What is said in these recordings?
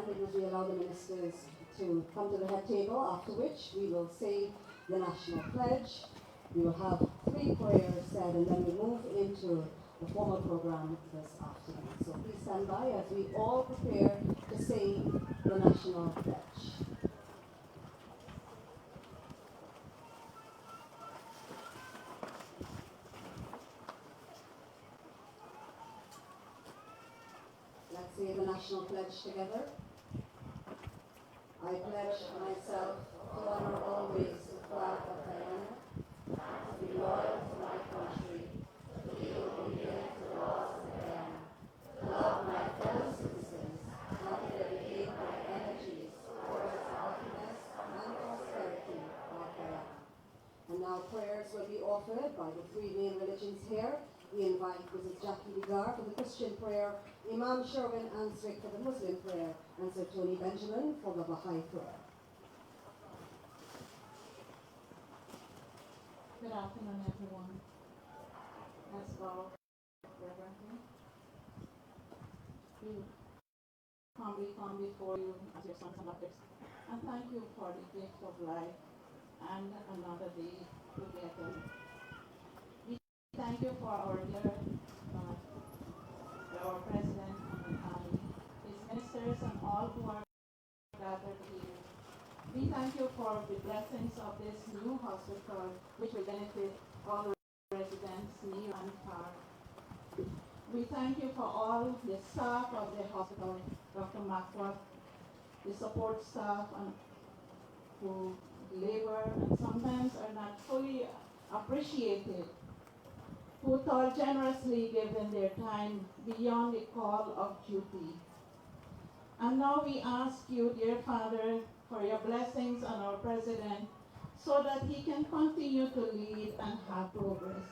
standing as we allow the ministers to come to the head table, after which we will say the national pledge. We will have 3 prayers said, and then we move into the formal program this afternoon. So please stand by as we all prepare to say the national pledge. Let's say the national pledge together. I pledge myself to honor always the flag of Guyana, to be loyal to my country, to be obedient to the laws of Guyana, to love my fellow citizens, and to dedicate my energies towards the happiness and prosperity of Guyana. And now prayers will be offered by the 3 main religions here. We invite Mrs. Jackie Ligar for the Christian prayer, Imam Sherwin Ansrick for the Muslim prayer, and Sir Tony Benjamin for the Baha'i prayer. Good afternoon, everyone. Let's bow reverently. We humbly come before you as your sons and daughters, and thank you for the gift of life and another day together. We thank you for our leader, our president, and his ministers, and all who are gathered here. We thank you for the blessings of this new hospital, which will benefit all residents near and far. We thank you for all the staff of the hospital, Dr. Makwa, the support staff and who labor and sometimes are not fully appreciated, who toil generously given their time beyond the call of duty. And now we ask you, dear Father, for your blessings on our President so that he can continue to lead and have progress.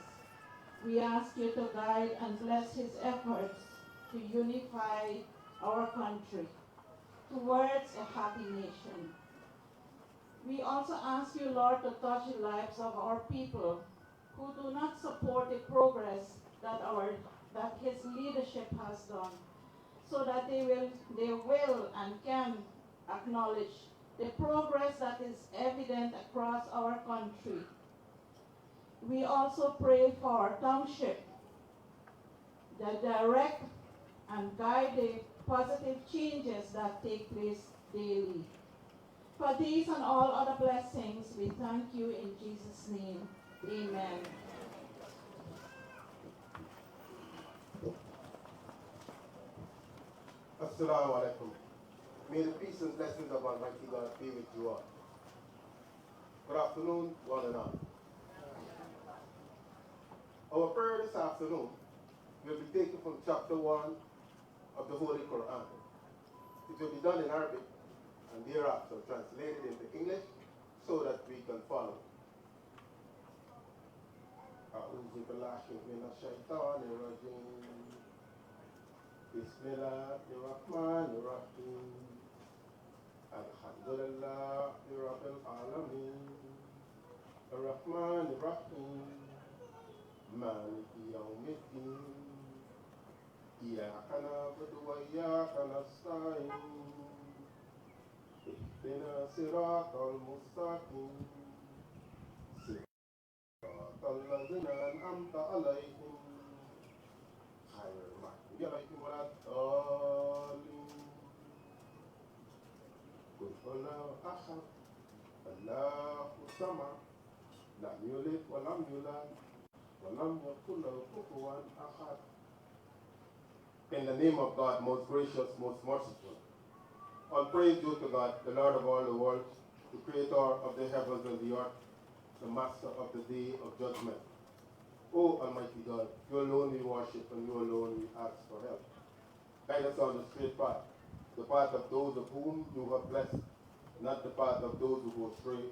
We ask you to guide and bless his efforts to unify our country towards a happy nation. We also ask you, Lord, to touch the lives of our people who do not support the progress that his leadership has done, so that they will and can acknowledge the progress that is evident across our country. We also pray for our township that direct and guide the positive changes that take place daily. For these and all other blessings, we thank you in Jesus' name. Amen. Assalamu alaikum. May the peace and blessings of Almighty God be with you all. Good afternoon, one and all. Our prayer this afternoon will be taken from chapter 1 of the Holy Quran. It will be done in Arabic and thereafter translated into English so that we can follow. أعوذ بالله من الشيطان الرجيم بسم الله الرحمن الرحيم الحمد لله رب العالمين الرحمن الرحيم مالك يوم الدين إياك نعبد وإياك نستعين اهدنا صراط المستقيم الذين أنعمت عليهم غير المغضوب عليهم ولا الضالين قل هو الله أحد الله الصمد لم يلد ولم يولد ولم يكن له كفوا أحد. In the name of God, most gracious, most merciful, all praise due to God, the Lord of all the world, the creator of the heavens and the earth, the master of the day of judgment. O Almighty God, you alone we worship and you alone we ask for help. Guide us on the straight path, the path of those of whom you have blessed, not the path of those who go astray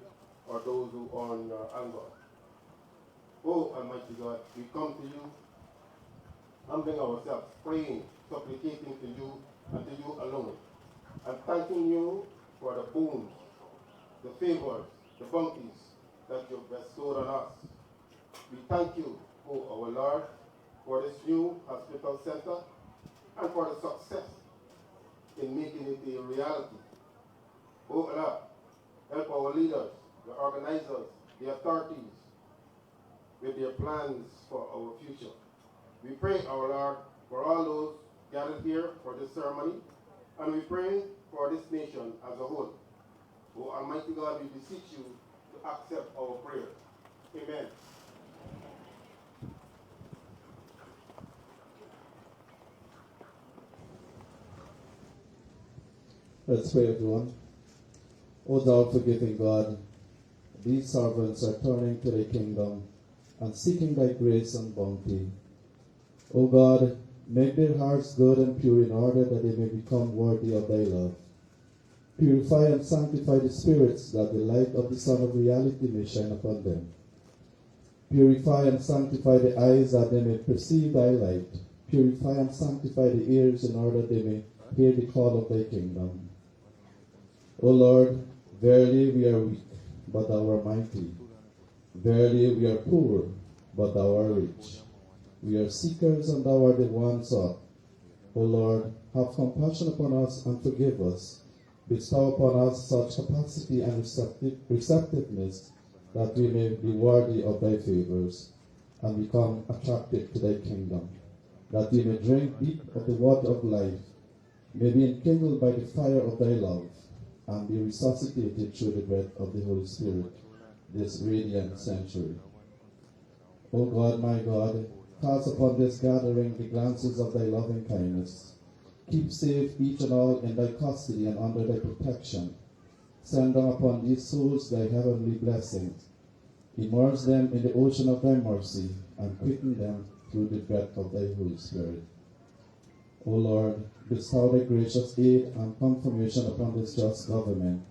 or those who are in your anger. O Almighty God, we come to you, humbling ourselves, praying, supplicating to you and to you alone, and thanking you for the boons, the favors, the bounties that you've bestowed on us. We thank you, O our Lord, for this new hospital center and for the success in making it a reality. Oh Allah, help our leaders, the organizers, the authorities with their plans for our future. We pray, our Lord, for all those gathered here for this ceremony, and we pray for this nation as a whole. Oh Almighty God, we beseech you to accept our prayer. Amen. Let's pray, everyone. O thou forgiving God, these servants are turning to thy kingdom and seeking thy grace and bounty. O God, make their hearts good and pure in order that they may become worthy of thy love. Purify and sanctify the spirits that the light of the Sun of reality may shine upon them. Purify and sanctify the eyes that they may perceive thy light. Purify and sanctify the ears in order they may hear the call of thy kingdom. O Lord, verily we are weak, but thou art mighty. Verily we are poor, but thou art rich. We are seekers, and thou art the one sought. O Lord, have compassion upon us and forgive us. Bestow upon us such capacity and receptiveness that we may be worthy of thy favors and become attracted to thy kingdom, that we may drink deep of the water of life, may be enkindled by the fire of thy love, and be resuscitated through the breath of the Holy Spirit this radiant century. O God, my God, cast upon this gathering the glances of thy loving kindness. Keep safe each and all in thy custody and under thy protection. Send down upon these souls thy heavenly blessings. Immerse them in the ocean of thy mercy, and quicken them through the breath of thy Holy Spirit. O Lord, bestow thy gracious aid and confirmation upon this just government.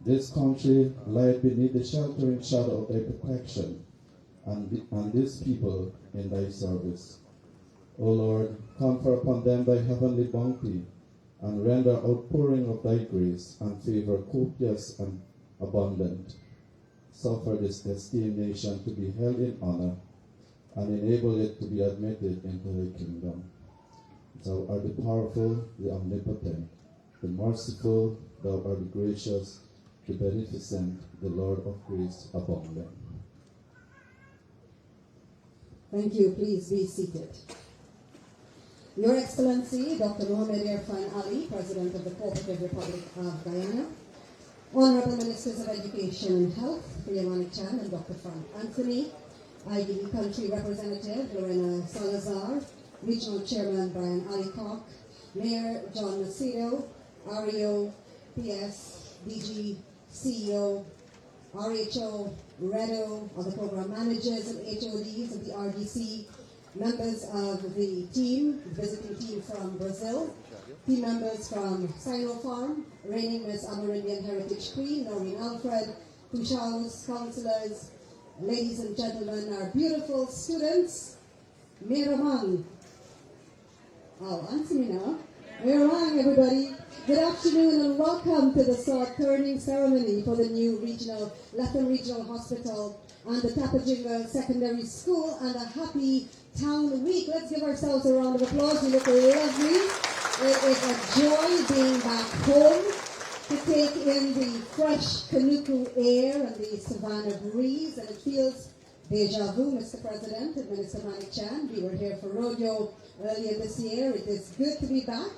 This country lieth beneath the sheltering shadow of thy protection, and this people in thy service. O Lord, confer upon them thy heavenly bounty, and render outpouring of thy grace and favor copious and abundant. Suffer this esteemed nation to be held in honor, and enable it to be admitted into thy kingdom. Thou art the powerful, the omnipotent, the merciful, thou art the gracious, the beneficent, the Lord of grace abundant. Thank you. Please be seated. Your Excellency, Dr. Mohamed Irfan Ali, President of the Cooperative Republic of Guyana, Honorable Ministers of Education and Health, Priyamani Chan and Dr. Frank Anthony, IDB Country Representative Lorena Salazar, Regional Chairman Brian Alicock, Mayor John Macedo, REO, PS, DG, CEO, RHO, REDO, other program managers and HODs of the RDC, members of the team, the visiting team from Brazil, team members from Sinopharm, reigning Miss Amerindian Heritage Queen, Noreen Alfred, Tushaus, councillors, ladies and gentlemen, our beautiful students, Miramang. Oh, answer me now. Miramang, everybody. Good afternoon and welcome to the sword turning ceremony for the new Lethem Regional Hospital and the Tapajinga Secondary School, and a happy town week. Let's give ourselves a round of applause. We look lovely. It is a joy being back home to take in the fresh Kanuku air and the savannah breeze, and it feels deja vu, Mr. President and Minister Mani Chan. We were here for rodeo earlier this year. It is good to be back.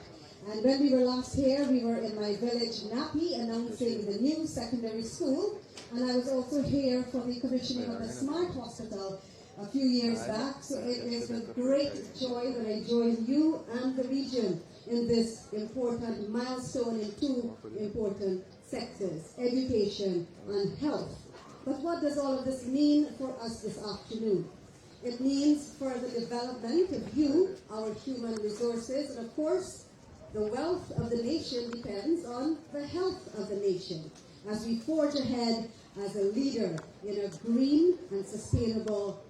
And when we were last here, we were in my village, Napi, announcing the new secondary school. And I was also here for the commissioning of the Smart Hospital a few years back. So it is with great joy that I join you and the region in this important milestone in two important sectors, education and health. But what does all of this mean for us this afternoon? It means further development of you, our human resources, and of course, the wealth of the nation depends on the health of the nation as we forge ahead as a leader in a green and sustainable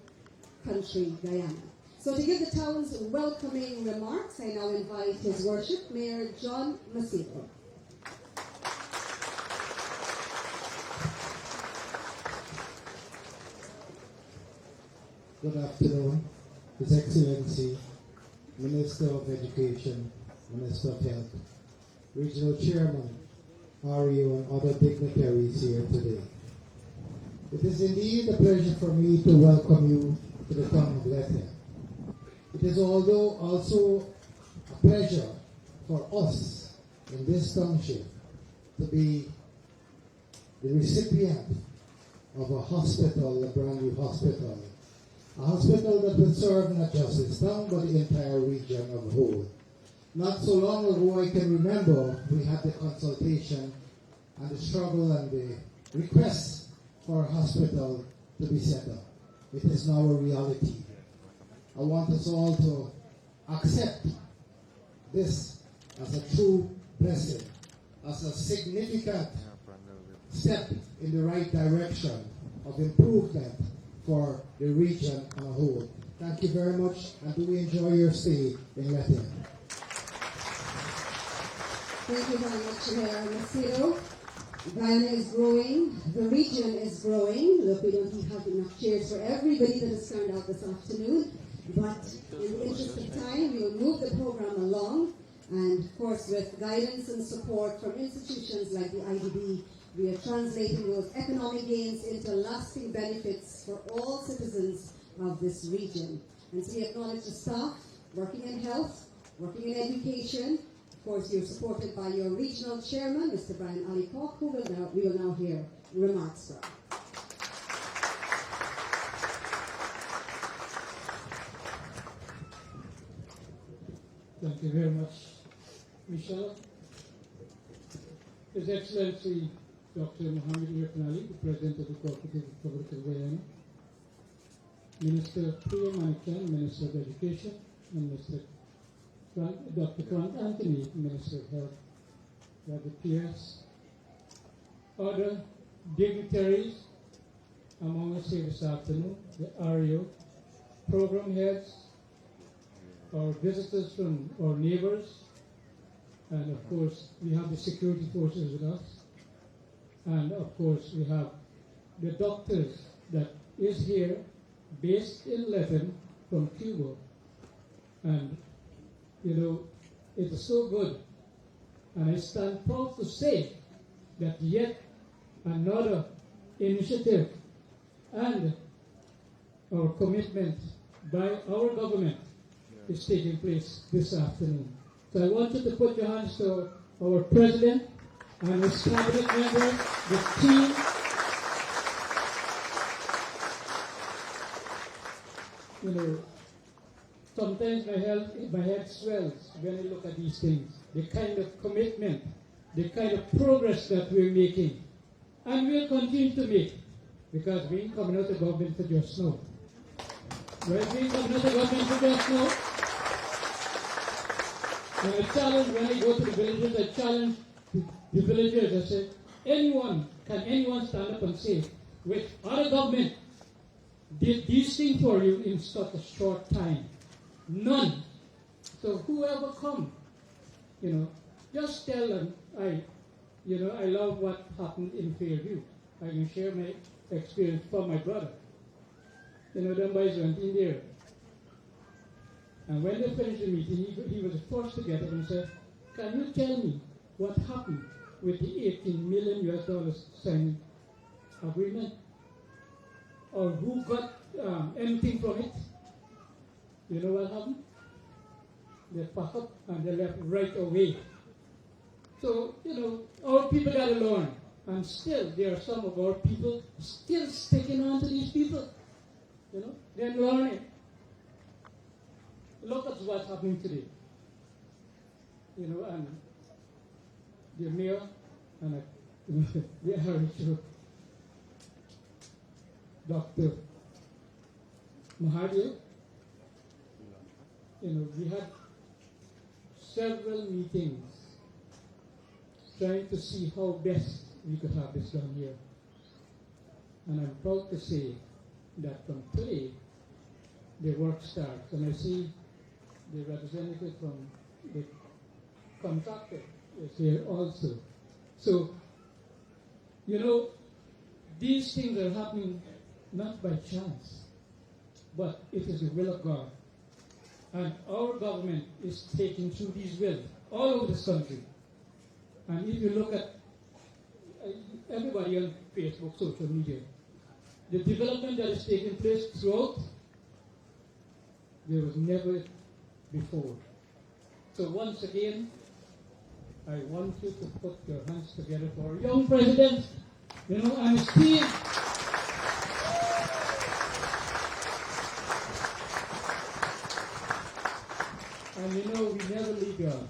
country, Guyana. So to give the town's welcoming remarks, I now invite His Worship, Mayor John Macedo. Good afternoon, His Excellency, Minister of Education, Minister of Health, Regional Chairman, REO, and other dignitaries here today. It is indeed a pleasure for me to welcome you to the town of Lethem. It is also a pleasure for us in this township to be the recipient of a hospital, a brand new hospital. A hospital that will serve not just this town, but the entire region as a whole. Not so long ago, I can remember, we had the consultation and the struggle and the request for a hospital to be set up. It is now a reality. I want us all to accept this as a true blessing, as a significant step in the right direction of improvement for the region as a whole. Thank you very much, and do enjoy your stay in Lethem. Thank you very much, Mayor Macedo. Guyana is growing. The region is growing. Look, we don't have enough chairs for everybody that has turned out this afternoon. But in the interest of time, we will move the program along. And of course, with guidance and support from institutions like the IDB, we are translating those economic gains into lasting benefits for all citizens of this region. And so we acknowledge the staff working in health, working in education. Of course, you're supported by your regional chairman, Mr. Brian Ali Koch, who we will now hear remarks from. Thank you very much, Michelle. His Excellency Dr. Mohammed Irfan Ali, the President of the Cooperative Republic of Guyana, Minister Priya Manikan, Minister of Education, and Dr. Frank Anthony, Minister of Health, Dr. Pierce, other dignitaries among us here this afternoon, the REO, program heads, our visitors from our neighbors, and of course we have the security forces with us, and of course we have the doctors that is here based in Lethem from Cuba. And you know, it is so good, and I stand proud to say that yet another initiative and our commitment by our government is taking place this afternoon. So I want you to put your hands to our President and his cabinet members, the team. You know, sometimes my head swells when I look at these things. The kind of commitment, the kind of progress that we're making. And we'll continue to make, because we ain't coming out of government for just now. Right? We ain't coming out of government for just now. And I challenge, when I go to the villages, I challenge the villagers. I say, can anyone stand up and say, with our government did these things for you in such a short time? None. So whoever come, you know, just tell them, I love what happened in Fairview. I can share my experience from my brother. You know, them boys went in there. And when they finished the meeting, he was the first to get up and said, can you tell me what happened with the $18 million signing agreement? Or who got anything from it? You know what happened? They packed up and they left right away. So, you know, our people got to learn. And still, there are some of our people still sticking on to these people. You know, they're learning. Look at what's happening today. You know, and the mayor and the RHO, Dr. Mahathir, you know, we had several meetings trying to see how best we could have this done here. And I'm proud to say that from today, the work starts. And I see the representative from the contractor is here also. So, you know, these things are happening not by chance, but it is the will of God. And our government is taking through these wills all over this country. And if you look at everybody on Facebook, social media, the development that is taking place throughout, there was never before. So once again, I want you to put your hands together for our young president, and his team. And we never leave God.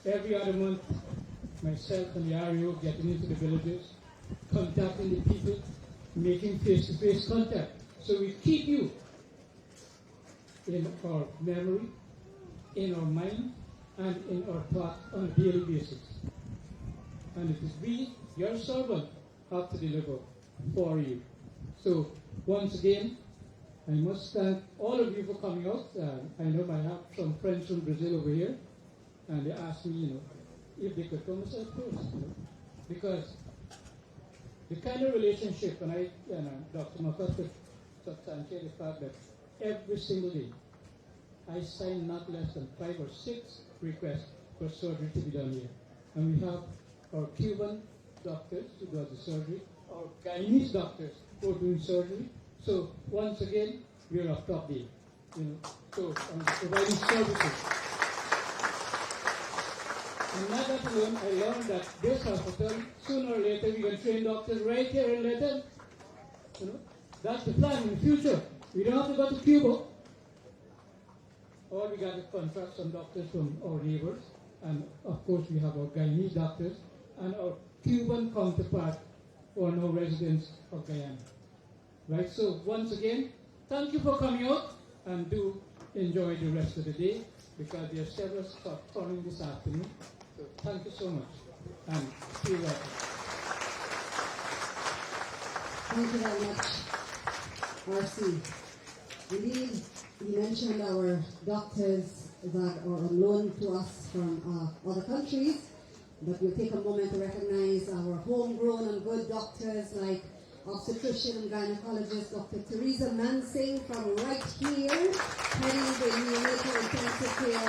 Every other month, myself and the REO getting into the villages, contacting the people, making face-to-face contact. So we keep you in our memory, in our mind, and in our thought on a daily basis. And it is we, your servant, have to deliver for you. So once again, I must thank all of you for coming out. I know I have some friends from Brazil over here, and they asked me, if they could come. I said, of course, because the kind of relationship, and Dr. Mafat could substantiate the fact that every single day, I sign not less than 5 or 6 requests for surgery to be done here. And we have our Cuban doctors who do the surgery, our Guyanese doctors who are doing surgery. So once again, we are up top there, so providing services. And not that alone, I learned that this hospital, sooner or later, we can train doctors right here in Lethem. That's the plan in the future. We don't have to go to Cuba. Or we got to contract some doctors from our neighbors. And of course, we have our Guyanese doctors and our Cuban counterpart who are now residents of Guyana. Right, so once again, thank you for coming out, and do enjoy the rest of the day, because there are several stuff coming this afternoon. So thank you so much, and see you later. Thank you very much, RC. Indeed, you mentioned our doctors that are on loan to us from other countries, but we'll take a moment to recognize our homegrown and good doctors like obstetrician and gynecologist Dr. Teresa Mansing from right here, heading the neonatal intensive care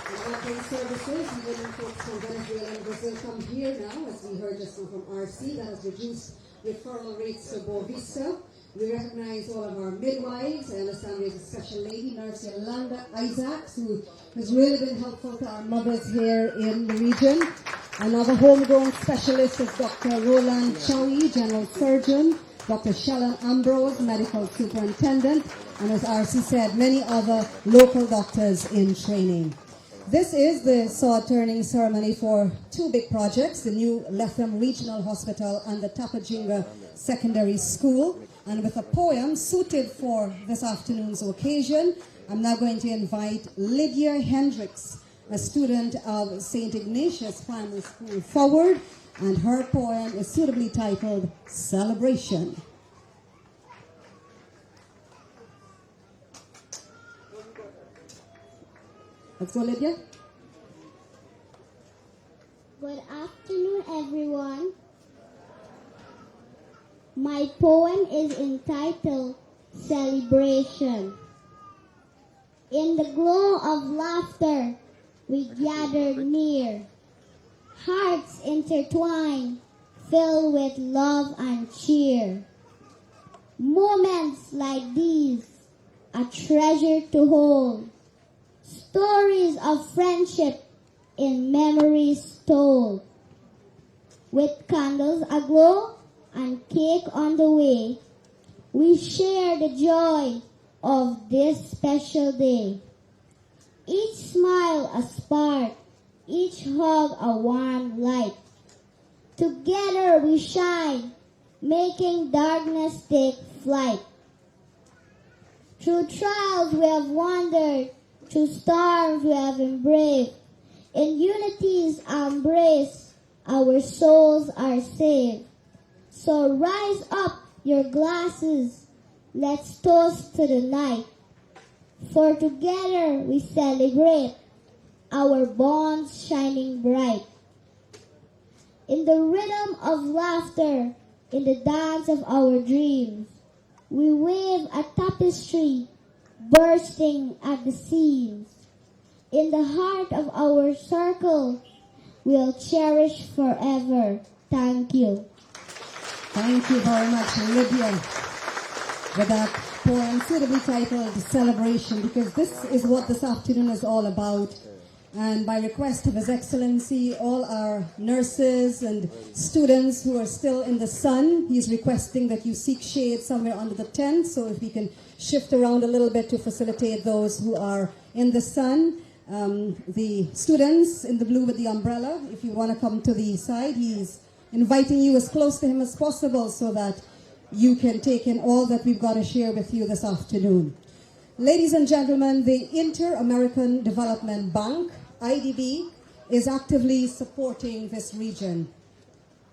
and organ services. Even folks from Venezuela and Brazil come here now, as we heard just now from RC, that has reduced referral rates to Bovista. We recognize all of our midwives. I understand there's a special lady, Nurse Yolanda Isaacs, who has really been helpful to our mothers here in the region. Another homegrown specialist is Dr. Roland Chowie, General Surgeon, Dr. Shellen Ambrose, Medical Superintendent, and as RC said, many other local doctors in training. This is the sword turning ceremony for 2 big projects, the new Lethem Regional Hospital and the Tapajinga Secondary School. And with a poem suited for this afternoon's occasion, I'm now going to invite Lydia Hendricks, a student of St. Ignatius Primary School, forward, and her poem is suitably titled Celebration. Let's go, Lydia. Good afternoon, everyone. My poem is entitled Celebration. In the glow of laughter, we gather near, hearts intertwined, filled with love and cheer. Moments like these, a treasure to hold, stories of friendship in memories told. With candles aglow and cake on the way, we share the joy of this special day. Each smile a spark, each hug a warm light. Together we shine, making darkness take flight. Through trials we have wandered, through storms we have embraced. In unity's embrace, our souls are saved. So rise up your glasses, let's toast to the night. For together we celebrate, our bonds shining bright. In the rhythm of laughter, in the dance of our dreams, we wave a tapestry bursting at the seams. In the heart of our circle, we'll cherish forever. Thank you. Thank you very much, Lydia, with that poem suitably titled Celebration, because this is what this afternoon is all about. And by request of His Excellency, all our nurses and students who are still in the sun, he's requesting that you seek shade somewhere under the tent. So if we can shift around a little bit to facilitate those who are in the sun. The students in the blue with the umbrella, if you want to come to the side, he's inviting you as close to him as possible so that you can take in all that we've got to share with you this afternoon. Ladies and gentlemen, the Inter-American Development Bank, IDB, is actively supporting this region.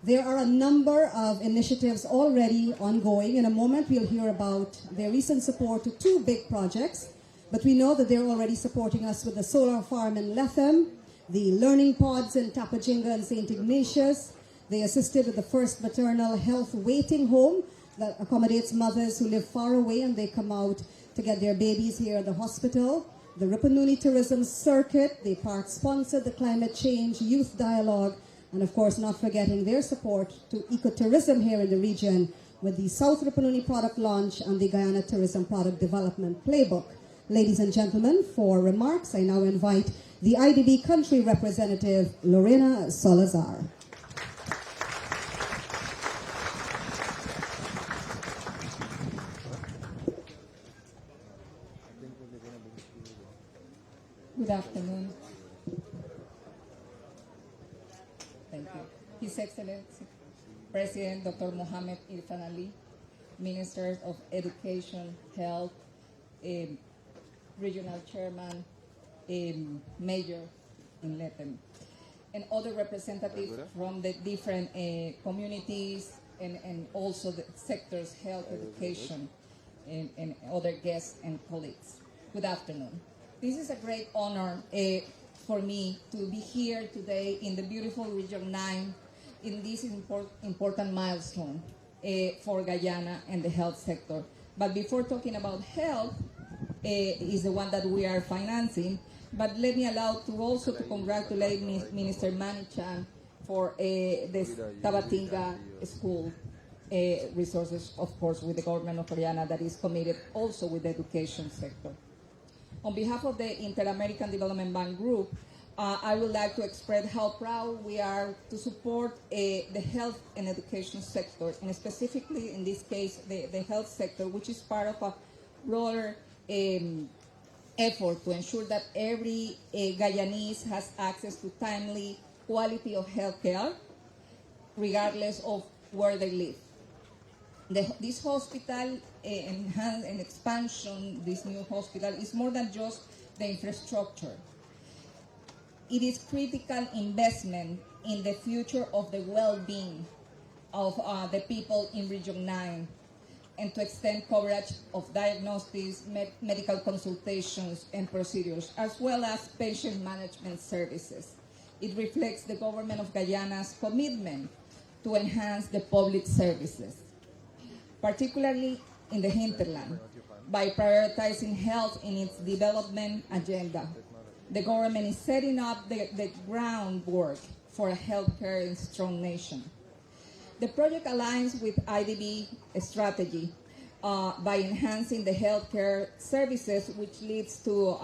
There are a number of initiatives already ongoing. In a moment, we'll hear about their recent support to 2 big projects, but we know that they're already supporting us with the solar farm in Lethem, the learning pods in Tapajinga and St. Ignatius. They assisted with the first maternal health waiting home that accommodates mothers who live far away and they come out to get their babies here at the hospital. The Rupununi Tourism Circuit, they part-sponsored the Climate Change Youth Dialogue, and of course not forgetting their support to ecotourism here in the region with the South Rupununi product launch and the Guyana Tourism Product Development Playbook. Ladies and gentlemen, for remarks, I now invite the IDB country representative, Lorena Salazar. Good afternoon. Thank you. His Excellency President Dr. Mohamed Irfan Ali, Ministers of Education, Health, Regional Chairman, Mayor in Lethem, and other representatives from the different communities and also the sectors, health, education, and other guests and colleagues. Good afternoon. This is a great honor for me to be here today in the beautiful Region 9 in this important milestone for Guyana and the health sector. But before talking about health, is the one that we are financing, but let me allow to also to congratulate Minister Manny Chan for this Tabatinga school resources, of course, with the government of Guyana that is committed also with the education sector. On behalf of the Inter-American Development Bank Group, I would like to express how proud we are to support the health and education sector, and specifically in this case, the health sector, which is part of a broader effort to ensure that every Guyanese has access to timely quality of health care, regardless of where they live. This hospital and expansion, this new hospital, is more than just the infrastructure. It is critical investment in the future of the well-being of the people in Region 9, and to extend coverage of diagnostics, medical consultations and procedures, as well as patient management services. It reflects the government of Guyana's commitment to enhance the public services, particularly in the hinterland, by prioritizing health in its development agenda. The government is setting up the groundwork for a healthcare and strong nation. The project aligns with IDB strategy by enhancing the healthcare services, which leads to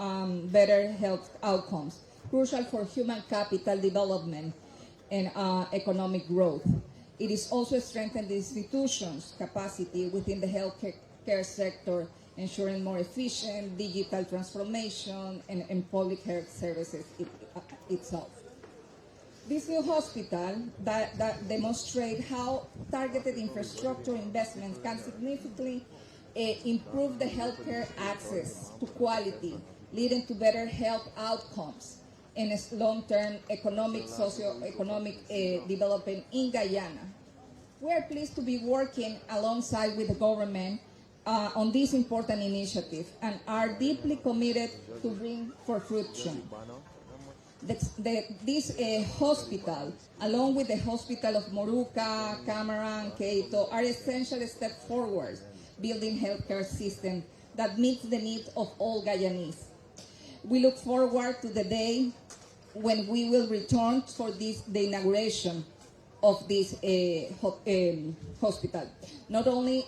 better health outcomes, crucial for human capital development and economic growth. It is also strengthening the institutions' capacity within the healthcare sector, ensuring more efficient digital transformation and public health services itself. This new hospital that demonstrates how targeted infrastructure investments can significantly improve the healthcare access to quality, leading to better health outcomes and long-term economic, socio-economic development in Guyana. We are pleased to be working alongside with the government on this important initiative and are deeply committed to bring for fruition. This hospital, along with the hospital of Moruca, Cameron, Keito, are essential steps forward, building healthcare system that meets the needs of all Guyanese. We look forward to the day when we will return for the inauguration of this hospital. Not only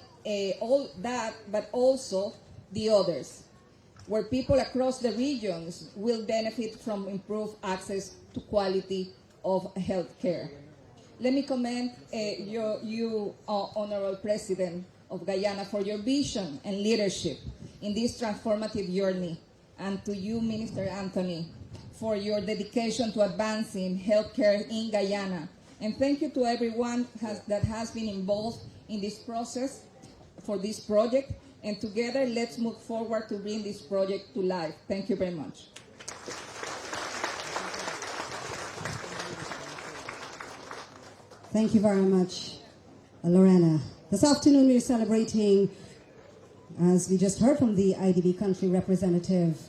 all that, but also the others, where people across the regions will benefit from improved access to quality of health care. Let me commend you, Honorable President of Guyana, for your vision and leadership in this transformative journey, and to you, Minister Anthony, for your dedication to advancing healthcare in Guyana. And thank you to everyone that has been involved in this process for this project. And together, let's move forward to bring this project to life. Thank you very much. Thank you very much, Lorena. This afternoon we're celebrating, as we just heard from the IDB country representative,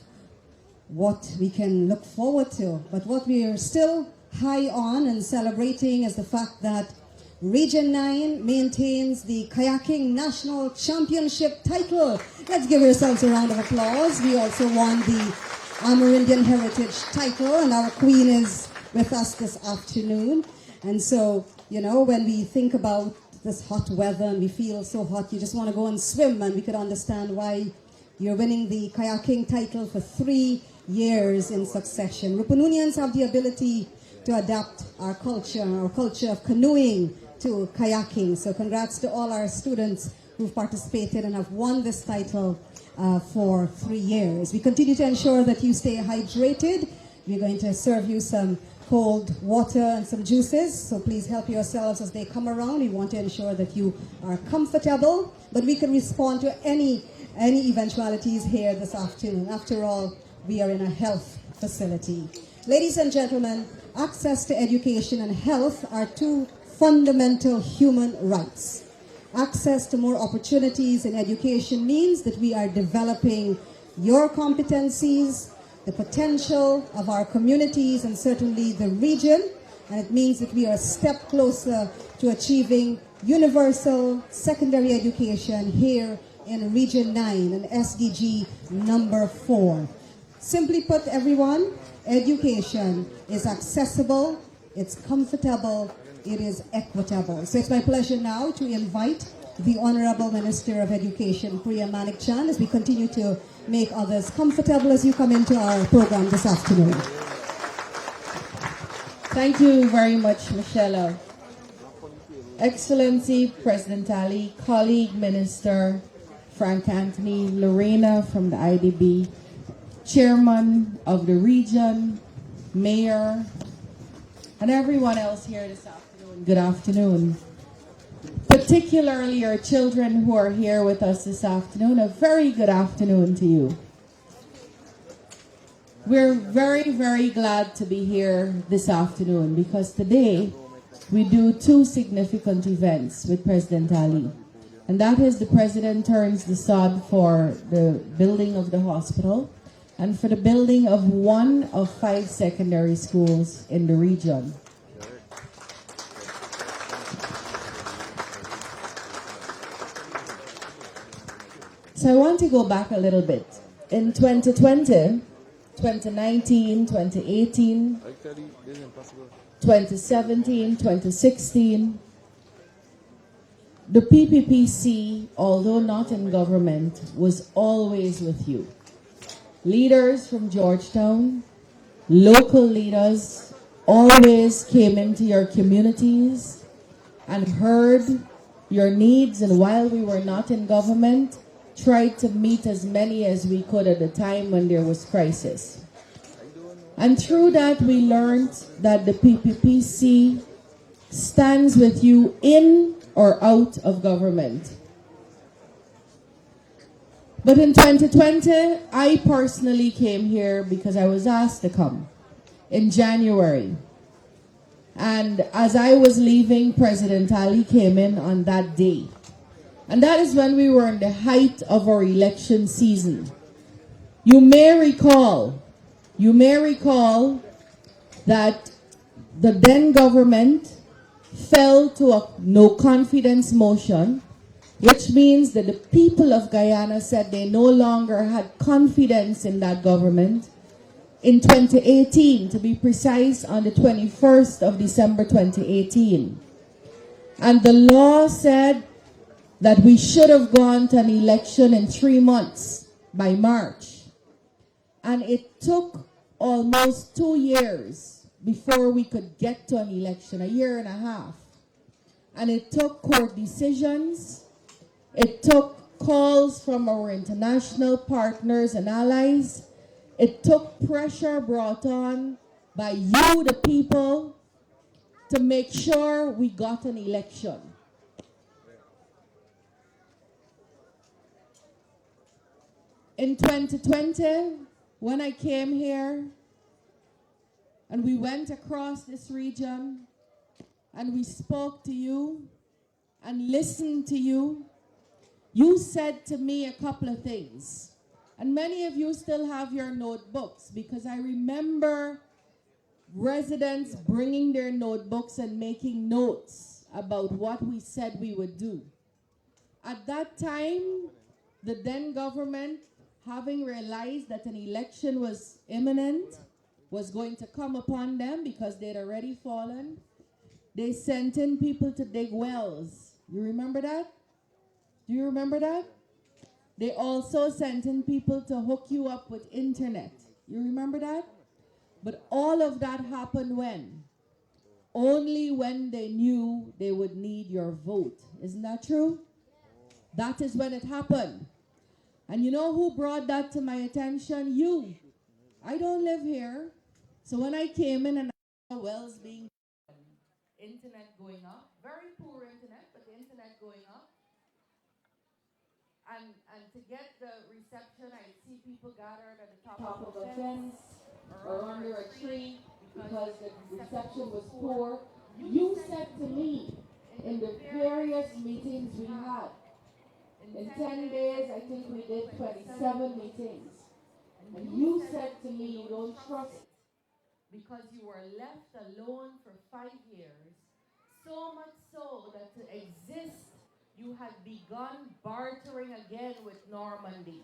what we can look forward to. But what we are still high on and celebrating is the fact that Region 9 maintains the Kayaking National Championship title. Let's give ourselves a round of applause. We also won the Amerindian Heritage title, and our queen is with us this afternoon. And so, you know, when we think about this hot weather and we feel so hot, you just want to go and swim, and we could understand why you're winning the kayaking title for 3 years in succession. Rupununians have the ability to adapt our culture of canoeing to kayaking. So congrats to all our students who've participated and have won this title for 3 years. We continue to ensure that you stay hydrated. We're going to serve you some cold water and some juices, so please help yourselves as they come around. We want to ensure that you are comfortable, but we can respond to any eventualities here this afternoon. After all, we are in a health facility. Ladies and gentlemen, access to education and health are two fundamental human rights. Access to more opportunities in education means that we are developing your competencies, the potential of our communities, and certainly the region. And it means that we are a step closer to achieving universal secondary education here in Region 9 and SDG number 4. Simply put, everyone, education is accessible, it's comfortable, it is equitable. So it's my pleasure now to invite the Honorable Minister of Education, Priya Manik-Chan, as we continue to make others comfortable as you come into our program this afternoon. Thank you very much, Michelle. Excellency, President Ali, colleague Minister Frank Anthony, Lorena from the IDB, Chairman of the region, Mayor, and everyone else here this afternoon. Good afternoon. Particularly our children who are here with us this afternoon, a very good afternoon to you. We're very, very glad to be here this afternoon because today we do two significant events with President Ali. And that is the President turns the sod for the building of the hospital and for the building of one of 5 secondary schools in the region. So I want to go back a little bit. In 2020, 2019, 2018, 2017, 2016, the PPPC, although not in government, was always with you. Leaders from Georgetown, local leaders, always came into your communities and heard your needs, and while we were not in government, tried to meet as many as we could at a time when there was crisis. And through that, we learned that the PPPC stands with you in or out of government. But in 2020, I personally came here because I was asked to come in January. And as I was leaving, President Ali came in on that day. And that is when we were in the height of our election season. You may recall that the then government fell to a no confidence motion, which means that the people of Guyana said they no longer had confidence in that government, in 2018, to be precise, on the 21st of December 2018. And the law said that we should have gone to an election in 3 months, by March. And it took almost 2 years before we could get to an election, a year and a half. And it took court decisions, it took calls from our international partners and allies, it took pressure brought on by you, the people, to make sure we got an election. In 2020, when I came here, and we went across this region, and we spoke to you, and listened to you, you said to me a couple of things. And many of you still have your notebooks, because I remember residents bringing their notebooks and making notes about what we said we would do. At that time, the then government, having realized that an election was imminent, was going to come upon them because they'd already fallen, they sent in people to dig wells. You remember that? Do you remember that? They also sent in people to hook you up with internet. You remember that? But all of that happened when? Only when they knew they would need your vote. Isn't that true? That is when it happened. And you know who brought that to my attention? You. I don't live here. So when I came in and I saw wells being internet going up, very poor internet, but the internet going up. And to get the reception, I see people gathered at the top of the fence or under a tree because the reception was poor. You said to me in the various meetings we had, in 10 days, I think we did 27 meetings. And you said to me, you don't trust it because you were left alone for 5 years. So much so that to exist, you had begun bartering again with Normandy.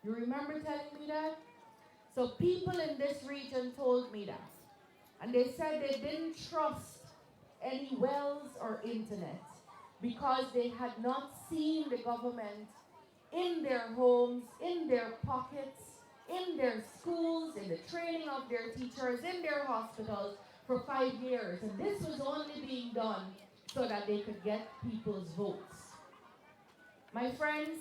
You remember telling me that? So people in this region told me that. And they said they didn't trust any wells or internet because they had not seen the government in their homes, in their pockets, in their schools, in the training of their teachers, in their hospitals for 5 years. And this was only being done so that they could get people's votes. My friends,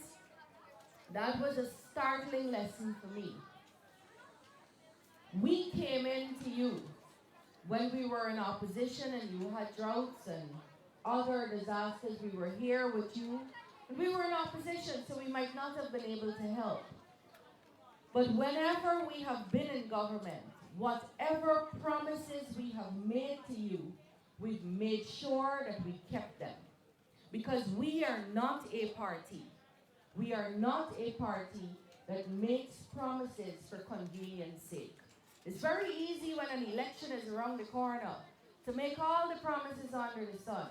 that was a startling lesson for me. We came into you when we were in opposition and you had droughts and other disasters. We were here with you. And we were in opposition, so we might not have been able to help. But whenever we have been in government, whatever promises we have made to you, we've made sure that we kept them. Because we are not a party. We are not a party that makes promises for convenience sake. It's very easy when an election is around the corner to make all the promises under the sun.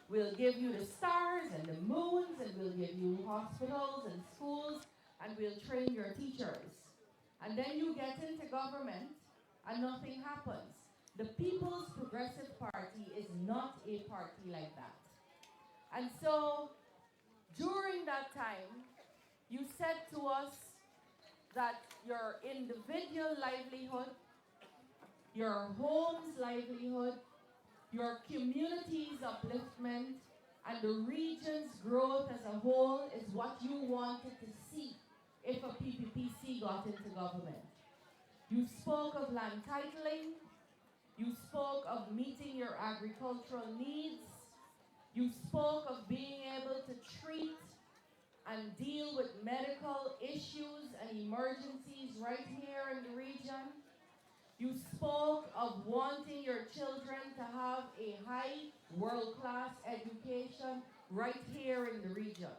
We'll give you the stars and the moons, and we'll give you hospitals and schools, and we'll train your teachers. And then you get into government, and nothing happens. The People's Progressive Party is not a party like that. And so, during that time, you said to us that your individual livelihood, your home's livelihood, your community's upliftment, and the region's growth as a whole is what you wanted to see if a PPPC got into government. You spoke of land titling. You spoke of meeting your agricultural needs. You spoke of being able to treat and deal with medical issues and emergencies right here in the region. You spoke of wanting your children to have a high world-class education right here in the region.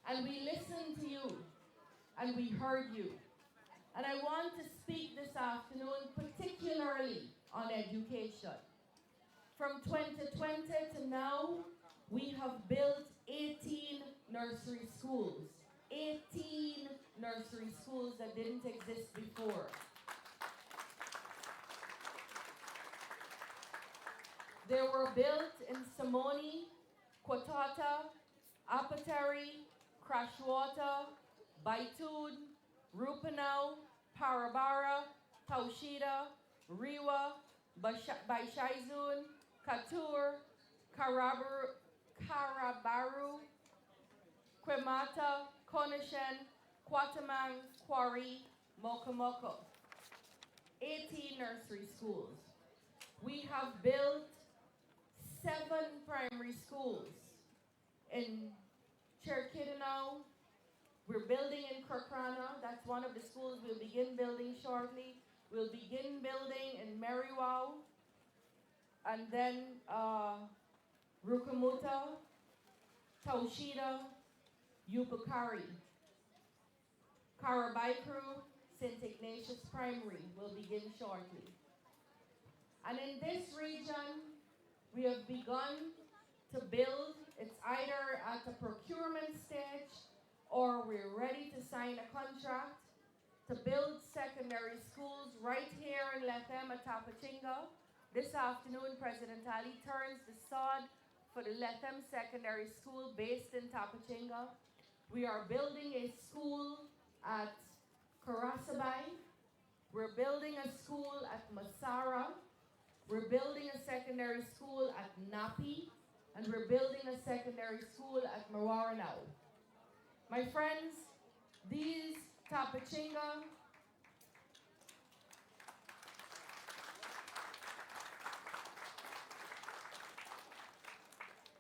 And we listened to you, and we heard you. And I want to speak this afternoon particularly on education. From 2020 to now, we have built 18 nursery schools. 18 nursery schools that didn't exist before. They were built in Simone, Quatata, Apatari, Crashwater, Baitoon, Rupanau, Parabara, Taushida, Riwa, Baishaizun, Katur, Karabaru, Kwemata, Konishen, Quatamang, Quarry, Mokomoko. 18 nursery schools. We have built 7 primary schools in Cherkidano. We're building in Krokrana. That's one of the schools we'll begin building shortly. We'll begin building in Meriwau. And then Rukamuta, Taushida, Yupukari. Karabaikru, St. Ignatius Primary will begin shortly. And in this region, we have begun to build. It's either at the procurement stage or we're ready to sign a contract to build secondary schools right here in Lethem at Tapachinga. This afternoon, President Ali turns the sod for the Lethem Secondary School based in Tapachinga. We are building a school at Karasabai. We're building a school at Masara. We're building a secondary school at Napi. And we're building a secondary school at Mawaranao. My friends, these Tapachinga,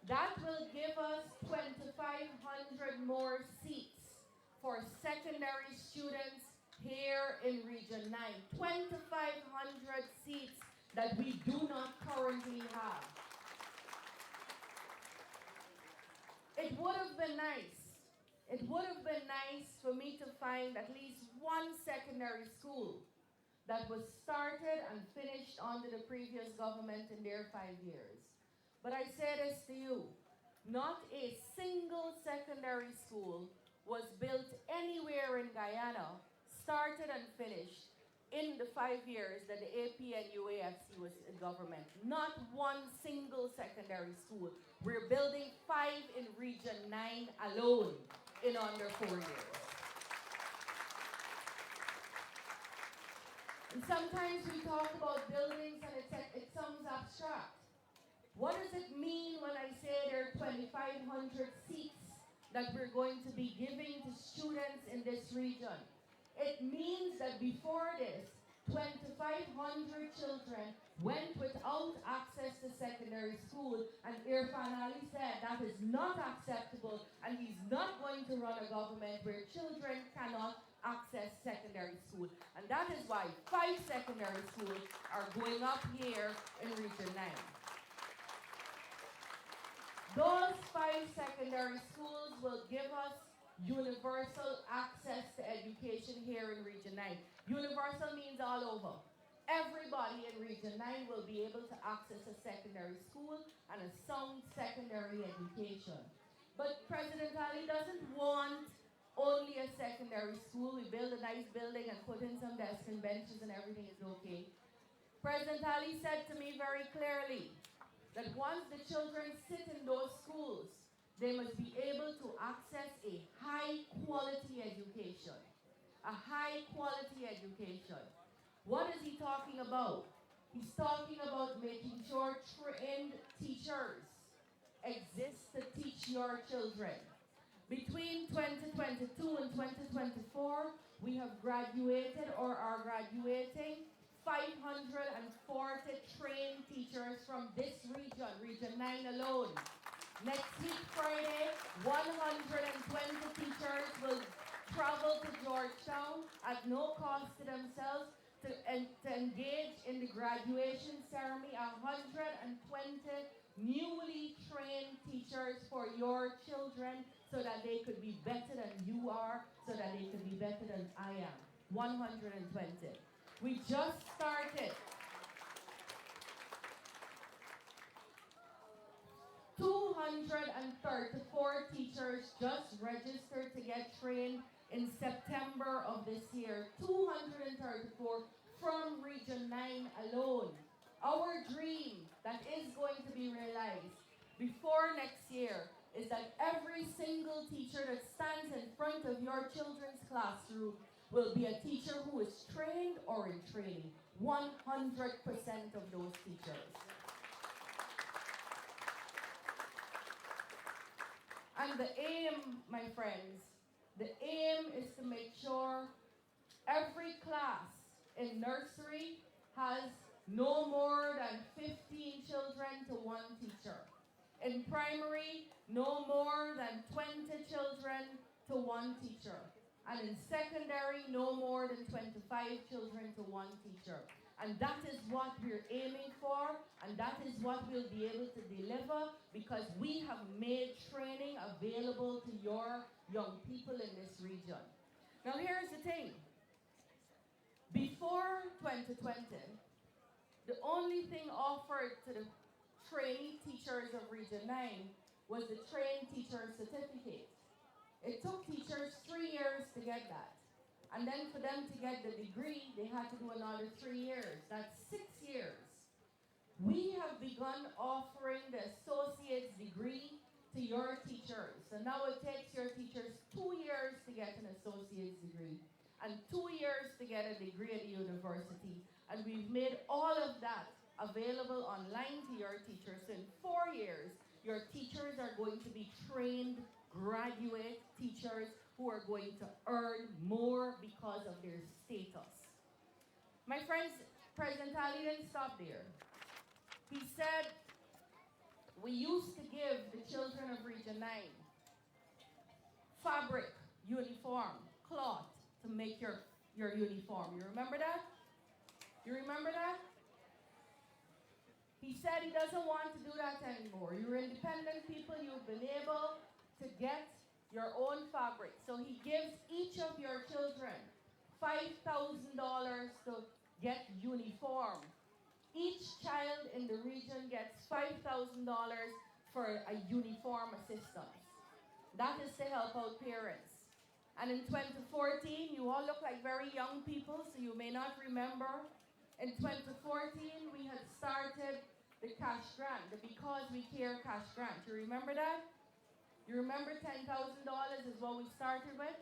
that will give us 2,500 more seats for secondary students here in Region 9. 2,500 seats that we do not currently have. It would have been nice. It would have been nice for me to find at least one secondary school that was started and finished under the previous government in their 5 years. But I say this to you, not a single secondary school was built anywhere in Guyana, started and finished in the 5 years that the AP and UAFC was in government. Not one single secondary school. We're building 5 in Region 9 alone in under 4 years. And sometimes we talk about buildings and it sounds abstract. What does it mean when I say there are 2,500 seats that we're going to be giving to students in this region? It means that before this, 2,500 children went without access to secondary school, and Irfan Ali said that is not acceptable, and he's not going to run a government where children cannot access secondary school. And that is why 5 secondary schools are going up here in Region 9. Those 5 secondary schools will give us universal access to education here in Region 9. Universal means all over. Everybody in Region 9 will be able to access a secondary school and a sound secondary education. But President Ali doesn't want only a secondary school. We build a nice building and put in some desks and benches and everything is okay. President Ali said to me very clearly that once the children sit in those schools, they must be able to access a high-quality education. A high-quality education. What is he talking about? He's talking about making sure trained teachers exist to teach your children. Between 2022 and 2024, we have graduated or are graduating 540 trained teachers from this region, Region 9 alone. Next week, Friday, 120 teachers will travel to Georgetown at no cost to themselves to engage in the graduation ceremony. 120 newly trained teachers for your children so that they could be better than you are, so that they could be better than I am. 120. We just started. 234 teachers just registered to get trained in September of this year. 234 from Region 9 alone. Our dream that is going to be realized before next year is that every single teacher that stands in front of your children's classroom will be a teacher who is trained or in training. 100% of those teachers. And the aim, my friends, the aim is to make sure every class in nursery has no more than 15 children to one teacher. In primary, no more than 20 children to one teacher. And in secondary, no more than 25 children to one teacher. And that is what we're aiming for, and that is what we'll be able to deliver because we have made training available to your young people in this region. Now here's the thing. Before 2020, the only thing offered to the trainee teachers of Region 9 was the trained teacher certificate. It took teachers 3 years to get that. And then for them to get the degree, they had to do another 3 years. That's 6 years. We have begun offering the associate's degree to your teachers. So now it takes your teachers 2 years to get an associate's degree and 2 years to get a degree at the university. And we've made all of that available online to your teachers. So in 4 years, your teachers are going to be trained graduate teachers who are going to earn more because of their status. My friends, President Ali didn't stop there. He said, we used to give the children of Region 9 fabric, uniform, cloth to make your uniform. You remember that? You remember that? He said he doesn't want to do that anymore. You're independent people. You've been able to get your own fabric. So he gives each of your children $5,000 to get uniform. Each child in the region gets $5,000 for a uniform assistance. That is to help out parents. And in 2014, you all look like very young people, so you may not remember. In 2014, we had started the cash grant, the Because We Care cash grant. You remember that? You remember $10,000 is what we started with?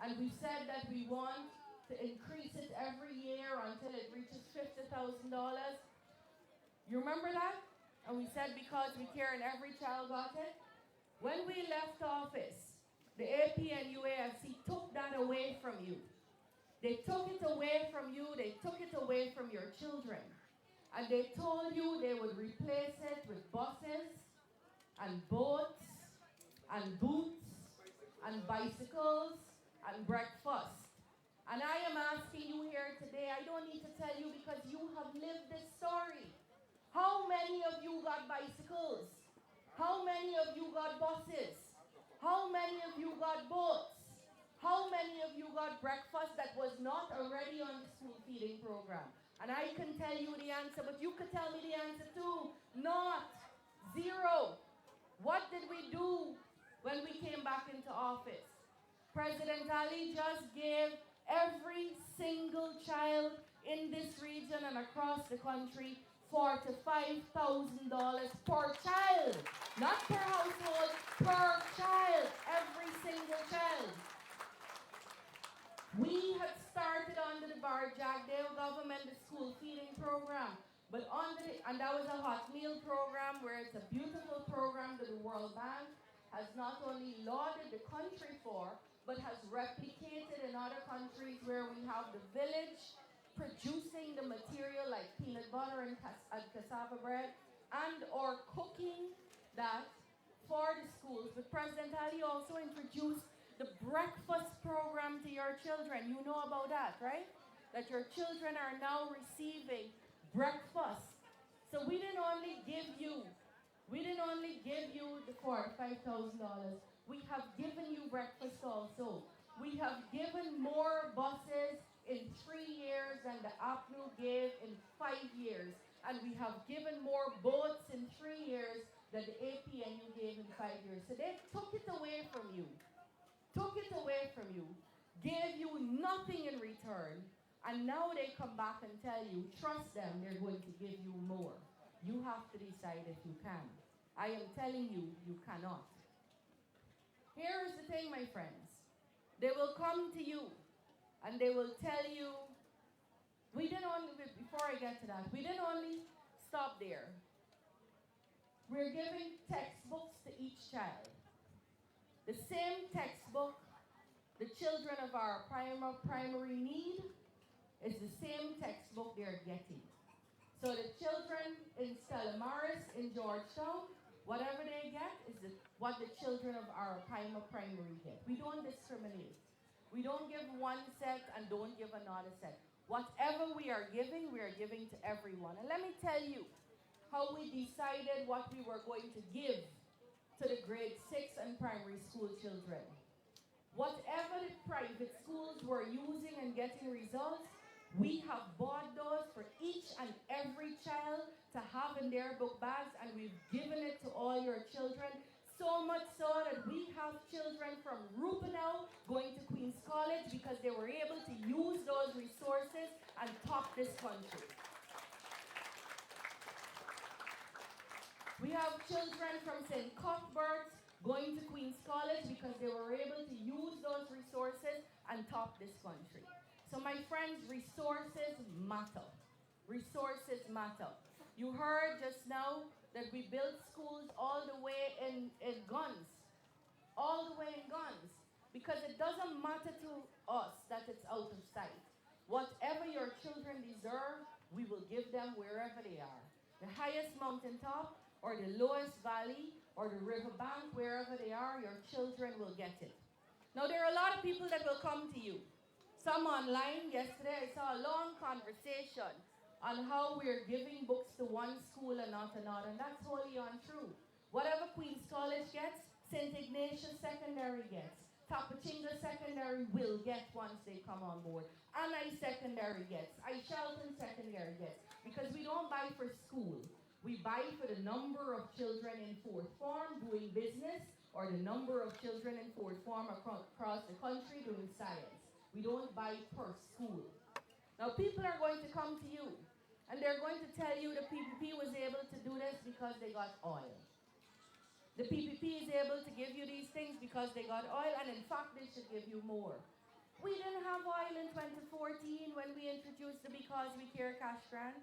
And we said that we want to increase it every year until it reaches $50,000. You remember that? And we said Because We Care and every child got it? When we left office, the AP and UAFC took that away from you. They took it away from you. They took it away from your children. And they told you they would replace it with buses and boats and boots and bicycles and breakfast. And I am asking you here today, I don't need to tell you because you have lived this story. How many of you got bicycles? How many of you got buses? How many of you got boats? How many of you got breakfast that was not already on the school feeding program? And I can tell you the answer, but you could tell me the answer too. Not. Zero. What did we do when we came back into office? President Ali just gave every single child in this region and across the country $4,000 to $5,000 per child. Not per household, per child. Every single child. We had started under the Barjagdale government the school feeding program. But and that was a hot meal program where it's a beautiful program that the World Bank has not only lauded the country for, but has replicated in other countries where we have the village producing the material like peanut butter and cassava bread and or cooking that for the schools. But President Ali also introduced the breakfast program to your children. You know about that, right? That your children are now receiving breakfast. So we didn't only give you the $5,000. We have given you breakfast also. We have given more buses in 3 years than the APNU gave in 5 years. And we have given more boats in 3 years than the APNU gave in 5 years. So they took it away from you. Gave you nothing in return. And now they come back and tell you, trust them, they're going to give you more. You have to decide if you can. I am telling you, you cannot. Here is the thing, my friends. They will come to you and they will tell you, before I get to that, we didn't only stop there. We're giving textbooks to each child. The same textbook the children of our primary need is the same textbook they're getting. So the children in Stella Maris, in Georgetown, whatever they get is what the children of our primary get. We don't discriminate. We don't give one set and don't give another set. Whatever we are giving to everyone. And let me tell you how we decided what we were going to give to the grade 6 and primary school children. Whatever the private schools were using and getting results, we have bought those for each and every child to have in their book bags, and we've given it to all your children. So much so that we have children from Rupenau going to Queen's College because they were able to use those resources and top this country. We have children from St. Cuthbert's going to Queen's College because they were able to use those resources and top this country. So my friends, resources matter. Resources matter. You heard just now that we built schools all the way in guns. All the way in guns. Because it doesn't matter to us that it's out of sight. Whatever your children deserve, we will give them wherever they are. The highest mountaintop or the lowest valley or the riverbank, wherever they are, your children will get it. Now there are a lot of people that will come to you. Some online. Yesterday I saw a long conversation on how we're giving books to one school and not another, and that's wholly untrue. Whatever Queen's College gets, St. Ignatius Secondary gets. Tapachinga Secondary will get once they come on board. Anai Secondary gets. Shelton Secondary gets. Because we don't buy for school. We buy for the number of children in fourth form doing business or the number of children in fourth form across the country doing science. We don't buy per school. Now people are going to come to you and they're going to tell you the PPP was able to do this because they got oil. The PPP is able to give you these things because they got oil, and in fact they should give you more. We didn't have oil in 2014 when we introduced the Because We Care cash grant.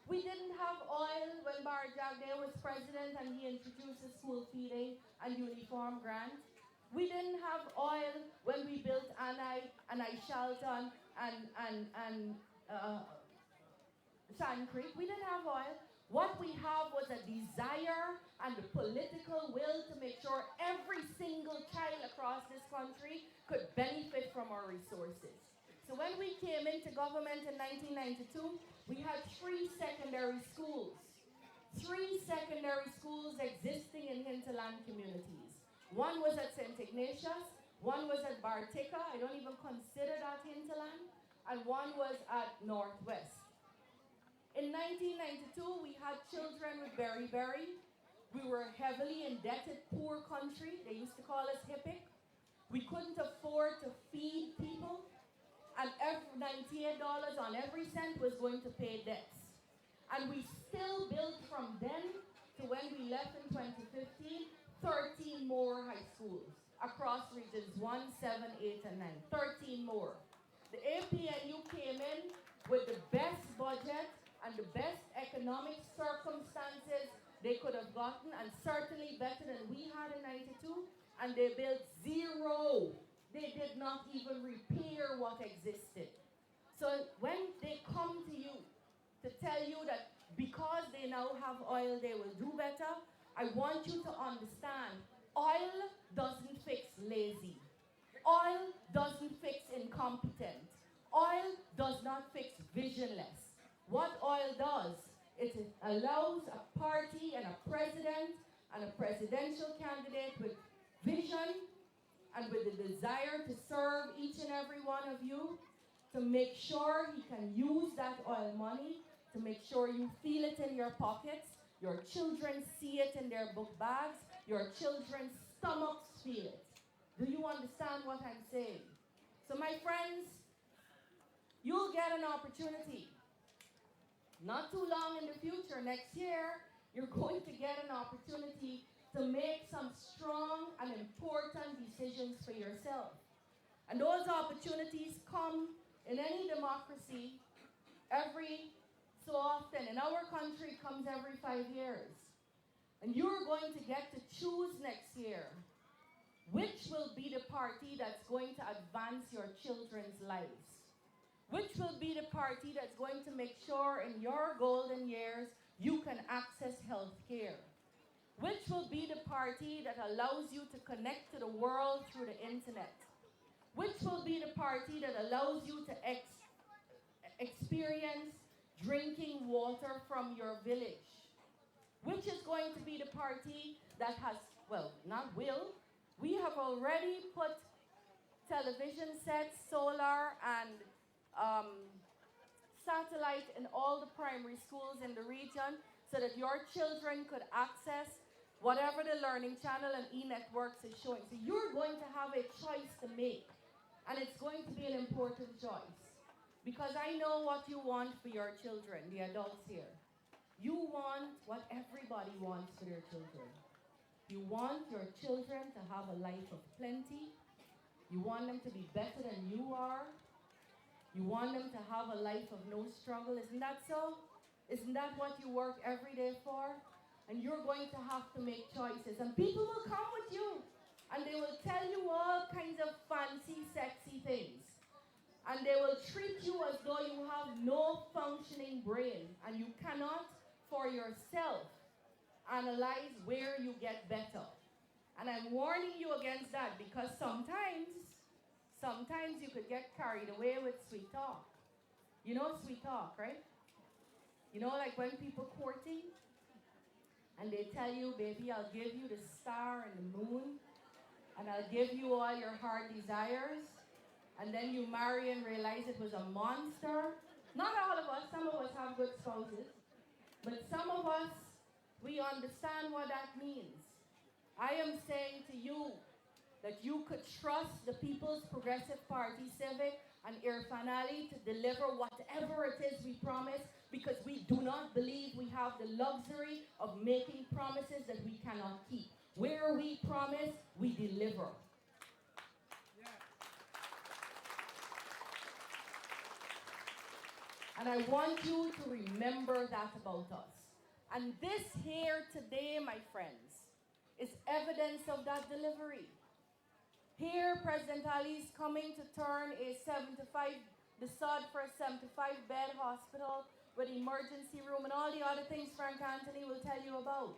We didn't have oil when Bar Jagdeo was president and he introduced the school feeding and uniform grant. We didn't have oil when we built Anai Shelton and Sand Creek. We didn't have oil. What we have was a desire and the political will to make sure every single child across this country could benefit from our resources. So when we came into government in 1992, we had 3 secondary schools. 3 secondary schools existing in hinterland communities. One was at St. Ignatius, one was at Bartica, I don't even consider that hinterland, and one was at Northwest. In 1992, we had children with beriberi. We were a heavily indebted poor country. They used to call us HIPIC. We couldn't afford to feed people, and every $98 on every cent was going to pay debts. And we still built from then to when we left in 2015, 13 more high schools across regions 1, 7, 8, and 9. 13 more. The APNU came in with the best budget and the best economic circumstances they could have gotten, and certainly better than we had in 92, and they built 0. They did not even repair what existed. So when they come to you to tell you that because they now have oil, they will do better, I want you to understand, oil doesn't fix lazy. Oil doesn't fix incompetent. Oil does not fix visionless. What oil does, it allows a party and a president and a presidential candidate with vision and with the desire to serve each and every one of you to make sure he can use that oil money, to make sure you feel it in your pockets, your children see it in their book bags, your children's stomachs feel it. Do you understand what I'm saying? So my friends, you'll get an opportunity. not too long in the future, next year, you're going to get an opportunity to make some strong and important decisions for yourself. And those opportunities come in any democracy every so often. In our country, it comes every 5 years. And you're going to get to choose next year which will be the party that's going to advance your children's lives. Which will be the party that's going to make sure in your golden years you can access health care. Which will be the party that allows you to connect to the world through the internet. Which will be the party that allows you to experience drinking water from your village. Which is going to be the party that has, well, not will, we have already put television sets, solar, and satellite in all the primary schools in the region so that your children could access whatever the learning channel and e-networks is showing. So you're going to have a choice to make, and it's going to be an important choice. Because I know what you want for your children, the adults here. You want what everybody wants for their children. You want your children to have a life of plenty. You want them to be better than you are. You want them to have a life of no struggle. Isn't that so? Isn't that what you work every day for? And you're going to have to make choices. And people will come with you. And they will tell you all kinds of fancy, sexy things. And they will treat you as though you have no functioning brain. And you cannot, for yourself, analyze where you get better. And I'm warning you against that because sometimes you could get carried away with sweet talk. You know sweet talk, right? You know, like when people courting and they tell you, baby, I'll give you the star and the moon and I'll give you all your heart desires. And then you marry and realize it was a monster. Not all of us, some of us have good spouses. But some of us, we understand what that means. I am saying to you that you could trust the People's Progressive Party, Civic, and Irfan Ali to deliver whatever it is we promise, because we do not believe we have the luxury of making promises that we cannot keep. Where we promise, we deliver. And I want you to remember that about us. And this here today, my friends, is evidence of that delivery. Here, President Ali is coming to turn a 75, the sod for a 75-bed hospital with emergency room and all the other things Frank Anthony will tell you about.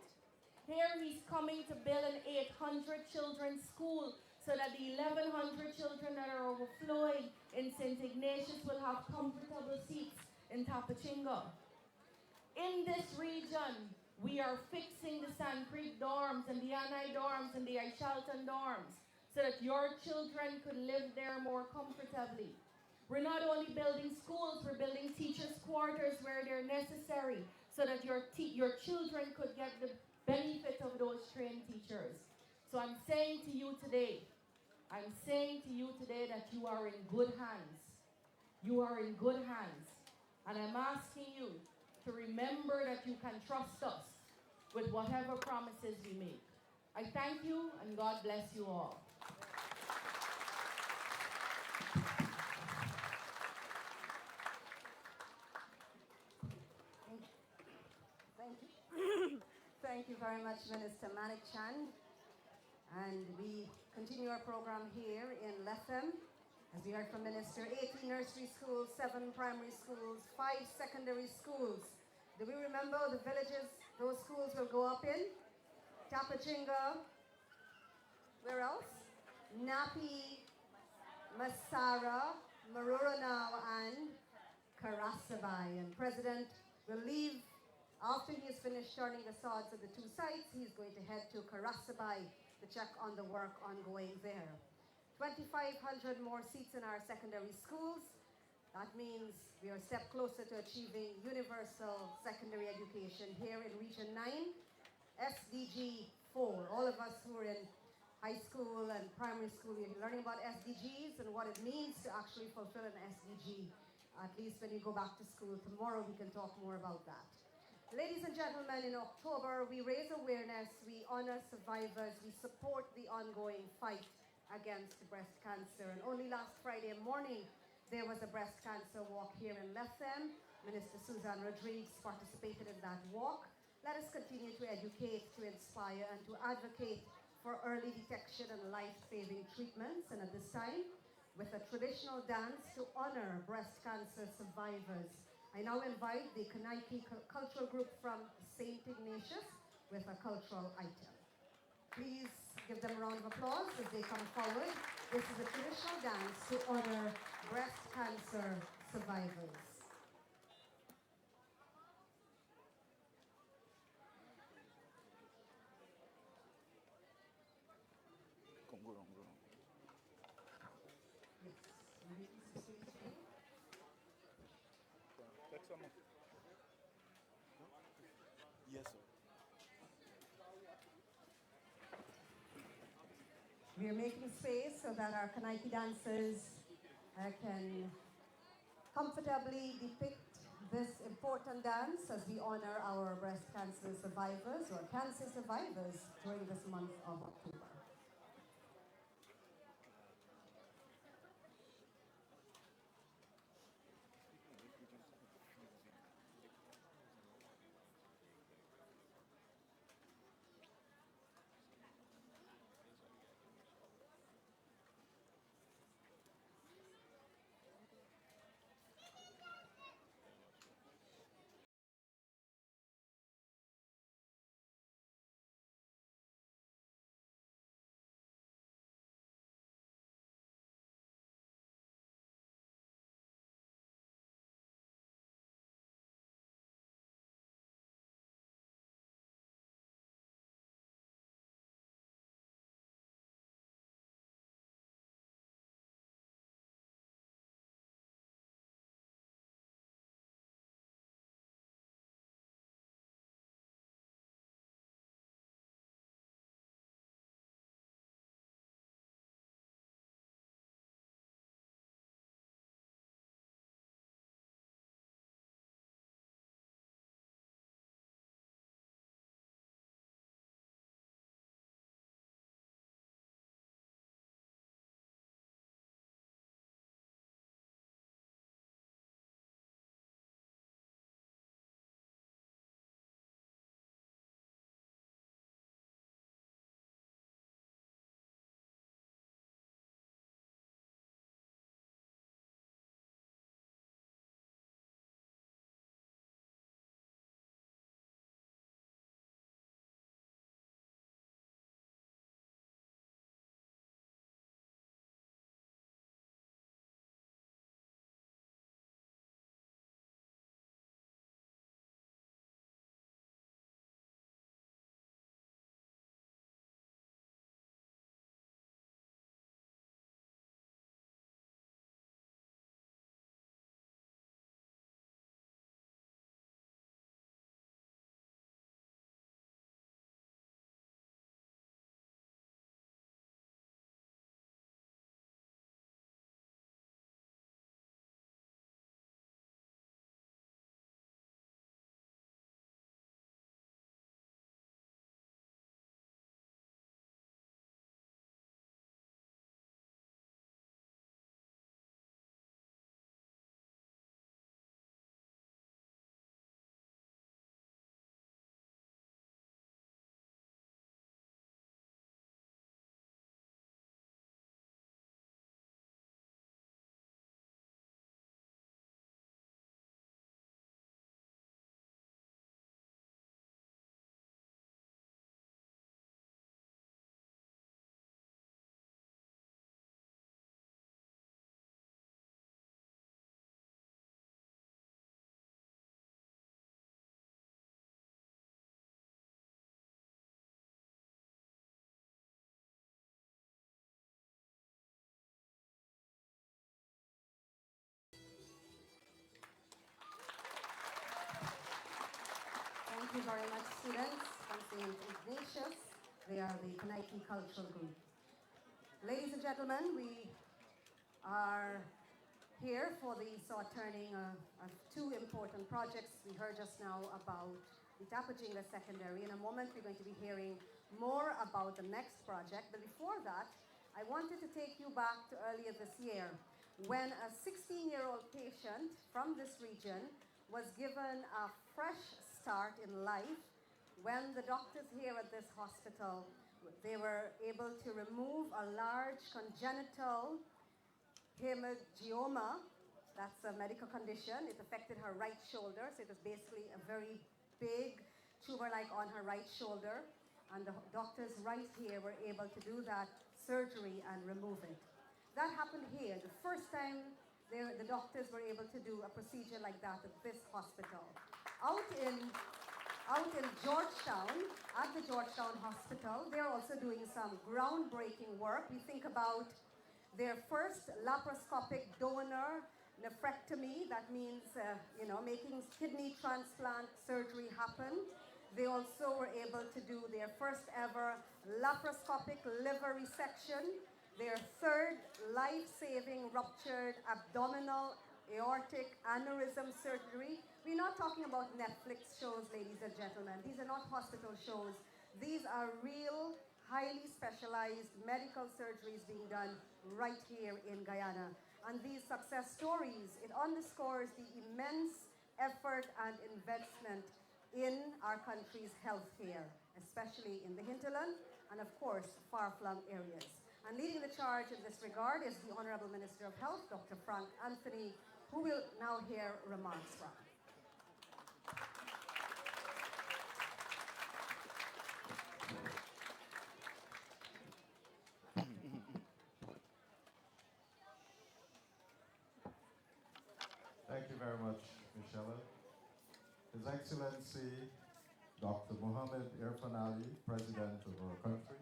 Here, he's coming to build an 800 children's school so that the 1,100 children that are overflowing in St. Ignatius will have comfortable seats in Tapachinga. In this region, we are fixing the Sand Creek dorms and the Anai dorms and the Aishalton dorms so that your children could live there more comfortably. We're not only building schools, we're building teachers' quarters where they're necessary so that your children could get the benefit of those trained teachers. So I'm saying to you today that you are in good hands. You are in good hands. And I'm asking you to remember that you can trust us with whatever promises we make. I thank you, and God bless you all. Thank you. Thank you very much, Minister Manik Chand. And we continue our program here in Lethem. As we heard from Minister, 18 nursery schools, 7 primary schools, 5 secondary schools. Do we remember the villages those schools will go up in? Tapachinga, where else? Napi, Masara, Maruranaw, and Karasabai. And President will leave after he has finished turning the sods of the 2 sites. He's going to head to Karasabai to check on the work ongoing there. 2,500 more seats in our secondary schools. That means we are a step closer to achieving universal secondary education here in Region 9. SDG 4. All of us who are in high school and primary school, we're learning about SDGs and what it means to actually fulfill an SDG. At least when you go back to school tomorrow, we can talk more about that. Ladies and gentlemen, in October, we raise awareness, we honor survivors, we support the ongoing fight against breast cancer. And only last Friday morning, there was a breast cancer walk here in Lethem. Minister Susan Rodriguez participated in that walk. Let us continue to educate, to inspire, and to advocate for early detection and life-saving treatments. And at this time, with a traditional dance to honor breast cancer survivors, I now invite the Kanaiki Cultural Group from St. Ignatius with a cultural item. Please give them a round of applause as they come forward. This is a traditional dance to honor breast cancer survivors. Yes, sir. We are making space so that our Kanaiki dancers can comfortably depict this important dance as we honor our breast cancer survivors or cancer survivors during this month of October. Thank you very much, students from St. Ignatius. They are the Kanaiki Cultural Group. Ladies and gentlemen, we are here for the turning of two important projects. We heard just now about the Tapajinga Secondary. In a moment, we're going to be hearing more about the next project. But before that, I wanted to take you back to earlier this year when a 16-year-old patient from this region was given a fresh start in life when the doctors here at this hospital, they were able to remove a large congenital hemangioma. That's a medical condition. It affected her right shoulder, so it was basically a very big tumor-like on her right shoulder. And the doctors right here were able to do that surgery and remove it. That happened here. The first time the doctors were able to do a procedure like that at this hospital. Out in Georgetown, at the Georgetown Hospital, they're also doing some groundbreaking work. We think about their first laparoscopic donor nephrectomy. That means, making kidney transplant surgery happen. They also were able to do their first ever laparoscopic liver resection, their third life-saving ruptured abdominal aortic aneurysm surgery. We're not talking about Netflix shows, ladies and gentlemen. These are not hospital shows. These are real, highly specialized medical surgeries being done right here in Guyana. And these success stories, it underscores the immense effort and investment in our country's healthcare, especially in the hinterland and, of course, far-flung areas. And leading the charge in this regard is the Honorable Minister of Health, Dr. Frank Anthony, who will now hear remarks from. Thank you very much, Michelle. His Excellency, Dr. Mohammed Irfan Ali, President of our country,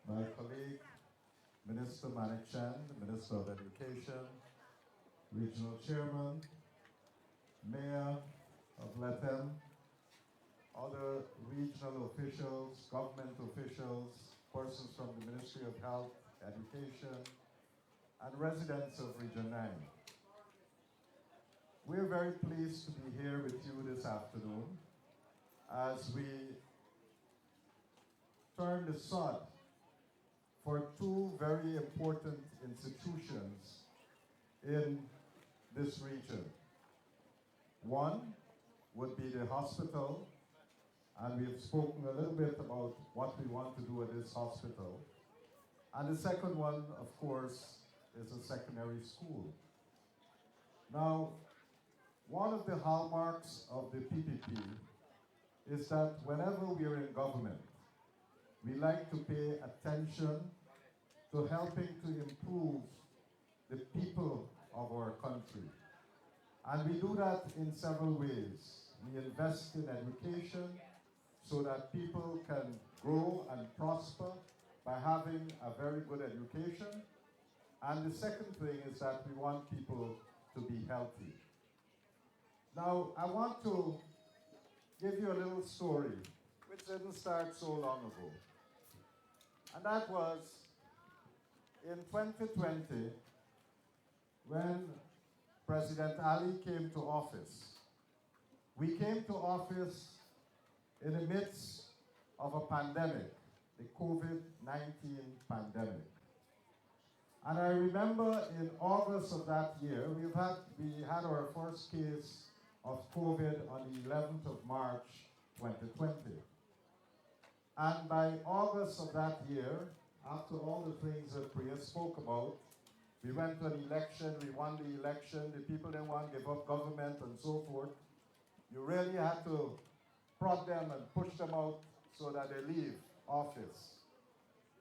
my colleague, Minister Manik Chand, Minister of Education, Regional Chairman, Mayor of Lethem, other regional officials, government officials, persons from the Ministry of Health, Education, and residents of Region 9. We're very pleased to be here with you this afternoon as we turn the sod for two very important institutions in this region. One would be the hospital, and we have spoken a little bit about what we want to do at this hospital. And the second one, of course, is a secondary school. Now, one of the hallmarks of the PPP is that whenever we are in government, we like to pay attention to helping to improve the people of our country. And we do that in several ways. We invest in education so that people can grow and prosper by having a very good education. And the second thing is that we want people to be healthy. Now, I want to give you a little story, which didn't start so long ago. And that was in 2020, when President Ali came to office. We came to office in the midst of a pandemic, the COVID-19 pandemic. And I remember in August of that year, we had our first case of COVID on the 11th of March, 2020. And by August of that year, after all the things that Priya spoke about, we went to an election, we won the election, the people didn't want to give up government and so forth. You really had to prod them and push them out so that they leave office.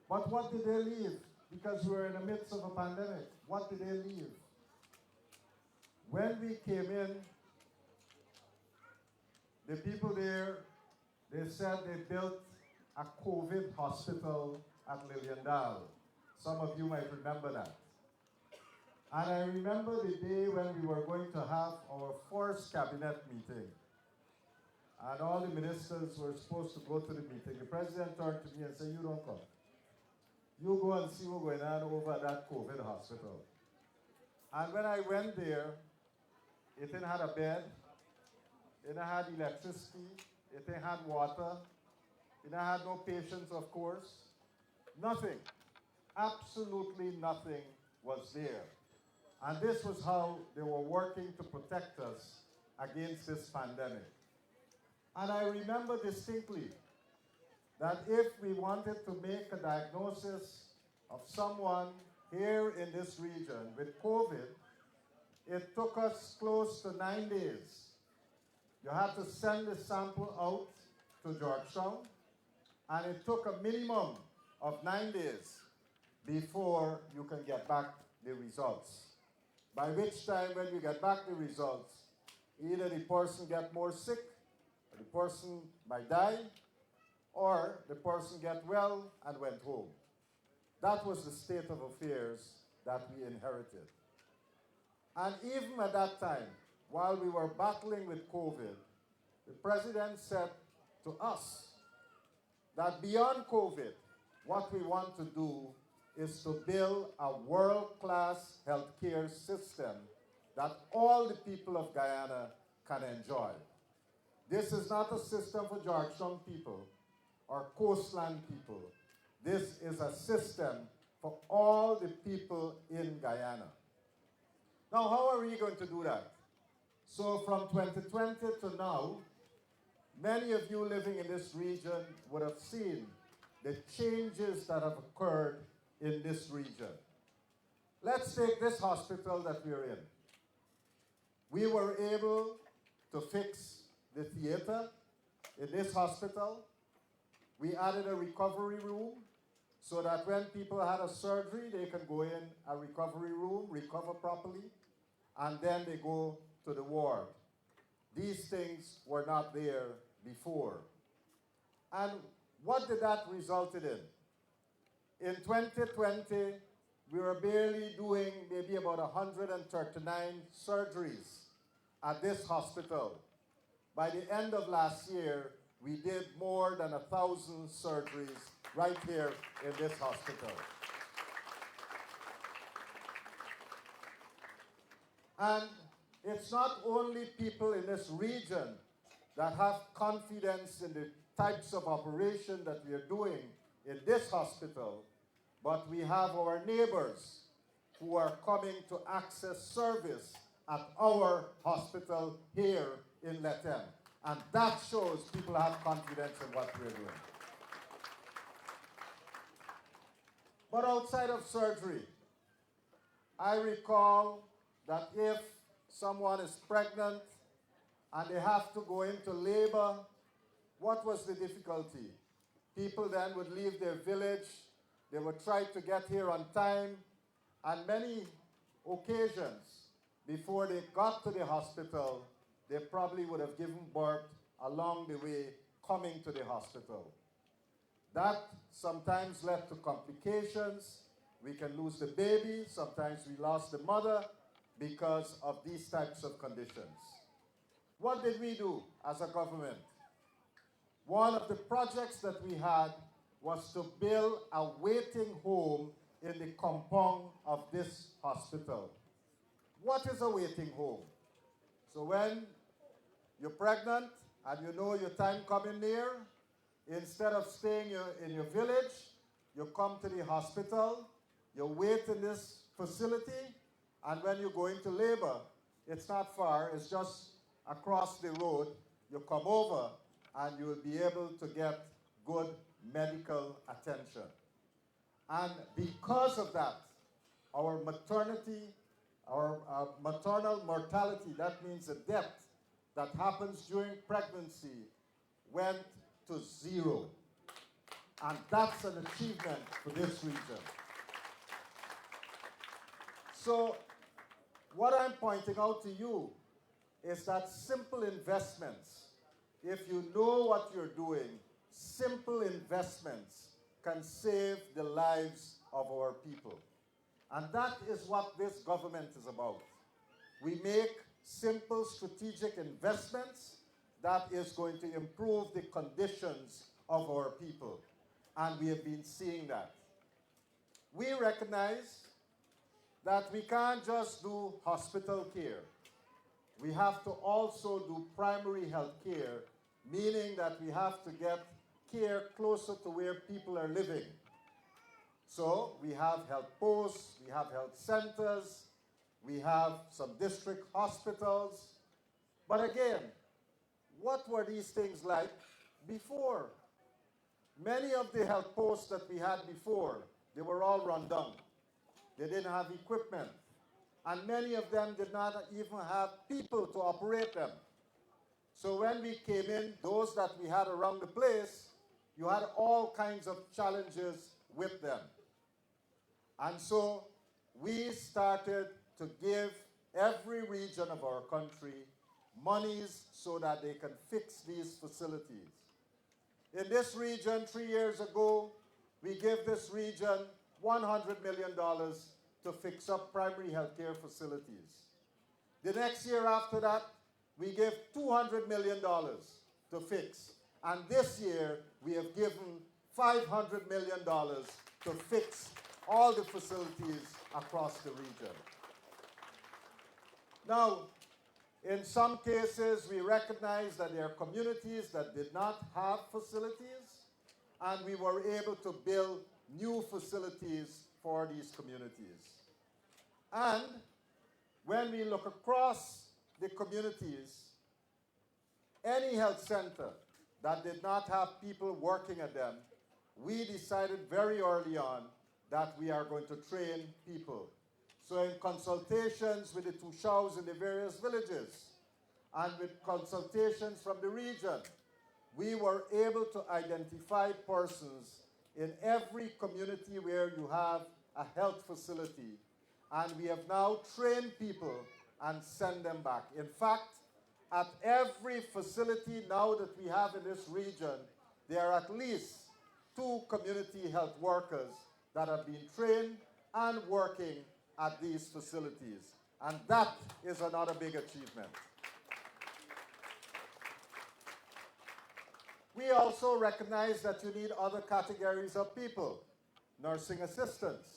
But what did they leave? Because we were in the midst of a pandemic. What did they leave? When we came in, the people there, they said they built a COVID hospital at Liliendal. Some of you might remember that. And I remember the day when we were going to have our first cabinet meeting. And all the ministers were supposed to go to the meeting. The president turned to me and said, "You don't come. You go and see what's going on over at that COVID hospital." And when I went there, it didn't have a bed, it didn't have electricity, it didn't have water, it didn't have no patients, of course. Nothing, absolutely nothing was there. And this was how they were working to protect us against this pandemic. And I remember distinctly that if we wanted to make a diagnosis of someone here in this region with COVID, it took us close to 9 days. You had to send the sample out to Georgetown, and it took a minimum of 9 days before you can get back the results. By which time, when you get back the results, either the person get more sick, or the person might die, or the person get well and went home. That was the state of affairs that we inherited. And even at that time, while we were battling with COVID, the president said to us that beyond COVID, what we want to do is to build a world-class healthcare system that all the people of Guyana can enjoy. This is not a system for Georgetown people or coastland people. This is a system for all the people in Guyana. Now, how are we going to do that? So from 2020 to now, many of you living in this region would have seen the changes that have occurred in this region. Let's take this hospital that we're in. We were able to fix the theater in this hospital. We added a recovery room so that when people had a surgery, they can go in a recovery room, recover properly, and then they go to the ward. These things were not there before. And what did that result in? In 2020, we were barely doing maybe about 139 surgeries at this hospital. By the end of last year, we did more than 1,000 surgeries right here in this hospital. And it's not only people in this region that have confidence in the types of operation that we are doing in this hospital, but we have our neighbors who are coming to access service at our hospital here in Lethem. And that shows people have confidence in what we're doing. But outside of surgery, I recall that if someone is pregnant and they have to go into labor, what was the difficulty? People then would leave their village, they would try to get here on time, and many occasions before they got to the hospital, they probably would have given birth along the way coming to the hospital. That sometimes led to complications. We can lose the baby, sometimes we lost the mother because of these types of conditions. What did we do as a government? One of the projects that we had was to build a waiting home in the compound of this hospital. What is a waiting home? So when you're pregnant and you know your time coming near, instead of staying in your village, you come to the hospital, you wait in this facility, and when you go into labor, it's not far, it's just across the road, you come over and you will be able to get good medical attention. And because of that, our maternal mortality, that means the death that happens during pregnancy, went to 0. And that's an achievement for this region. So what I'm pointing out to you is that simple investments, if you know what you're doing, simple investments can save the lives of our people. And that is what this government is about. We make simple strategic investments that is going to improve the conditions of our people. And we have been seeing that. We recognize that we can't just do hospital care. We have to also do primary health care, meaning that we have to get care closer to where people are living. So we have health posts, we have health centers, we have some district hospitals. But again, what were these things like before? Many of the health posts that we had before, they were all run down. They didn't have equipment. And many of them did not even have people to operate them. So when we came in, those that we had around the place, you had all kinds of challenges with them. And so we started to give every region of our country monies so that they can fix these facilities. In this region, 3 years ago, we gave this region $100 million to fix up primary health care facilities. The next year after that, we gave $200 million to fix. And this year, we have given $500 million to fix all the facilities across the region. Now, in some cases, we recognize that there are communities that did not have facilities, and we were able to build new facilities for these communities. And when we look across the communities, any health center that did not have people working at them, we decided very early on that we are going to train people. So in consultations with the Tushaus in the various villages, and with consultations from the region, we were able to identify persons in every community where you have a health facility. And we have now trained people and send them back. In fact, at every facility now that we have in this region, there are at least 2 community health workers that have been trained and working at these facilities. And that is another big achievement. We also recognize that you need other categories of people. Nursing assistants.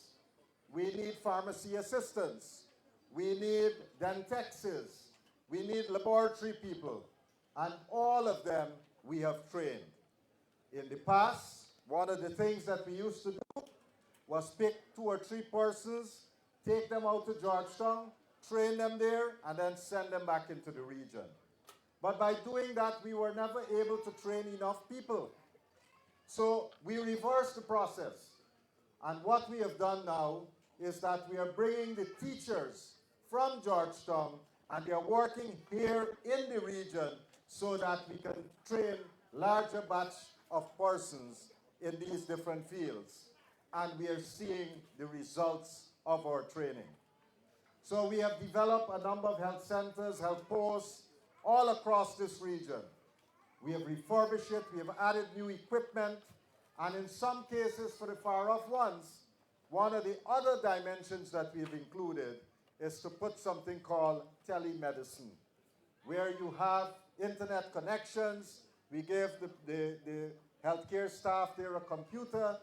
We need pharmacy assistants. We need dentexes. We need laboratory people. And all of them we have trained. In the past, one of the things that we used to do was pick 2 or 3 persons, take them out to Georgetown, train them there, and then send them back into the region. But by doing that, we were never able to train enough people. So we reversed the process. And what we have done now is that we are bringing the teachers from Georgetown, and they are working here in the region so that we can train larger batch of persons in these different fields. And we are seeing the results of our training. So we have developed a number of health centers, health posts, all across this region. We have refurbished it, we have added new equipment, and in some cases for the far-off ones, one of the other dimensions that we've included is to put something called telemedicine, where you have internet connections. We gave the healthcare staff there a computer,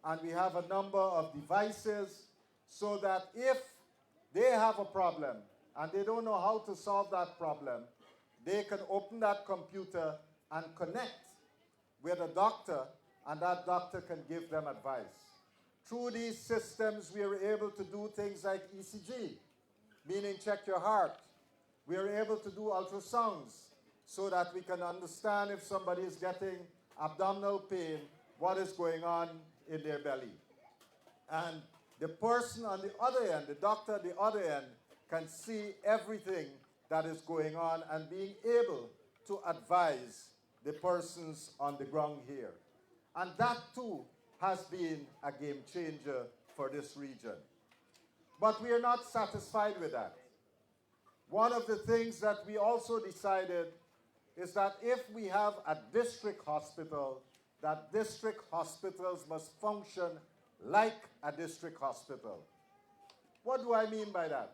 and we have a number of devices so that if they have a problem and they don't know how to solve that problem, they can open that computer and connect with a doctor, and that doctor can give them advice. Through these systems, we are able to do things like ECG, meaning check your heart. We are able to do ultrasounds so that we can understand if somebody is getting abdominal pain, what is going on in their belly. And the person on the other end, the doctor at the other end, can see everything that is going on and being able to advise the persons on the ground here. And that too has been a game changer for this region. But we are not satisfied with that. One of the things that we also decided is that if we have a district hospital, that district hospitals must function like a district hospital. What do I mean by that?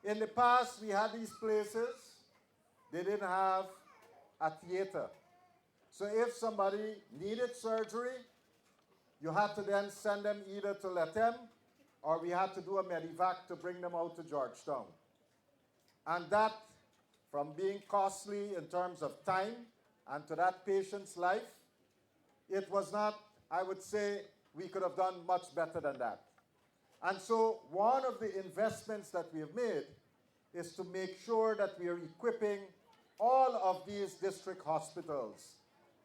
In the past, we had these places, they didn't have a theater. So if somebody needed surgery, you had to then send them either to Lethem or we had to do a medevac to bring them out to Georgetown. And that, from being costly in terms of time and to that patient's life, it was not, I would say, we could have done much better than that. And so one of the investments that we have made is to make sure that we are equipping all of these district hospitals,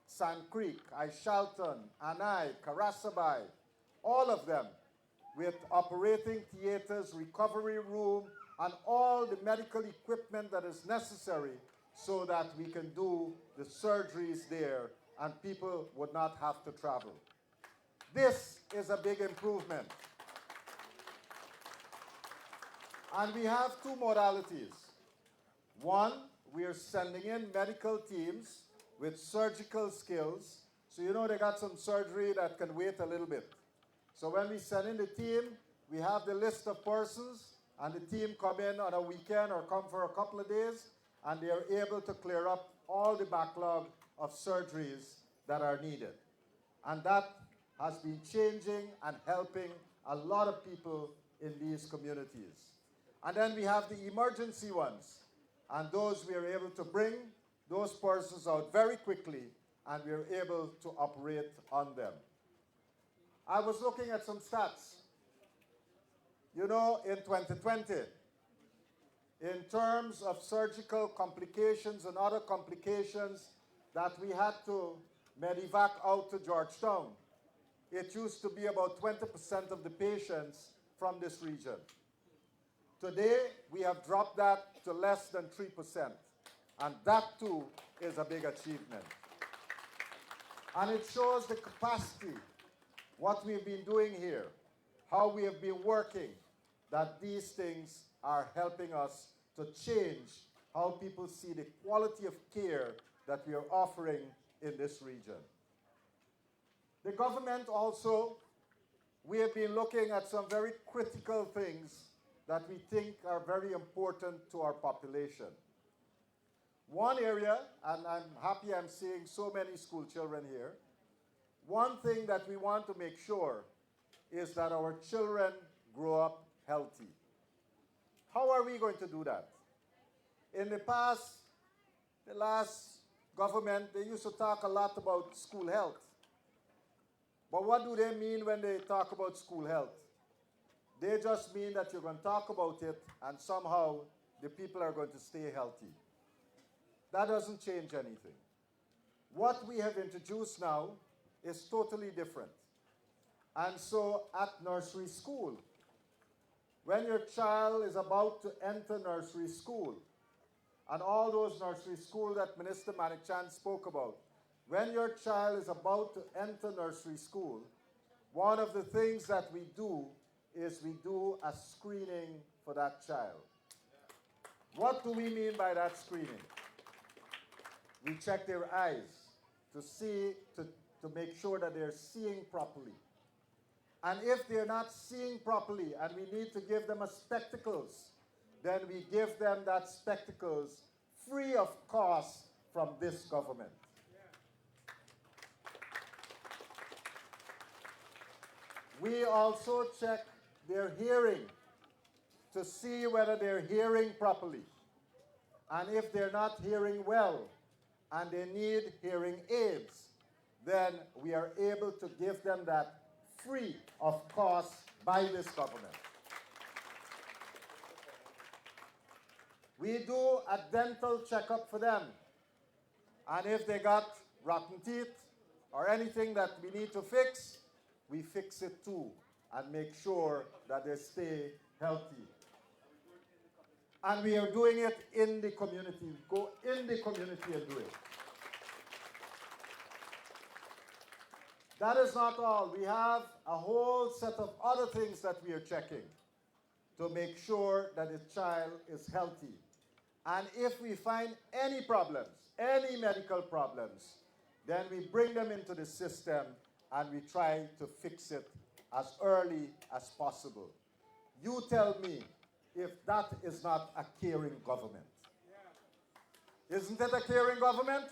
Sand Creek, Aishalton, Anai, Karasabai, all of them, with operating theaters, recovery room, and all the medical equipment that is necessary so that we can do the surgeries there and people would not have to travel. This is a big improvement. And we have two modalities. One, we are sending in medical teams with surgical skills. So you know they got some surgery that can wait a little bit. So when we send in the team, we have the list of persons, and the team come in on a weekend or come for a couple of days, and they are able to clear up all the backlog of surgeries that are needed. And that has been changing and helping a lot of people in these communities. And then we have the emergency ones, and those we are able to bring those persons out very quickly, and we are able to operate on them. I was looking at some stats. You know, in 2020, in terms of surgical complications and other complications that we had to medevac out to Georgetown, it used to be about 20% of the patients from this region. Today, we have dropped that to less than 3%, and that too is a big achievement. And it shows the capacity, what we've been doing here, how we have been working, that these things are helping us to change how people see the quality of care that we are offering in this region. The government also, we have been looking at some very critical things that we think are very important to our population. One area, and I'm happy I'm seeing so many school children here, one thing that we want to make sure is that our children grow up healthy. How are we going to do that? In the past, the last government, they used to talk a lot about school health. But what do they mean when they talk about school health? They just mean that you're going to talk about it and somehow the people are going to stay healthy. That doesn't change anything. What we have introduced now is totally different. And so at nursery school, when your child is about to enter nursery school, and all those nursery schools that Minister Manichan spoke about, when your child is about to enter nursery school, one of the things that we do is we do a screening for that child. What do we mean by that screening? We check their eyes to see, to make sure that they're seeing properly. And if they're not seeing properly and we need to give them a spectacles, then we give them that spectacles free of cost from this government. We also check their hearing to see whether they're hearing properly. And if they're not hearing well and they need hearing aids, then we are able to give them that free of cost by this government. We do a dental checkup for them. And if they got rotten teeth or anything that we need to fix, we fix it too and make sure that they stay healthy. And we are doing it in the community. Go in the community and do it. That is not all. We have a whole set of other things that we are checking to make sure that the child is healthy. And if we find any problems, any medical problems, then we bring them into the system and we try to fix it as early as possible. You tell me if that is not a caring government. Isn't it a caring government?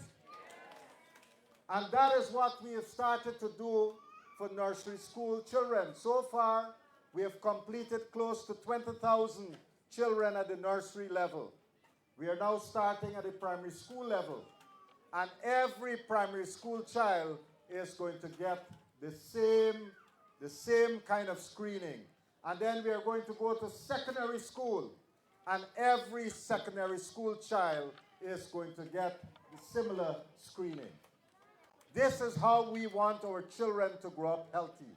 And that is what we have started to do for nursery school children. So far, We have completed close to 20,000 children at the nursery level. We are now starting at the primary school level. And every primary school child is going to get the same kind of screening. And then we are going to go to secondary school, and every secondary school child is going to get similar screening. This is how we want our children to grow up healthy,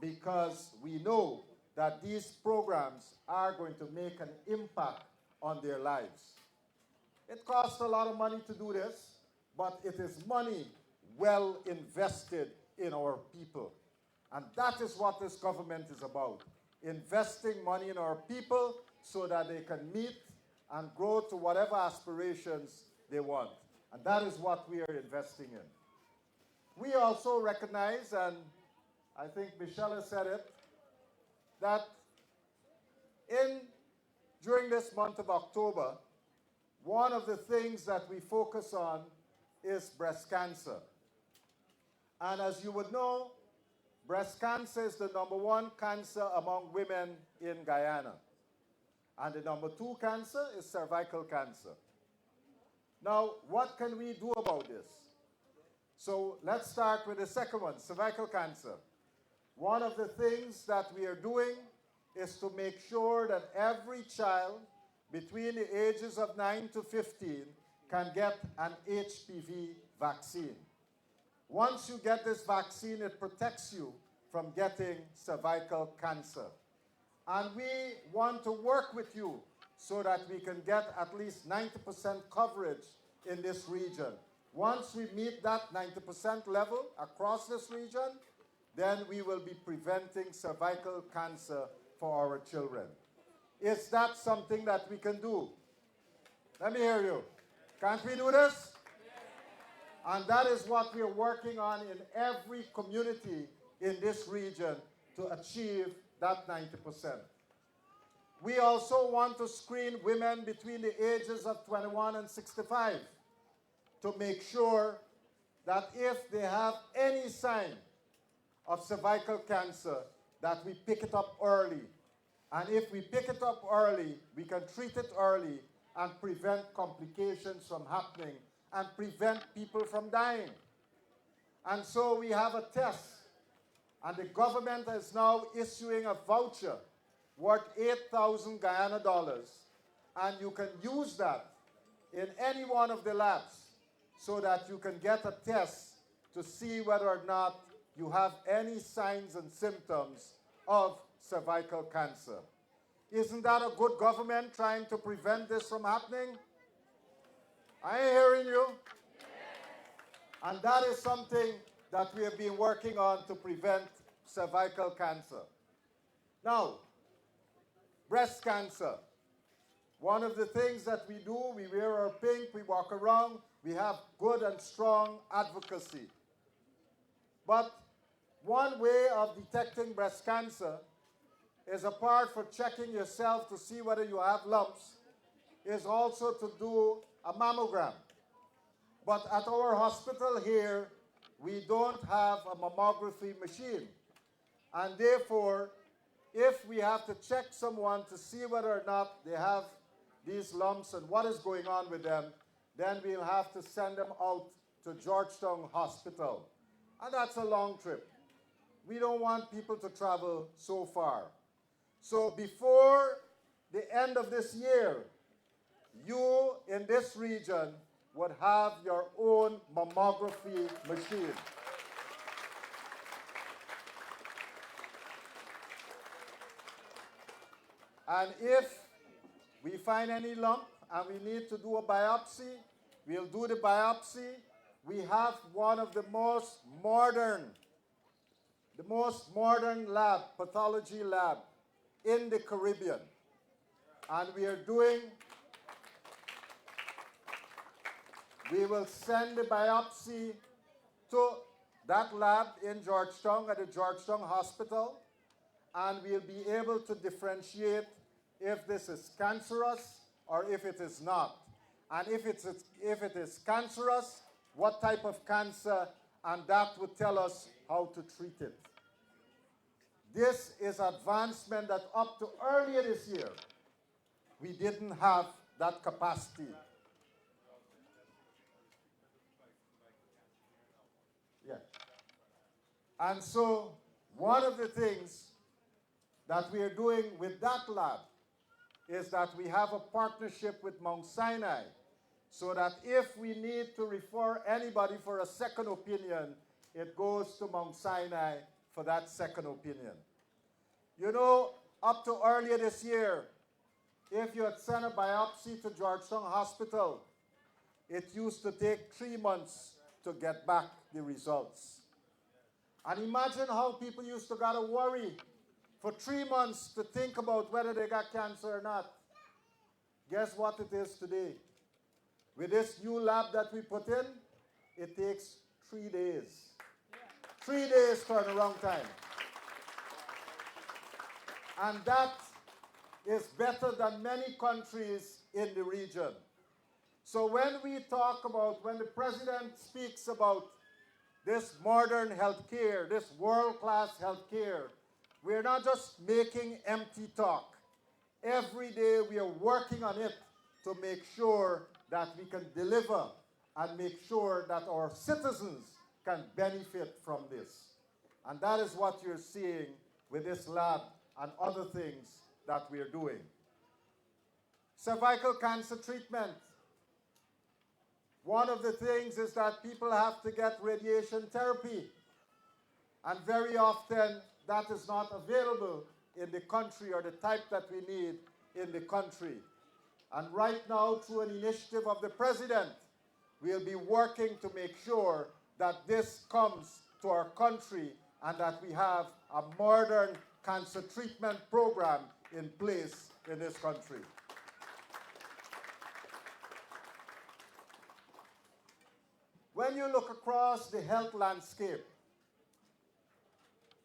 because we know that these programs are going to make an impact on their lives. It costs a lot of money to do this, but it is money well invested in our people. And that is what this government is about, investing money in our people so that they can meet and grow to whatever aspirations they want. And that is what we are investing in. We also recognize, and I think Michelle has said it, that during this month of October, one of the things that we focus on is breast cancer. And as you would know, breast cancer is the #1 cancer among women in Guyana. And the #2 cancer is cervical cancer. Now, what can we do about this? So let's start with the second one, cervical cancer. One of the things that we are doing is to make sure that every child between the ages of 9 to 15 can get an HPV vaccine. Once you get this vaccine, it protects you from getting cervical cancer. And we want to work with you so that we can get at least 90% coverage in this region. Once we meet that 90% level across this region, then we will be preventing cervical cancer for our children. Is that something that we can do? Let me hear you. Can't we do this? And that is what we are working on in every community in this region to achieve that 90%. We also want to screen women between the ages of 21 and 65 to make sure that if they have any sign of cervical cancer, that we pick it up early. And if we pick it up early, we can treat it early and prevent complications from happening and prevent people from dying. And so we have a test, and the government is now issuing a voucher worth 8,000 Guyana dollars, and you can use that in any one of the labs so that you can get a test to see whether or not you have any signs and symptoms of cervical cancer. Isn't that a good government trying to prevent this from happening? I ain't hearing you. And that is something that we have been working on to prevent cervical cancer. Now, breast cancer. One of the things that we do, we wear our pink, we walk around, we have good and strong advocacy. But one way of detecting breast cancer is, apart from checking yourself to see whether you have lumps, is also to do a mammogram. But at our hospital here, we don't have a mammography machine. And therefore, if we have to check someone to see whether or not they have these lumps and what is going on with them, then we'll have to send them out to Georgetown Hospital. And that's a long trip. We don't want people to travel so far. So before the end of this year, you in this region would have your own mammography machine. And if we find any lump and we need to do a biopsy, we'll do the biopsy. We have one of the most modern lab, pathology lab in the Caribbean. And we will send the biopsy to that lab in Georgetown, at the Georgetown Hospital, and we'll be able to differentiate if this is cancerous or if it is not. And if it is cancerous, what type of cancer, and that would tell us how to treat it. this is advancement that up to earlier this year, we didn't have that capacity. Yeah. And so one of the things that we are doing with that lab is that we have a partnership with Mount Sinai, so that if we need to refer anybody for a second opinion, it goes to Mount Sinai for that second opinion. You know, up to earlier this year, if you had sent a biopsy to Georgetown Hospital, it used to take 3 months to get back the results. And imagine how people used to gotta worry for 3 months to think about whether they got cancer or not. Guess what it is today? With this new lab that we put in, it takes 3 days. 3 days turnaround time. And that is better than many countries in the region. So when we talk about, when the president speaks about this modern healthcare, this world-class healthcare, we're not just making empty talk. Every day we are working on it to make sure that we can deliver and make sure that our citizens can benefit from this. And that is what you're seeing with this lab and other things that we're doing. Cervical cancer treatment. One of the things is that people have to get radiation therapy. And very often that is not available in the country, or the type that we need in the country. And right now, through an initiative of the president, we'll be working to make sure that this comes to our country and that we have a modern cancer treatment program in place in this country. When you look across the health landscape,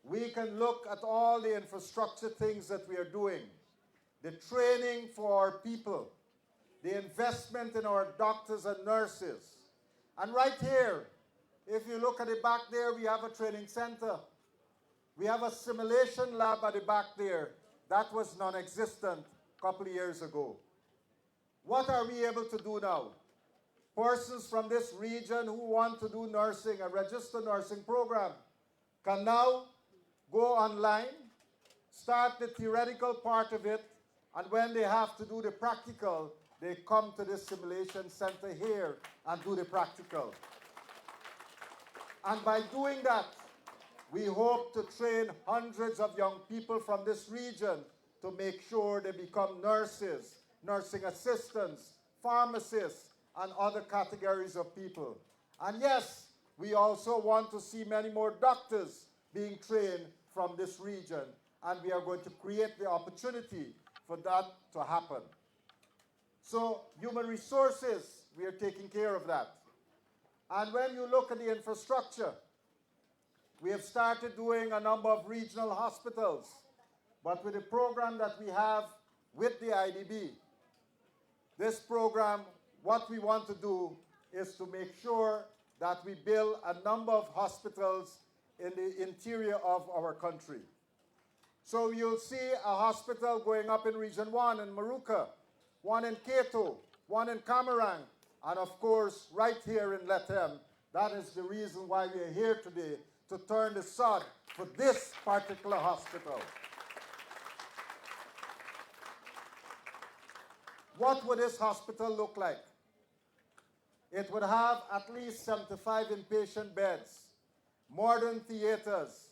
we can look at all the infrastructure things that we are doing, the training for our people, the investment in our doctors and nurses. And right here, if you look at the back there, we have a training center. We have a simulation lab at the back there. That was non-existent a couple of years ago. What are we able to do now? Persons from this region who want to do nursing, a registered nursing program, can now go online, start the theoretical part of it, and when they have to do the practical, they come to this simulation center here and do the practical. And by doing that, we hope to train hundreds of young people from this region to make sure they become nurses, nursing assistants, pharmacists, and other categories of people. And yes, we also want to see many more doctors being trained from this region, and we are going to create the opportunity for that to happen. So human resources, we are taking care of that. And when you look at the infrastructure, we have started doing a number of regional hospitals, but with the program that we have with the IDB, this program, what we want to do is to make sure that we build a number of hospitals in the interior of our country. So you'll see a hospital going up in Region 1 in Maruka, one in Keto, one in Camarang, and of course, right here in Lethem. That is the reason why we are here today, to turn the sod for this particular hospital. What would this hospital look like? It would have at least 75 inpatient beds, modern theaters.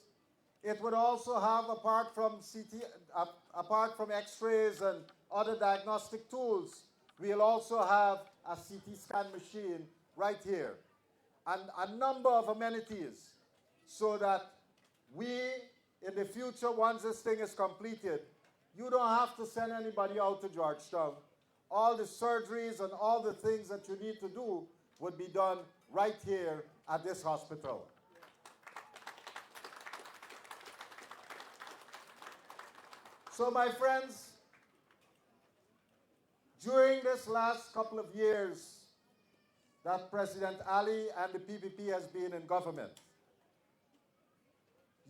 It would also have, apart from X-rays and other diagnostic tools, we'll also have a CT scan machine right here, and a number of amenities, so that we, in the future, once this thing is completed, you don't have to send anybody out to Georgetown. All the surgeries and all the things that you need to do would be done right here at this hospital. So my friends, during this last couple of years that President Ali and the PPP has been in government,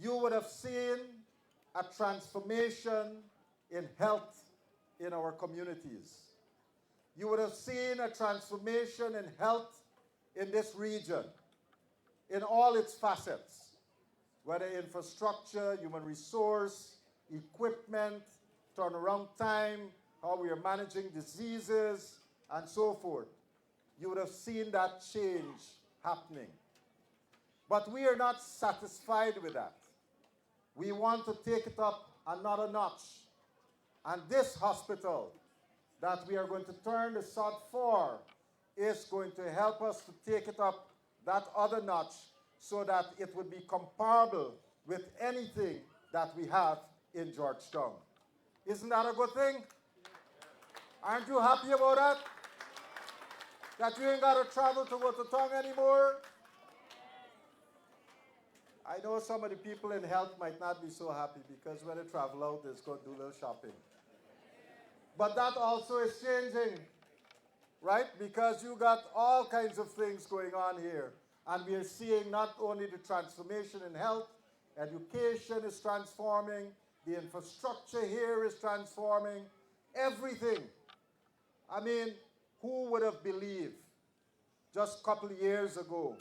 you would have seen a transformation in health in our communities. You would have seen a transformation in health in this region, in all its facets, whether infrastructure, human resource, equipment, turnaround time, how we are managing diseases, and so forth. You would have seen that change happening. But we are not satisfied with that. We want to take it up another notch. And this hospital that we are going to turn the sod for is going to help us to take it up that other notch so that it would be comparable with anything that we have in Georgetown. Isn't that a good thing? Aren't you happy about that? That you ain't got to travel to go to town anymore? I know some of the people in health might not be so happy because when they travel out, they just go do a little shopping. But that also is changing, right? Because you got all kinds of things going on here. And we are seeing not only the transformation in health, education is transforming, the infrastructure here is transforming, everything. I mean, who would have believed just a couple of years ago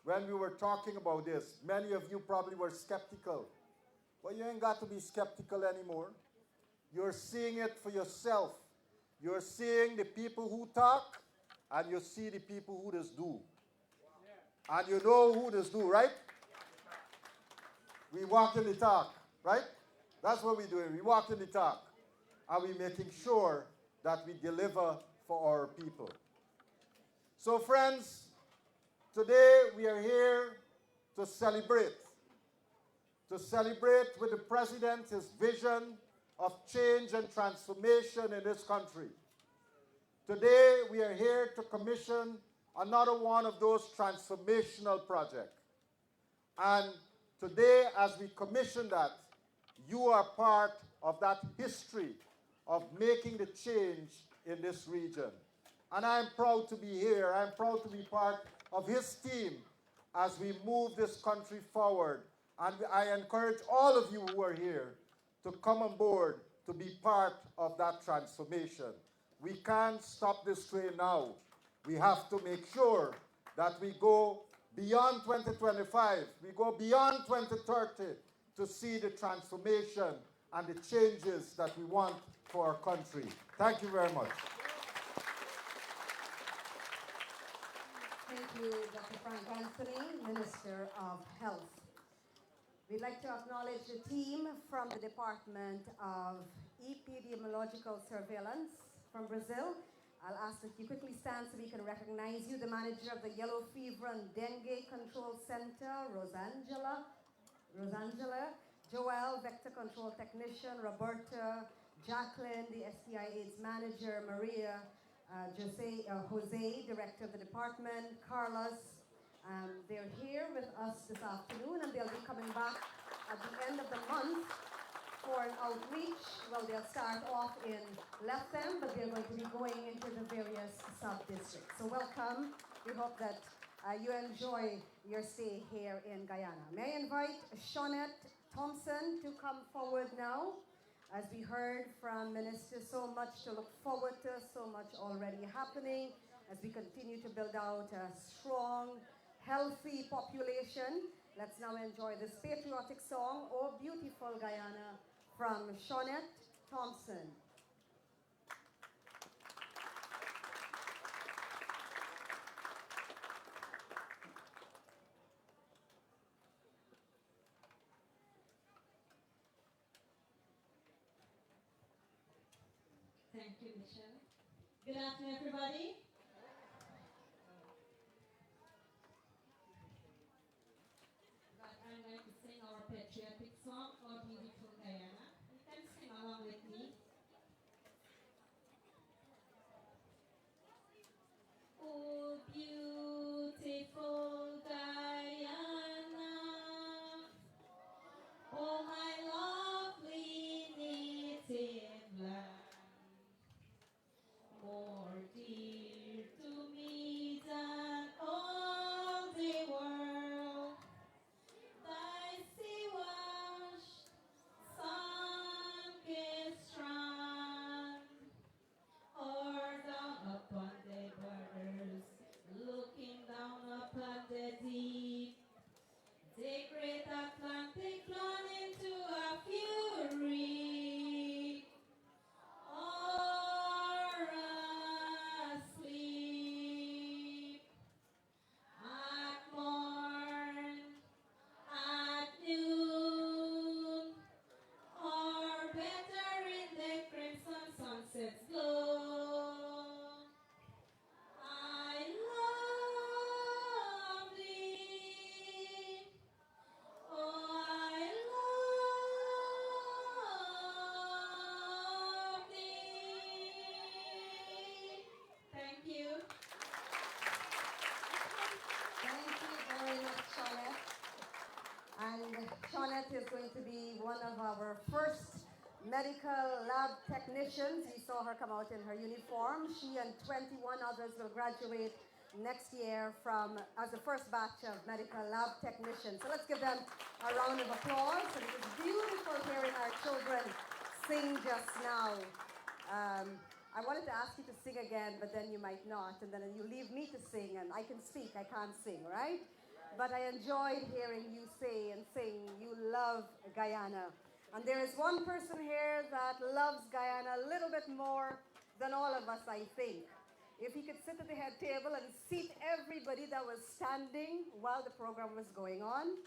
when we were talking about this? Many of you probably were skeptical. Well, you ain't got to be skeptical anymore. You're seeing it for yourself. You're seeing the people who talk, and you see the people who just do. And you know who just do, right? We walk in the talk, right? That's what we're doing. We walk in the talk. And we're making sure that we deliver for our people. So friends, today we are here to celebrate. To celebrate with the President his vision of change and transformation in this country. Today we are here to commission another one of those transformational projects. And today, as we commission that, you are part of that history of making the change in this region. And I'm proud to be here. I'm proud to be part of his team as we move this country forward. And I encourage all of you who are here to come on board to be part of that transformation. We can't stop this train now. We have to make sure that we go beyond 2025, we go beyond 2030 to see the transformation and the changes that we want for our country. Thank you very much. Thank you, Dr. Frank Anthony, Minister of Health. We'd like to acknowledge the team from the Department of Epidemiological Surveillance from Brazil. I'll ask that you quickly stand so we can recognize you. The manager of the Yellow Fever and Dengue Control Center, Rosangela, Joel, Vector Control Technician, Roberta, Jacqueline, the STI AIDS Manager, Maria, Jose, Director of the Department, Carlos. They're here with us this afternoon, and they'll be coming back at the end of the month for an outreach. Well, they'll start off in Lethem, but they're going to be going into the various sub-districts. So welcome. We hope that you enjoy your stay here in Guyana. May I invite Shawnette Thompson to come forward now? As we heard from Minister, so much to look forward to, so much already happening as we continue to build out a strong, healthy population. Let's now enjoy this patriotic song, Oh Beautiful Guyana, from Shawnette Thompson. Thank you, Michelle. Good afternoon, everybody. I'm going to sing our patriotic song, Oh Beautiful Guyana. You can sing along with me. Oh, beautiful Guyana, oh, my lovely native land, more dear Shawnette is going to be one of our first medical lab technicians. You saw her come out in her uniform. She and 21 others will graduate next year as the first batch of medical lab technicians. So let's give them a round of applause. And it was beautiful hearing our children sing just now. I wanted to ask you to sing again, but then you might not. And then you leave me to sing, and I can speak, I can't sing, right? But I enjoyed hearing you say and sing, you love Guyana. And there is one person here that loves Guyana a little bit more than all of us, I think. If he could sit at the head table and seat everybody that was standing while the program was going on.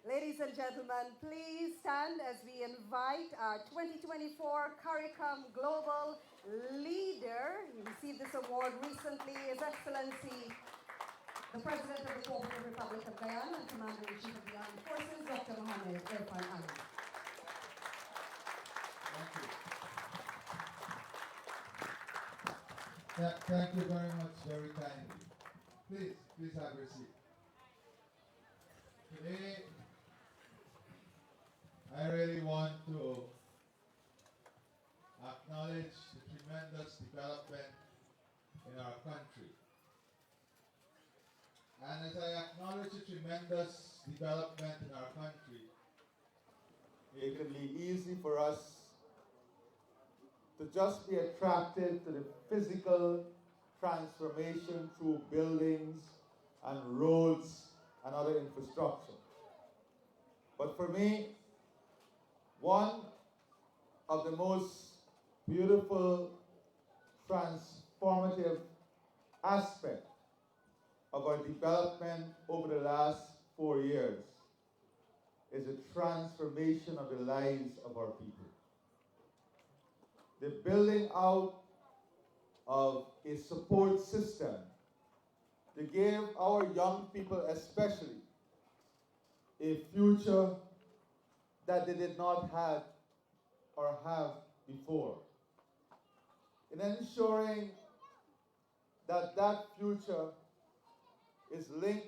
Ladies and gentlemen, please stand as we invite our 2024 CARICOM Global Leader. He received this award recently, His Excellency, the President of the Cooperative Republic of Guyana and Commander-in-Chief of the Armed Forces, Dr. Mohammed Irfan Ali. Thank you very much, very kindly. Please have your seat. Today, I really want to acknowledge the tremendous development in our country. And as I acknowledge the tremendous development in our country, it can be easy for us to just be attracted to the physical transformation through buildings and roads and other infrastructure. But for me, one of the most beautiful, transformative aspects of our development over the last 4 years is the transformation of the lives of our people. The building out of a support system to give our young people especially a future that they did not have or have before. In ensuring that that future is linked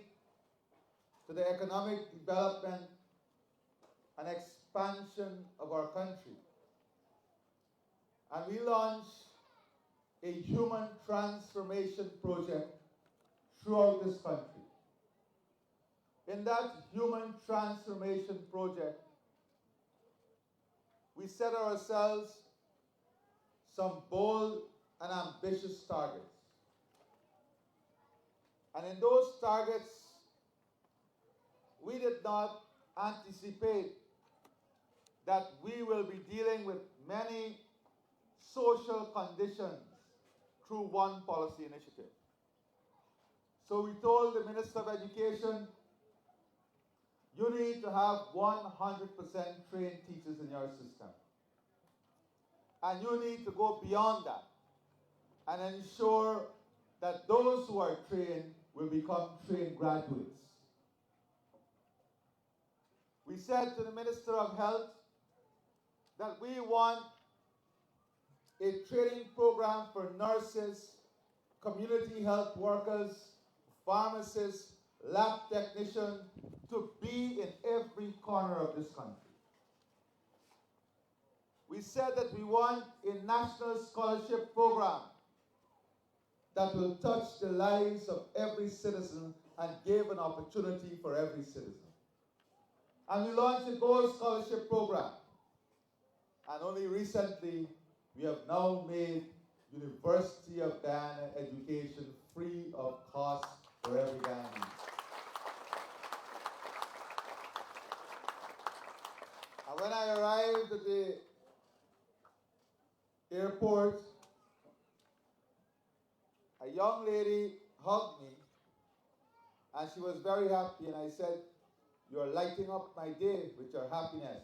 to the economic development and expansion of our country. And we launched a human transformation project throughout this country. In that human transformation project, we set ourselves some bold and ambitious targets. And in those targets, we did not anticipate that we will be dealing with many social conditions through one policy initiative. So we told the Minister of Education, you need to have 100% trained teachers in your system. And you need to go beyond that and ensure that those who are trained will become trained graduates. We said to the Minister of Health that we want a training program for nurses, community health workers, pharmacists, lab technicians to be in every corner of this country. We said that we want a national scholarship program that will touch the lives of every citizen and give an opportunity for every citizen. And we launched a gold scholarship program. And only recently, we have now made University of Guyana education free of cost for every Guyanese. And when I arrived at the airport, a young lady hugged me, and she was very happy, and I said, "You're lighting up my day with your happiness."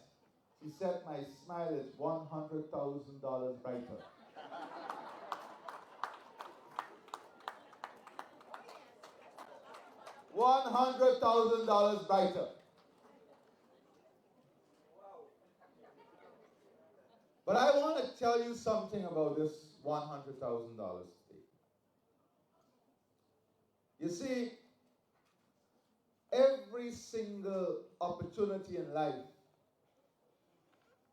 She said, "My smile is $100,000 brighter." $100,000 brighter. But I want to tell you something about this $100,000 today. You see, every single opportunity in life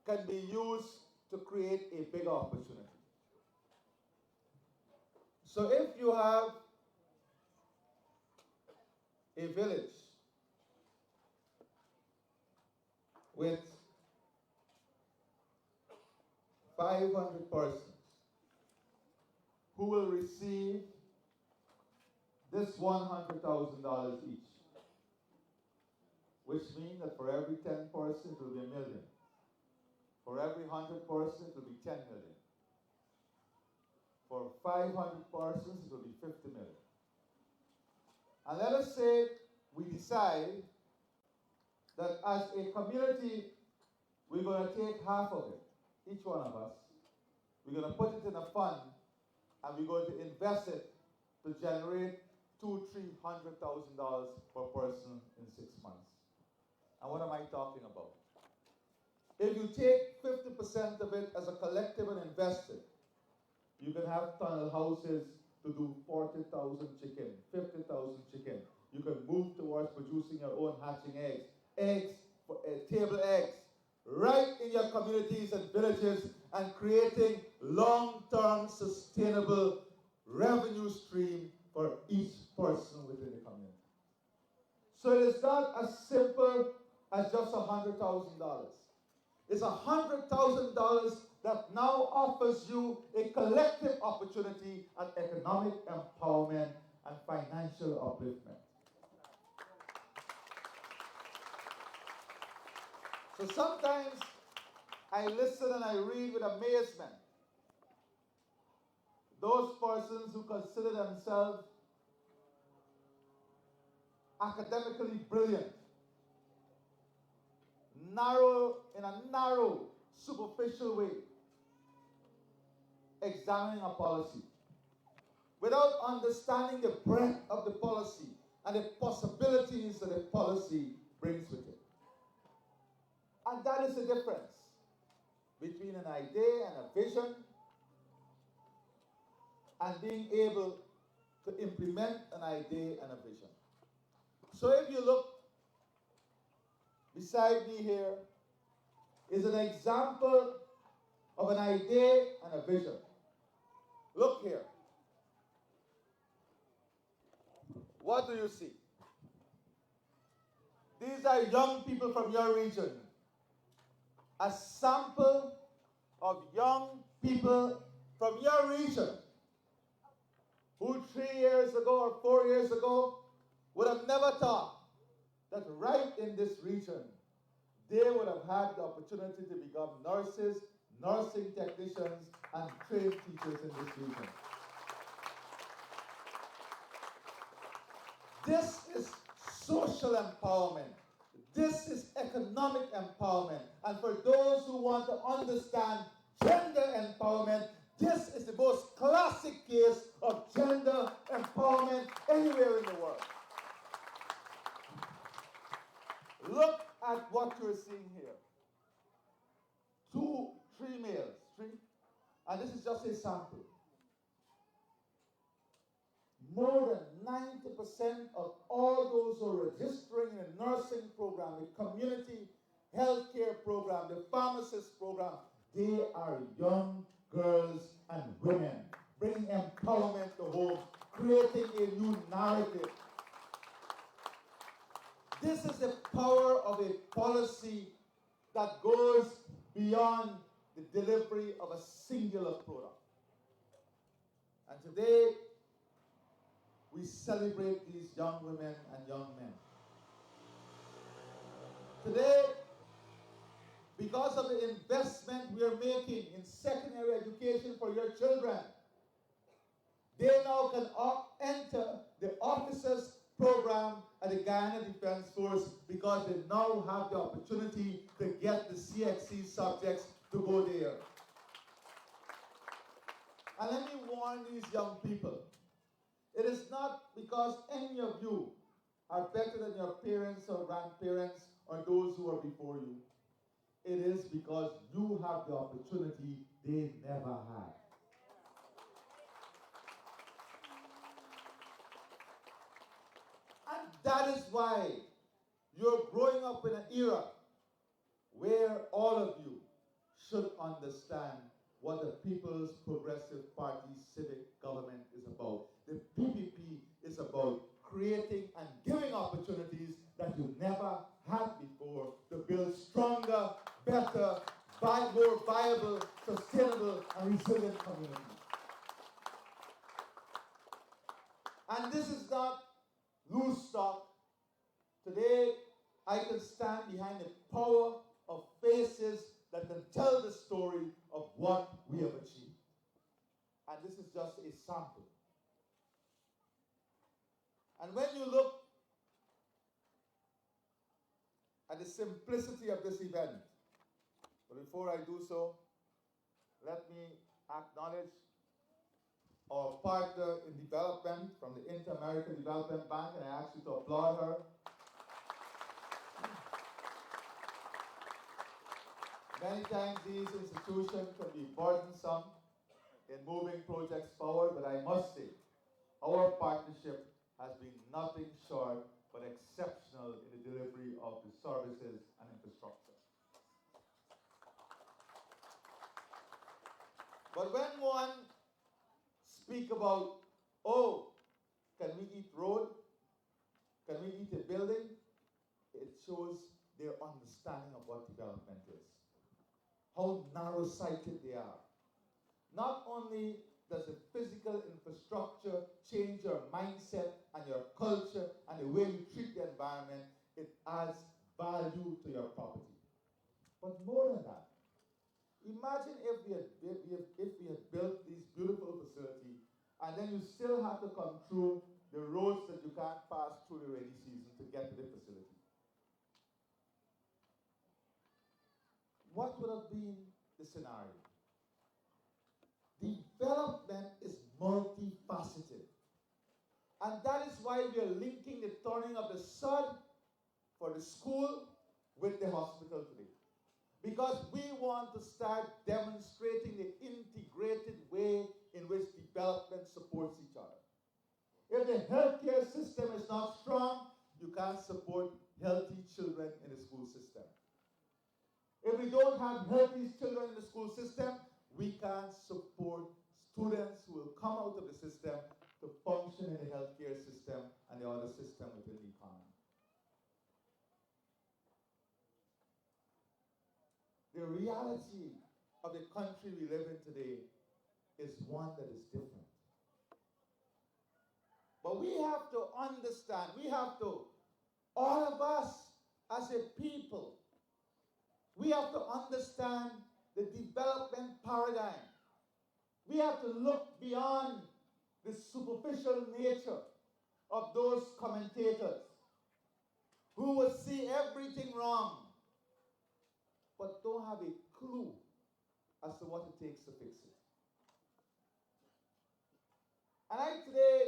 can be used to create a bigger opportunity. So if you have a village with 500 persons who will receive this $100,000 each, which means that for every 10 persons it will be $1 million. For every 100 persons it will be 10 million. For 500 persons it will be 50 million. And let us say we decide that as a community we're going to take half of it, each one of us. We're going to put it in a fund and we're going to invest it to generate $200,000-300,000 per person in 6 months. And what am I talking about? If you take 50% of it as a collective and invest it, you can have tunnel houses to do 40,000 chicken, 50,000 chicken. You can move towards producing your own hatching eggs, table eggs, right in your communities and villages, and creating long-term sustainable revenue stream for each person within the community. So it is not as simple as just $100,000. It's $100,000 that now offers you a collective opportunity at economic empowerment and financial upliftment. So sometimes I listen and I read with amazement those persons who consider themselves academically brilliant, in a narrow, superficial way, examining a policy without understanding the breadth of the policy and the possibilities that the policy brings with it. And that is the difference between an idea and a vision and being able to implement an idea and a vision. So if you look beside me here is an example of an idea and a vision. Look here. What do you see? These are young people from your region. A sample of young people from your region who 3 years ago or 4 years ago would have never thought that right in this region they would have had the opportunity to become nurses, nursing technicians, and trained teachers in this region. This is social empowerment. This is economic empowerment. And for those who want to understand gender empowerment, this is the most classic case of gender empowerment anywhere in the world. Look at what you're seeing here. 3 males, and this is just a sample. More than 90% of all those who are registering in the nursing program, the community healthcare program, the pharmacist program, they are young girls and women, bringing empowerment to home, creating a new narrative. This is the power of a policy that goes beyond the delivery of a singular product. And today, we celebrate these young women and young men. Today, because of the investment we are making in secondary education for your children, they now can enter the officers program at the Guyana Defense Force because they now have the opportunity to get the CXC subjects to go there. And let me warn these young people. It is not because any of you are better than your parents or grandparents or those who are before you. It is because you have the opportunity they never had. And that is why You're growing up in an era where all of you should understand what the People's Progressive Party civic government is about. The PPP is about creating and giving opportunities that you never had before to build stronger, better, more viable, sustainable, and resilient communities. And this is not loose talk. Today, I can stand behind the power of faces that can tell the story of what we have achieved. And this is just a sample. And when you look at the simplicity of this event, but before I do so, let me acknowledge our partner in development from the Inter-American Development Bank, and I ask you to applaud her. Many times these institutions can be burdensome in moving projects forward, but I must say, our partnership has been nothing short but exceptional in the delivery of the services and infrastructure. But when one speaks about, oh, can we eat road? Can we eat a building? It shows their understanding of what development is. How narrow-sighted they are. Not only does the physical infrastructure change your mindset and your culture and the way you treat the environment, it adds value to your property. But more than that, imagine if we had built these beautiful facilities and then you still have to come through the roads that you can't pass through the rainy season to get to the facility. What would have been the scenario? Development is multifaceted. And that is why we are linking the turning of the sod for the school with the hospital today. Because we want to start demonstrating the integrated way in which development supports each other. If the healthcare system is not strong, you can't support healthy children in the school system. If we don't have healthy children in the school system, we can't support students who will come out of the system to function in the healthcare system and the other system within the economy. The reality of the country we live in today is one that is different. But we have to understand, all of us as a people, we have to understand the development paradigm. We have to look beyond the superficial nature of those commentators who will see everything wrong but don't have a clue as to what it takes to fix it. And today,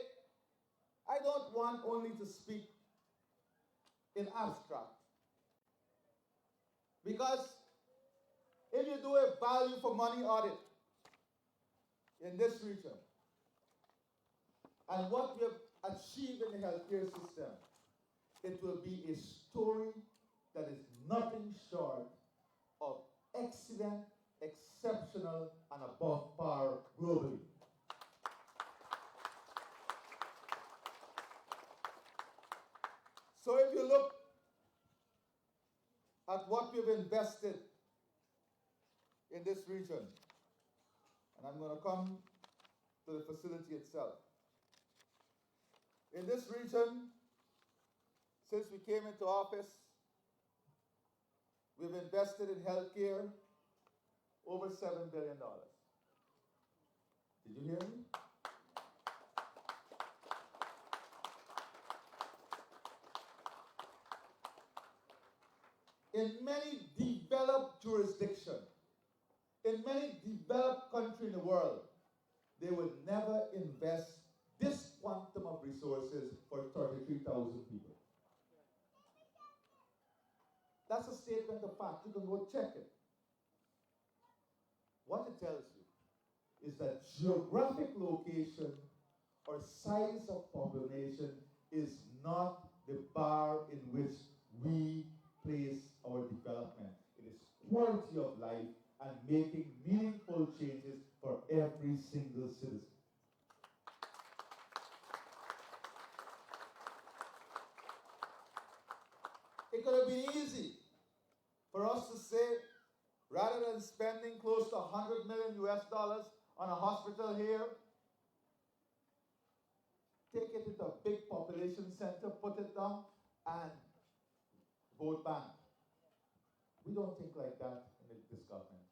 I don't want only to speak in abstract. Because if you do a value for money audit in this region, and what we have achieved in the healthcare system, it will be a story that is nothing short of excellent, exceptional, and above par globally. So if you look at what we've invested in this region, and I'm going to come to the facility itself. In this region, since we came into office, we've invested in healthcare over $7 billion. Did you hear me? In many developed jurisdictions, in many developed countries in the world, they would never invest this quantum of resources for 33,000 people. That's a statement of fact. You can go check it. What it tells you is that geographic location or size of population is not the bar in which we making meaningful changes for every single citizen. It could have been easy for us to say, rather than spending close to $100 million on a hospital here, take it into a big population center, put it down, and vote bank. We don't think like that in this government.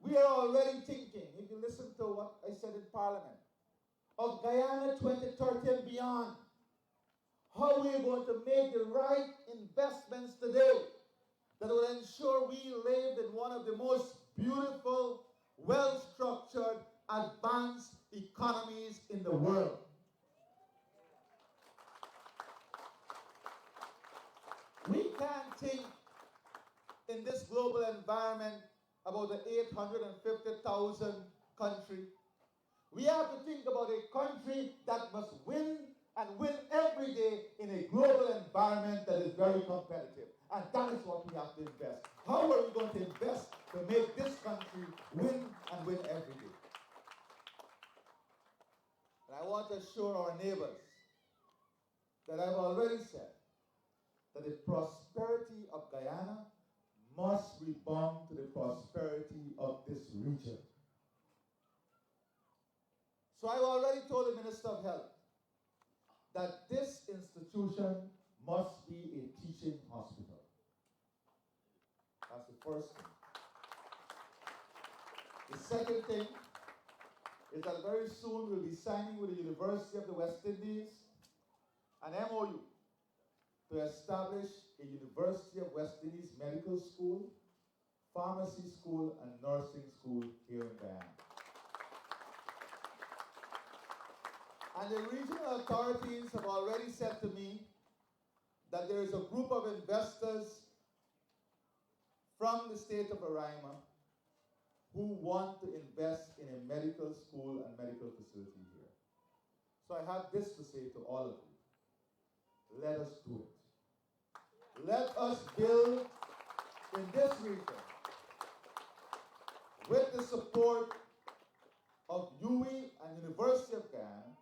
We are already thinking, if you listen to what I said in Parliament, of Guyana 2030 and beyond. How we are going to make the right investments today that will ensure we live in one of the most beautiful, well-structured, advanced economies in the world. We can't think in this global environment about the 850,000 country. We have to think about a country that must win and win every day in a global environment that is very competitive. And that is what we have to invest. How are we going to invest to make this country win and win every day? And I want to assure our neighbors that I've already said that the prosperity of Guyana must rebound to the prosperity of this region. So I've already told the Minister of Health that this institution must be a teaching hospital. That's the first thing. The second thing is that very soon we'll be signing with the University of the West Indies an MOU to establish a University of West Indies medical school, pharmacy school, and nursing school here in Guyana. And the regional authorities have already said to me that there is a group of investors from the state of Roraima who want to invest in a medical school and medical facility here. So I have this to say to all of you. Let us do it. Let us build in this region, with the support of UWI and University of Guyana,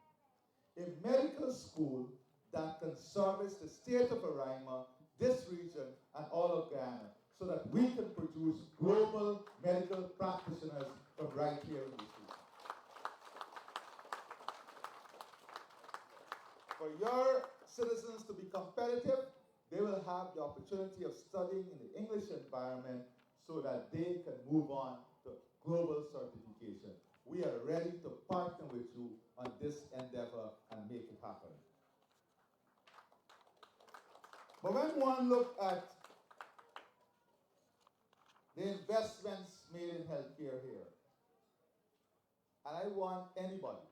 a medical school that can service the state of Roraima, this region, and all of Guyana, so that we can produce global medical practitioners from right here in this region. For your citizens to be competitive, they will have the opportunity of studying in the English environment so that they can move on to global certification. We are ready to partner with you on this endeavor and make it happen. But when one looks at the investments made in healthcare here, and I want anybody,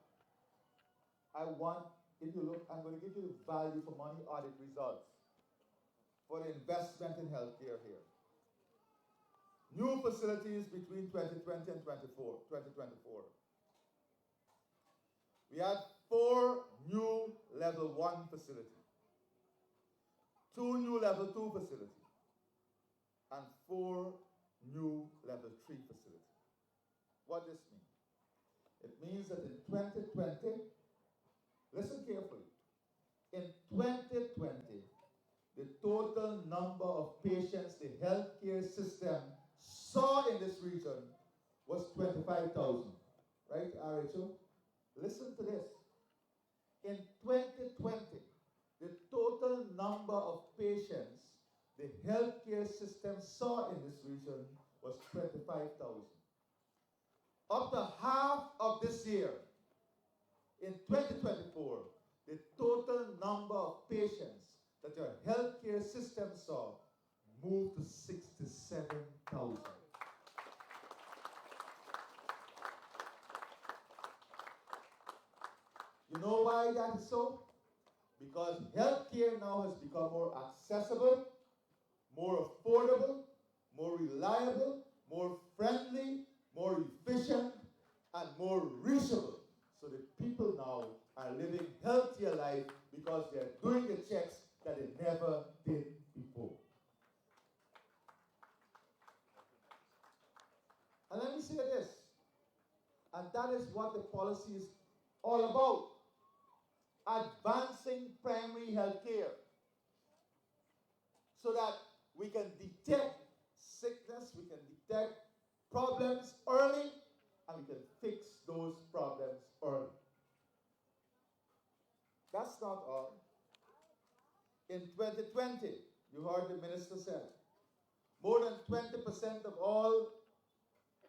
if you look, I'm going to give you the value for money audit results for the investment in healthcare here. New facilities between 2020 and 2024. We had 4 new level 1 facilities, 2 new level 2 facilities, and 4 new level 3 facilities. What does this mean? It means that in 2020, listen carefully, in 2020, the total number of patients the healthcare system saw in this region was 25,000. Right, RHO? Listen to this. In 2020, the total number of patients the healthcare system saw in this region was 25,000. Up to half of this year, in 2024, the total number of patients that your healthcare system saw moved to 67,000. You know why that is so? Because healthcare now has become more accessible, more affordable, more reliable, more friendly, more efficient, and more reachable. So the people now are living healthier life because they're doing the checks that they never did before. policy is all about. Advancing primary health care so that we can detect sickness, we can detect problems early, and we can fix those problems early. That's not all. In 2020, you heard the minister say, more than 20% of all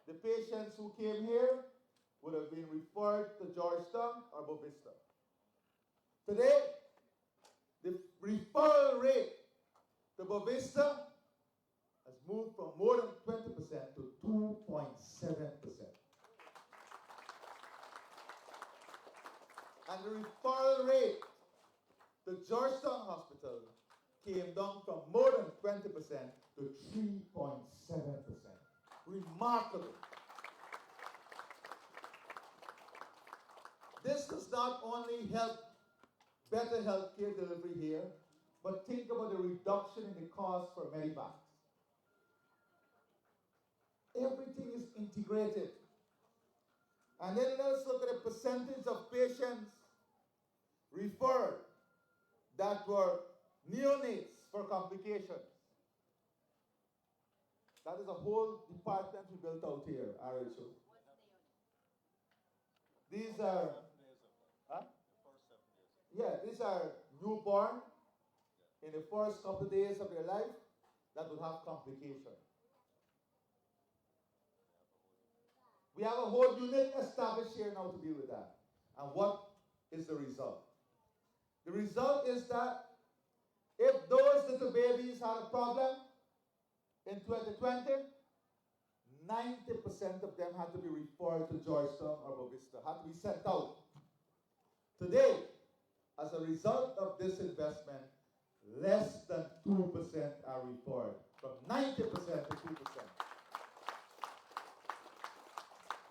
the patients who came here would have been referred to Georgetown or Bovista. Today, the referral rate to Bovista has moved from more than 20% to 2.7%. And the referral rate to Georgetown Hospital came down from more than 20% to 3.7%. Remarkable. This does not only help better healthcare delivery here, but think about the reduction in the cost for Medivac. Everything is integrated. And then let's look at the percentage of patients referred that were neonates for complications. That is a whole department we built out here, RHO. These are, huh? Yeah, these are newborn in the first couple of days of their life that will have complications. We have a whole unit established here now to deal with that. And what is the result? The result is that if those little babies had a problem in 2020, 90% of them had to be referred to Georgetown or Bovista, had to be sent out. Today, as a result of this investment, less than 2% are referred, from 90% to 2%.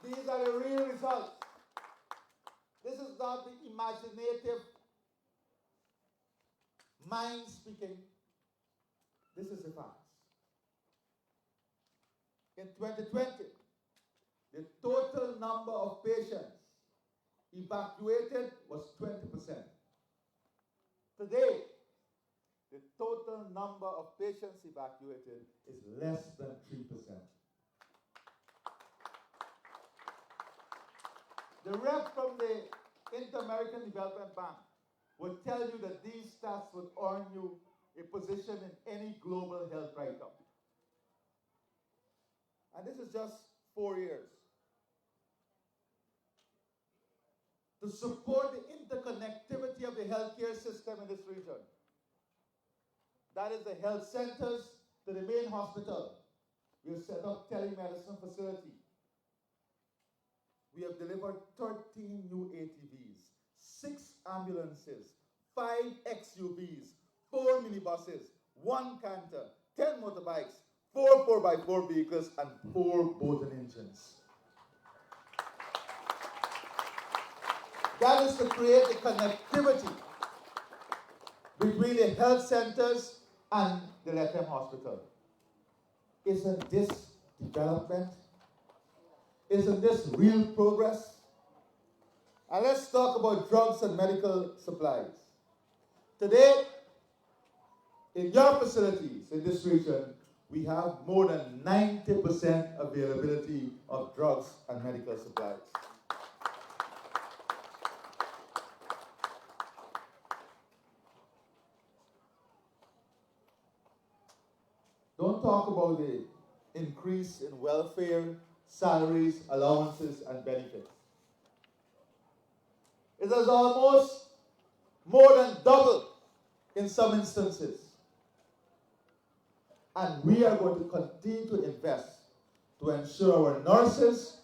These are the real results. This is not the imaginative mind speaking. This is the facts. In 2020, the total number of patients evacuated was 20%. Today, the total number of patients evacuated is less than 3%. The rep from the Inter-American Development Bank would tell you that these stats would earn you a position in any global health write-up. And this is just 4 years. To support the interconnectivity of the healthcare system in this region, that is the health centers to the main hospital. We have set up telemedicine facility. We have delivered 13 new ATVs, 6 ambulances, 5 XUVs, 4 minibuses, 1 canter, 10 motorbikes, 4 4x4 vehicles, and 4 boating engines. That is to create the connectivity between the health centers and the Lethem Hospital. Isn't this development? Isn't this real progress? And let's talk about drugs and medical supplies. Today, in your facilities in this region, we have more than 90% availability of drugs and medical supplies. Don't talk about the increase in welfare, salaries, allowances, and benefits. It has almost more than doubled in some instances. And we are going to continue to invest to ensure our nurses,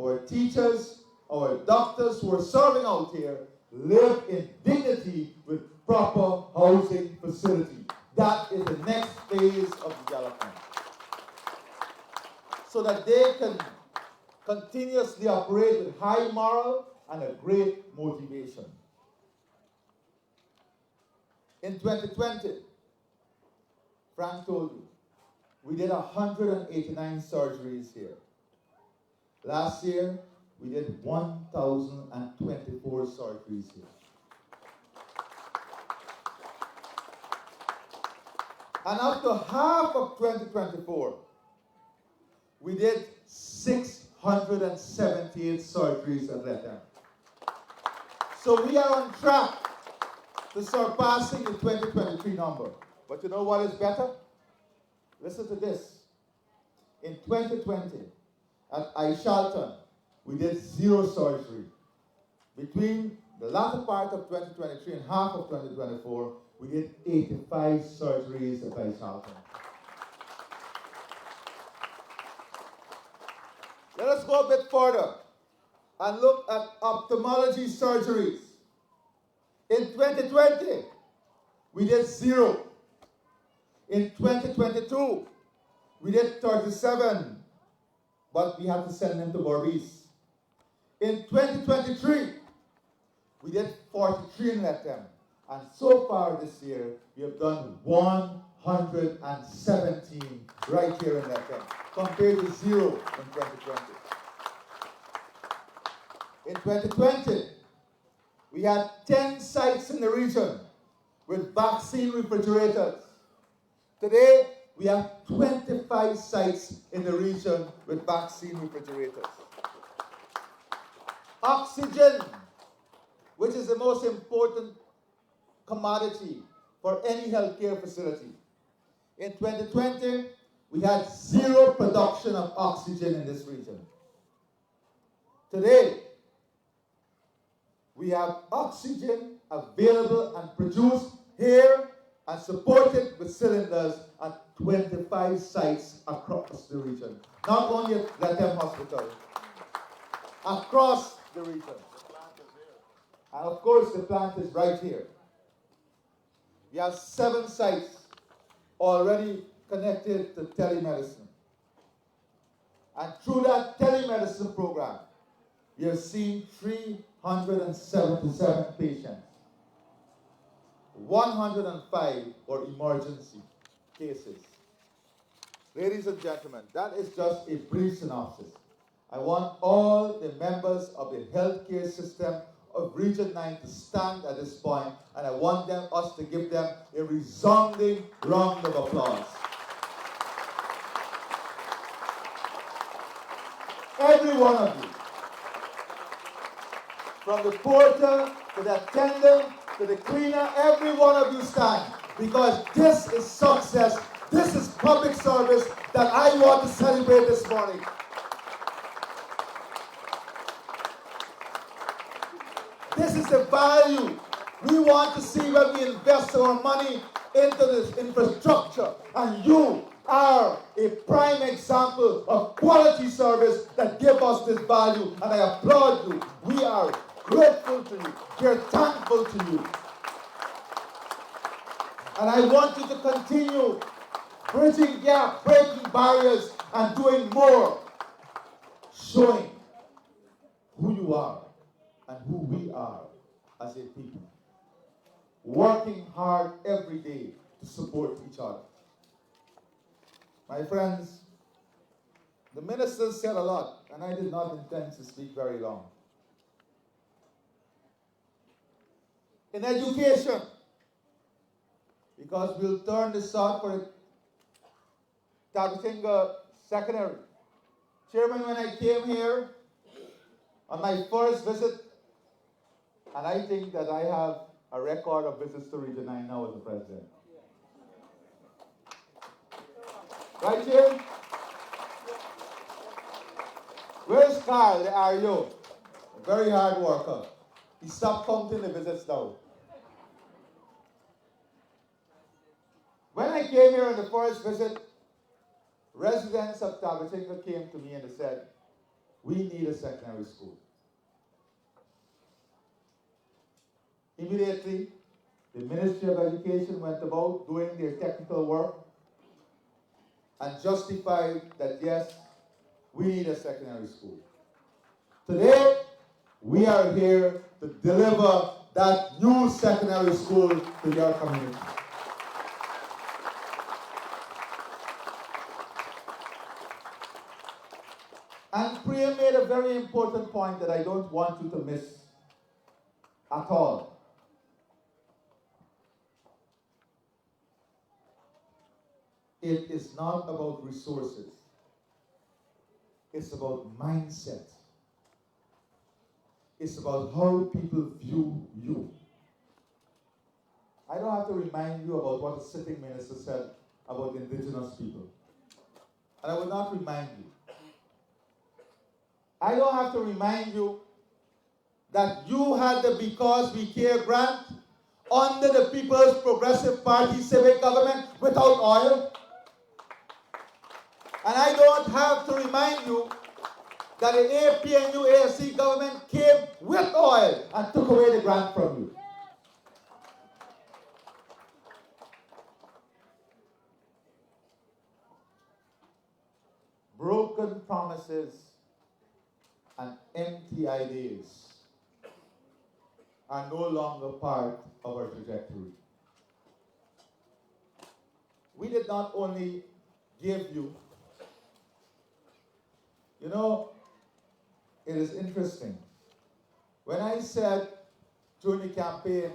our teachers, our doctors who are serving out here live in dignity with proper housing facility. That is the next phase of development. So that they can continuously operate with high moral and a great motivation. In 2020, Frank told you, we did 189 surgeries here. Last year, we did 1,024 surgeries here. And up to half of 2024, we did 678 surgeries at Lethem. So we are on track to surpassing the 2023 number. But you know what is better? Listen to this. In 2020, at Aishalton, we did 0 surgery. Between the latter part of 2023 and half of 2024, we did 85 surgeries at Aishalton. Let us go a bit further and look at ophthalmology surgeries. In 2020, we did 0. In 2022, we did 37, but we had to send them to Berbice. In 2023, we did 43 in Lethem. And so far this year, we have done 117 right here in Lethem, compared to 0 in 2020. In 2020, we had 10 sites in the region with vaccine refrigerators. Today, we have 25 sites in the region with vaccine refrigerators. Oxygen, which is the most important commodity for any healthcare facility. In 2020, we had 0 production of oxygen in this region. Today, we have oxygen available and produced here and supported with cylinders at 25 sites across the region. Not only at Lethem Hospital, across the region. And of course, the plant is right here. We have 7 sites already connected to telemedicine. And through that telemedicine program, we have seen 377 patients. 105 were emergency cases. Ladies and gentlemen, that is just a brief synopsis. I want all the members of the healthcare system of Region 9 to stand at this point, and I want us to give them a resounding round of applause. Every one of you, from the porter to the attendant to the cleaner, every one of you stand, because this is success. This is public service that I want to celebrate this morning. This is the value we want to see when we invest our money into this infrastructure. And you are a prime example of quality service that give us this value. And I applaud you. We are grateful to you. We are thankful to you. And I want you to continue bridging gaps, breaking barriers, and doing more, showing who you are and who we are as a people. Working hard every day to support each other. My friends, the minister said a lot, and I did not intend to speak very long. In education, because we'll turn this out for Tabatinga Secondary. Chairman, when I came here on my first visit, and I think that I have a record of visits to Region 9 now as the president. Right here? Where's Carl, the RO? A very hard worker. He stopped counting the visits now. When I came here on the first visit, residents of Tabatinga came to me and they said, we need a secondary school. Immediately, the Ministry of Education went about doing their technical work and justified that yes, we need a secondary school. Today, we are here to deliver that new secondary school to your community. And And Priya made a very important point that I don't want you to miss at all. It is not about resources. It's about mindset. It's about how people view you. I don't have to remind you about what the sitting minister said about indigenous people. And I will not remind you. I don't have to remind you that you had the Because We Care grant under the People's Progressive Party civic government without oil. And I don't have to remind you that the APNU AFC government came with oil and took away the grant from you. Broken promises and empty ideas are no longer part of our trajectory. We did not only give you, you know, it is interesting. When I said during the campaign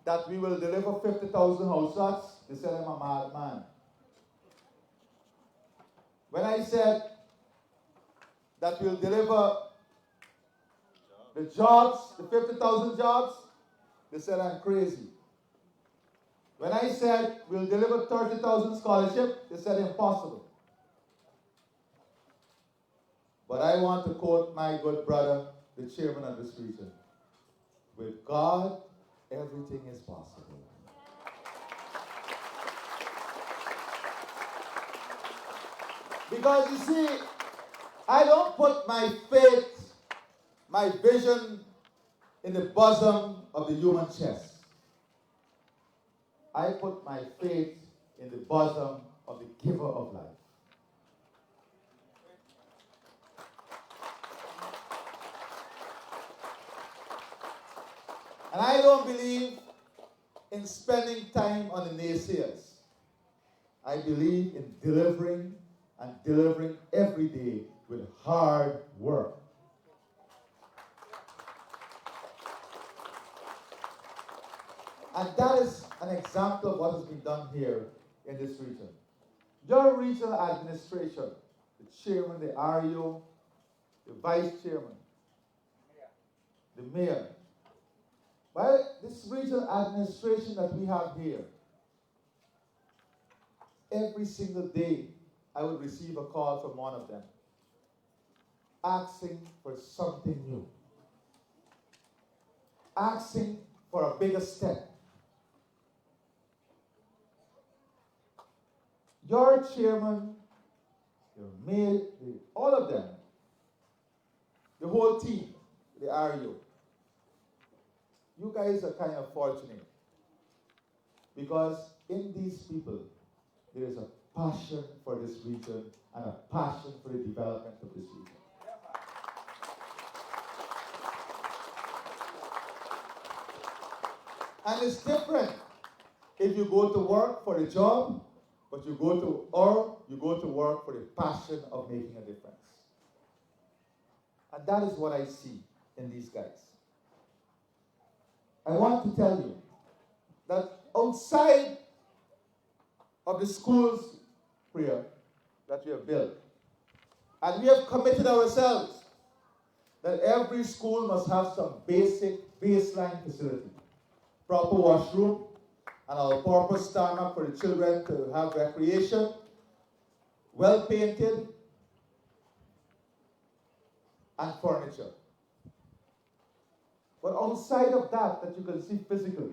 that we will deliver 50,000 house lots, they said I'm a madman. When I said that we'll deliver the jobs, the 50,000 jobs, they said I'm crazy. When I said we'll deliver 30,000 scholarships, they said impossible. But I want to quote my good brother, the chairman of this region. With God, everything is possible. Because you see, I don't put my faith, my vision in the bosom of the human chest. I put my faith in the bosom of the giver of life. And I don't believe in spending time on the naysayers. I believe in delivering and delivering every day with hard work. And that is an example of what has been done here in this region. Your regional administration, the chairman, the REO, the vice chairman, the mayor. Well, this regional administration that we have here, every single day I would receive a call from one of them asking for something new, asking for a bigger step. Your chairman, your mayor, all of them, the whole team, the REO, you guys are kind of fortunate because in these people, there is a passion for this region and a passion for the development of this region. And it's different if you go to work for a job, but you go to work for the passion of making a difference. And that is what I see in these guys. I want to tell you that outside of the schools here that we have built, and we have committed ourselves that every school must have some basic baseline facility, proper washroom, and all-purpose tarmac for the children to have recreation, well painted, and furniture. But outside of that you can see physically,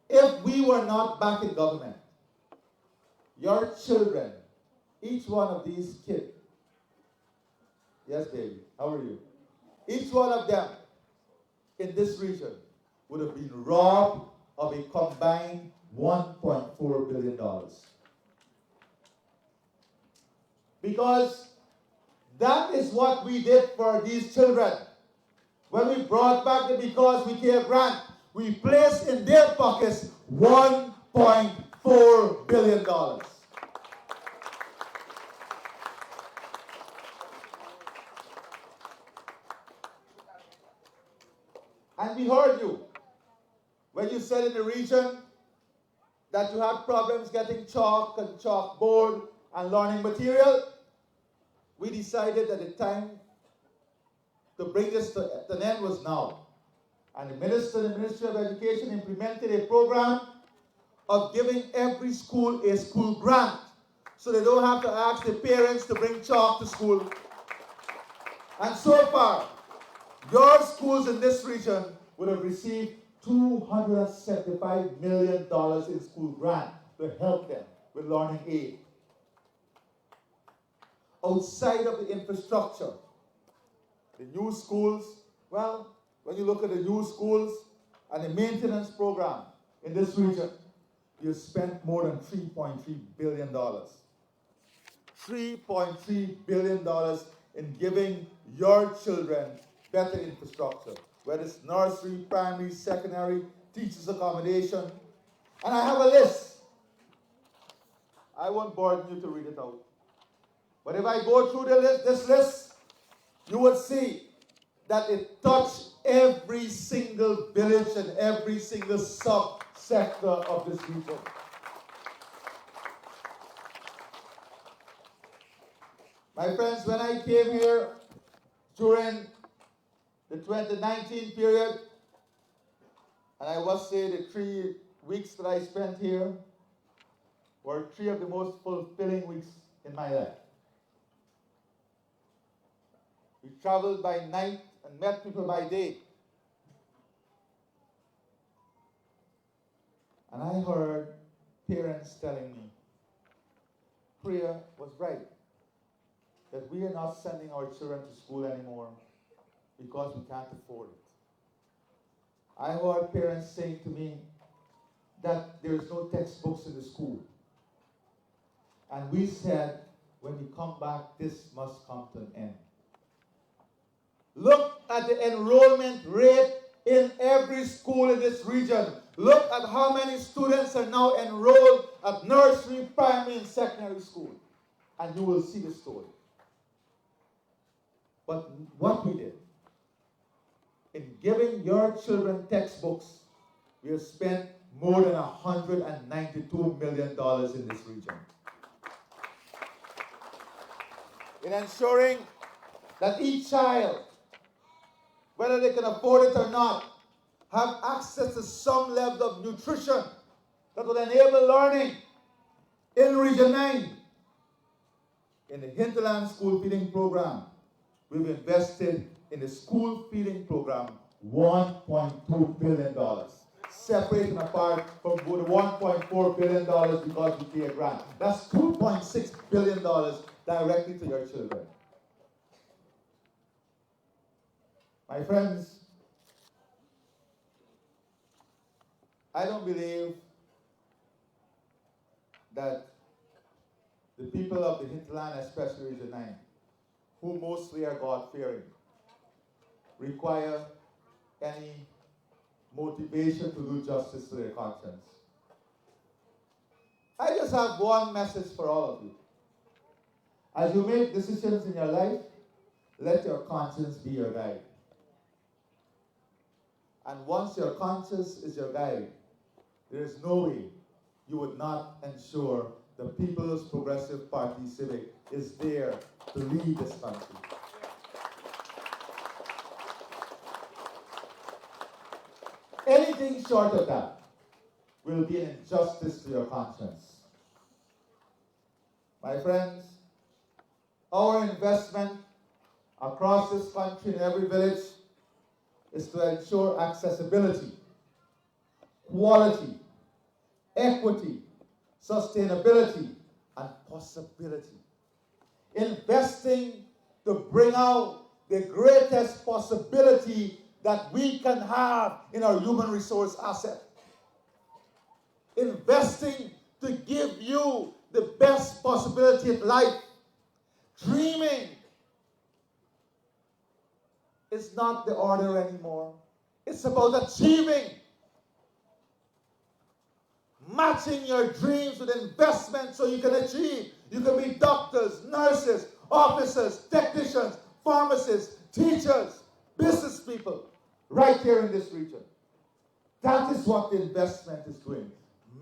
if we were not back in government, your children, each one of these kids, yes baby, how are you? Each one of them in this region would have been robbed of a combined $1.4 billion. Because that is what we did for these children. When we brought back the Because We Care grant, we placed in their pockets $1.4 billion. And we heard you when you said in the region that you had problems getting chalk and chalkboard and learning material. We decided that the time to bring this to an end was now. And the Ministry of Education implemented a program of giving every school a school grant, so they don't have to ask the parents to bring chalk to school. And so far, your schools in this region would have received $275 million in school grant to help them with learning aid. Outside of the infrastructure, the new schools, well, when you look at the new schools and the maintenance program in this region, you spent more than $3.3 billion. $3.3 billion in giving your children better infrastructure, whether it's nursery, primary, secondary, teachers' accommodation. And I have a list. I won't burden you to read it out. But if I go through this list, you would see that it touched every single village and every single sub-sector of this region. My friends, when I came here during the 2019 period, and I must say the 3 weeks that I spent here were 3 of the most fulfilling weeks in my life. We traveled by night and met people by day. And I heard parents telling me, Priya was right, that we are not sending our children to school anymore because we can't afford it. I heard parents saying to me that there is no textbooks in the school. And we said, when we come back, this must come to an end. Look at the enrollment rate in every school in this region. Look at how many students are now enrolled at nursery, primary, and secondary school. And you will see the story. But what we did, in giving your children textbooks, we have spent more than $192 million in this region. In ensuring that each child, whether they can afford it or not, have access to some level of nutrition that will enable learning in Region 9. In the Hinterland School Feeding Program, we've invested in the school feeding program $1.2 billion, separate and apart from the $1.4 billion because we pay a grant. That's $2.6 billion directly to your children. My friends, I don't believe that the people of the hinterland, especially Region 9, who mostly are God-fearing, require any motivation to do justice to their conscience. I just have one message for all of you. As you make decisions in your life, let your conscience be your guide. And once your conscience is your guide, there is no way you would not ensure the People's Progressive Party Civic is there to lead this country. Anything short of that will be an injustice to your conscience. My friends, our investment across this country in every village is to ensure accessibility, quality, equity, sustainability, and possibility. Investing to bring out the greatest possibility that we can have in our human resource asset. Investing to give you the best possibility of life. Dreaming is not the order anymore. It's about achieving. Matching your dreams with investment so you can achieve. You can be doctors, nurses, officers, technicians, pharmacists, teachers, business people. right here in this region. That is what the investment is doing,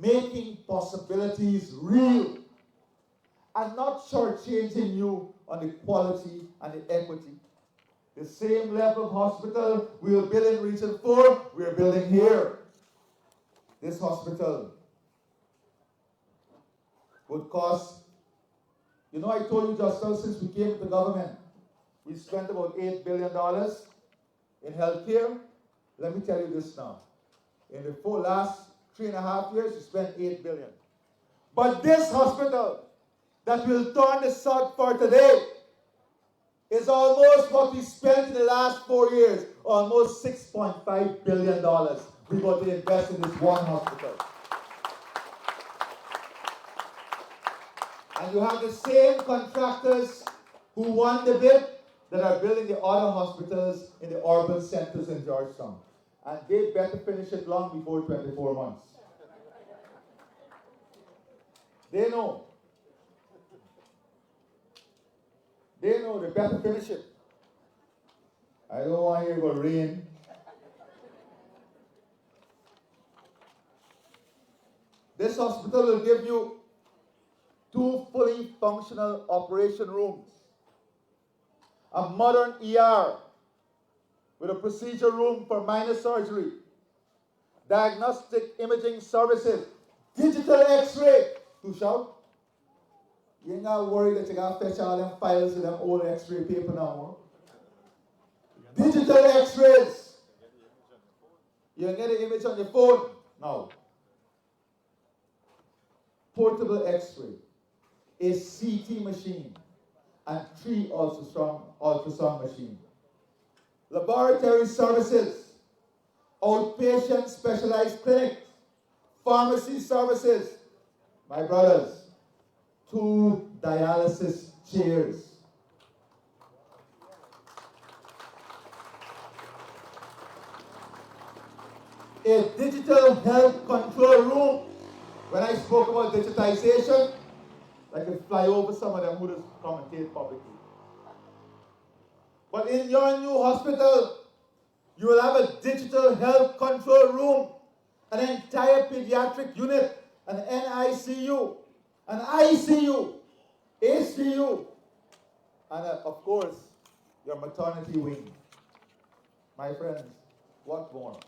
making possibilities real and not shortchanging you on the quality and the equity. The same level of hospital we will build in Region 4, we are building here. This hospital would cost, I told you just now, since we came into government, we spent about $8 billion in healthcare. Let me tell you this now. In the last 3.5 years, we spent $8 billion. But this hospital that will turn the sod for today is almost what we spent in the last 4 years, almost $6.5 billion. We're going to invest in this one hospital. And you have the same contractors who won the bid that are building the other hospitals in the urban centers in Georgetown. And they better finish it long before 24 months. They know. They better finish it. I don't want to hear about rain. This hospital will give you 2 fully functional operation rooms, a modern ER with a procedure room for minor surgery, diagnostic imaging services, digital x-ray. To shout. You ain't got to worry that you got to fetch all them files with them old x-ray paper no more. Digital x-rays. You can get an image on your phone now. Portable x-ray, a CT machine, and 3 ultrasound machines. Laboratory services, outpatient specialized clinics, pharmacy services. My brothers, 2 dialysis chairs. A digital health control room. When I spoke about digitization, I could fly over some of them who just commentate publicly. But in your new hospital, you will have a digital health control room, an entire pediatric unit, an NICU, an ICU, ACU, and of course, your maternity wing. My friends, what more?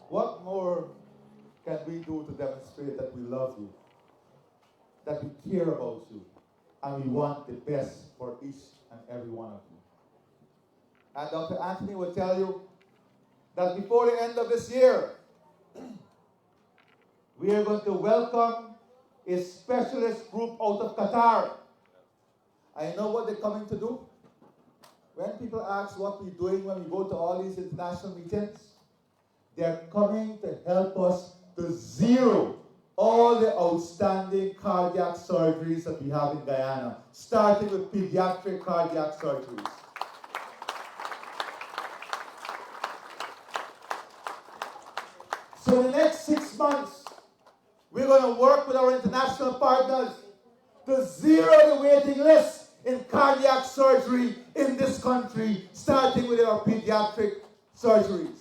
What more can we do to demonstrate that we love you, that we care about you, and we want the best for each and every one of you? And Dr. Anthony will tell you that before the end of this year, we are going to welcome a specialist group out of Qatar. I know what they're coming to do. When people ask what we're doing when we go to all these international meetings, they're coming to help us to zero all the outstanding cardiac surgeries that we have in Guyana, starting with pediatric cardiac surgeries. So in the next 6 months, we're going to work with our international partners to zero the waiting list in cardiac surgery in this country, starting with our pediatric surgeries.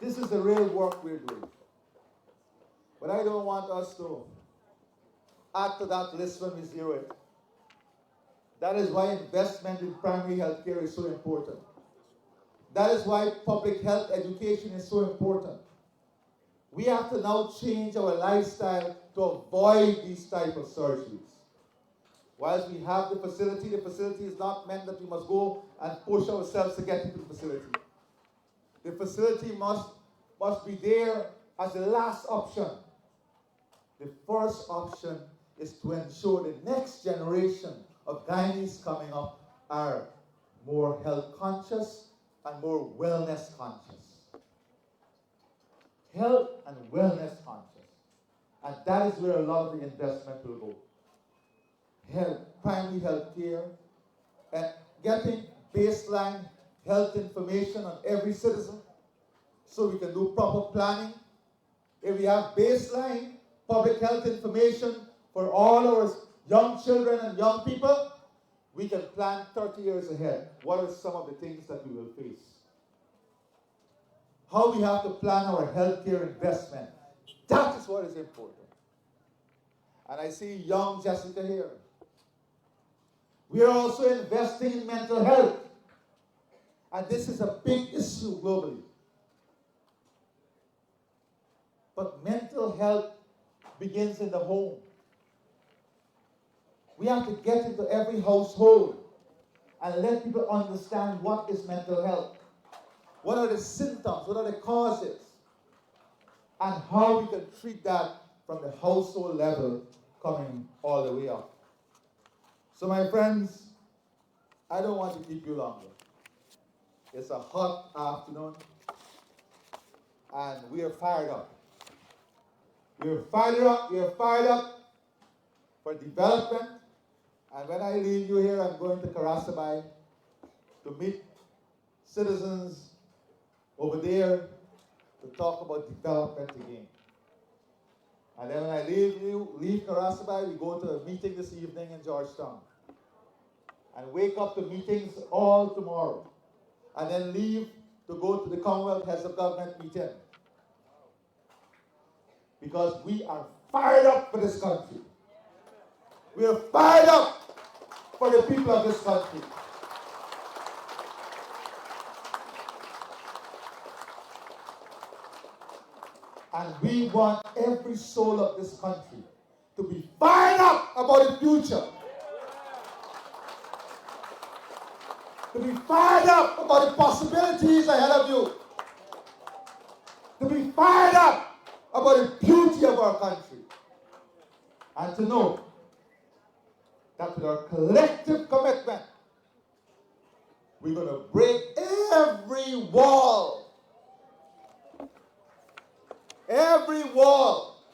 This is the real work we're doing. But I don't want us to add to that list when we zero it. That is why investment in primary health care is so important. That is why public health education is so important. We have to now change our lifestyle to avoid these type of surgeries. Whilst we have the facility is not meant that we must go and push ourselves to get into the facility. The facility must be there as the last option. The first option is to ensure the next generation of Guyanese coming up are more health conscious and more wellness conscious. Health and wellness conscious. And that is where a lot of the investment will go. Health, primary health care, and getting baseline health information on every citizen so we can do proper planning. If we have baseline public health information for all our young children and young people, we can plan 30 years ahead. What are some of the things that we will face? How we have to plan our healthcare investment. That is what is important. And I see young Jessica here. We are also investing in mental health. And this is a big issue globally. But mental health begins in the home. We have to get into every household and let people understand what is mental health. What are the symptoms? What are the causes? And how we can treat that from the household level coming all the way up. So my friends, I don't want to keep you longer. It's a hot afternoon and we are fired up. We are fired up. We are fired up for development. And when I leave you here, I'm going to Karasabai to meet citizens over there to talk about development again. And then when I leave Karasabai, we go to a meeting this evening in Georgetown. And wake up to meetings all tomorrow. And then leave to go to the Commonwealth Heads of Government meeting. Because we are fired up for this country. We are fired up for the people of this country. And we want every soul of this country to be fired up about the future. To be fired up about the possibilities ahead of you. To be fired up about the beauty of our country. And to know that with our collective commitment, we're going to break every wall. Every wall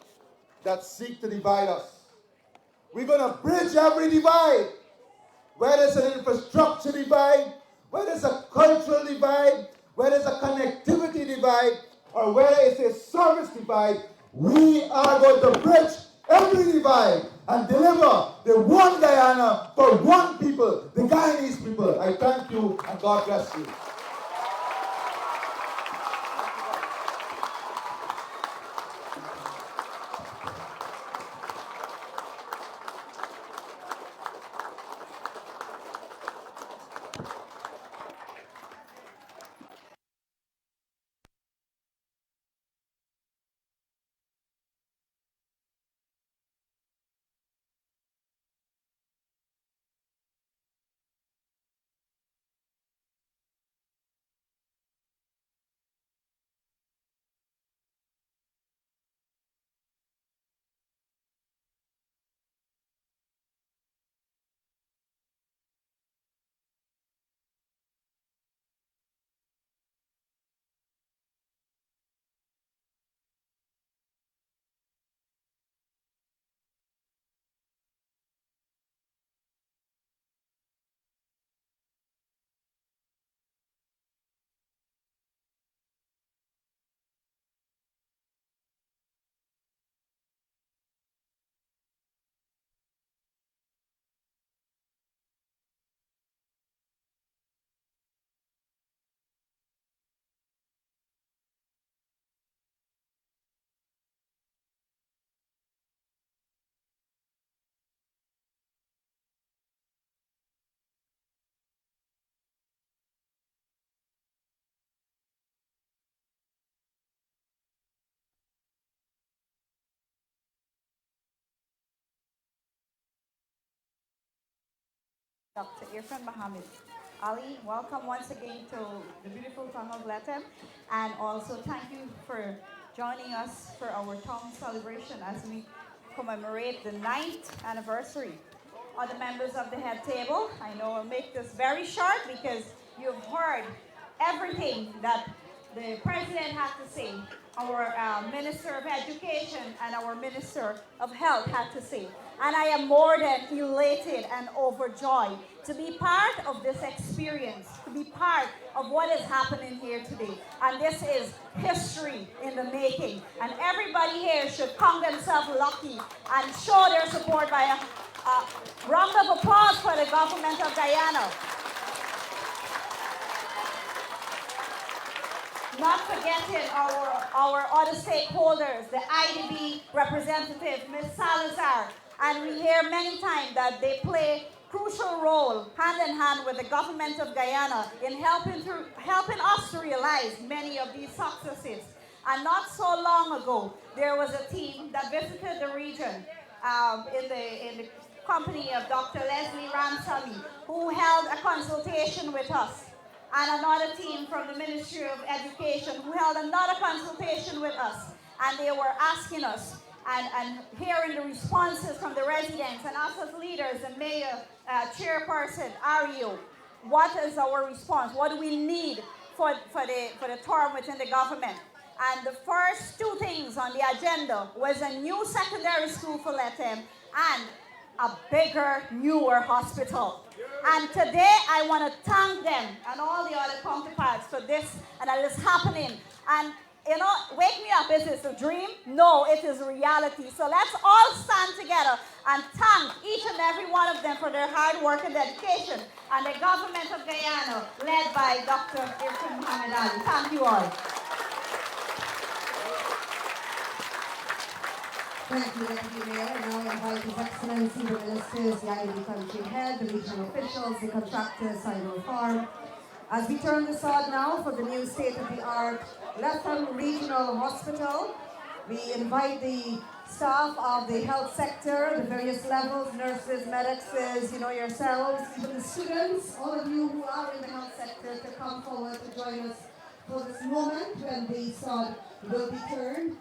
that seeks to divide us. We're going to bridge every divide. Whether it's an infrastructure divide, whether it's a cultural divide, whether it's a connectivity divide, or whether it's a service divide, we are going to bridge every divide and deliver the one Guyana for one people, the Guyanese people. I thank you and God bless you. Dr. Irfan Mohammed. Ali, welcome once again to the beautiful town of Lethem, and also thank you for joining us for our town celebration as we commemorate the 9th anniversary. Other members of the head table, I know I'll make this very short because you've heard everything that the president had to say, our Minister of Education and our Minister of Health had to say. And I am more than elated and overjoyed to be part of this experience, to be part of what is happening here today. And this is history in the making. And everybody here should count themselves lucky and show their support by Round of applause for the government of Guyana. Not forgetting our other stakeholders, the IDB representative, Ms. Salazar, and we hear many times that they play crucial role hand in hand with the government of Guyana in helping us to realize many of these successes. And not so long ago, there was a team that visited the region in the company of Dr. Leslie Ramsamy, who held a consultation with us, and another team from the Ministry of Education who held another consultation with us. And they were asking us and hearing the responses from the residents and us as leaders, the mayor, chairperson, Ario, what is our response? What do we need for the term within the government? And the first two things on the agenda was a new secondary school for Lethem and a bigger, newer hospital. And today I want to thank them and all the other counterparts for this and that is happening. And you know, wake me up, is this a dream? No, it is reality. So let's all stand together and thank each and every one of them for their hard work and dedication. And the government of Guyana, led by Dr. Irfan Muhammad Ali. Thank you all. Thank you, Deputy Mayor. And now I invite His Excellency, the Ministers, the IDB Country Head, the regional officials, the contractors, Sidewell Farm. As we turn the sod now for the new state-of-the-art Lethem Regional Hospital, we invite the staff of the health sector, the various levels, nurses, medics, you know, yourselves, even the students, all of you who are in the health sector to come forward to join us for this moment when the sod will be turned.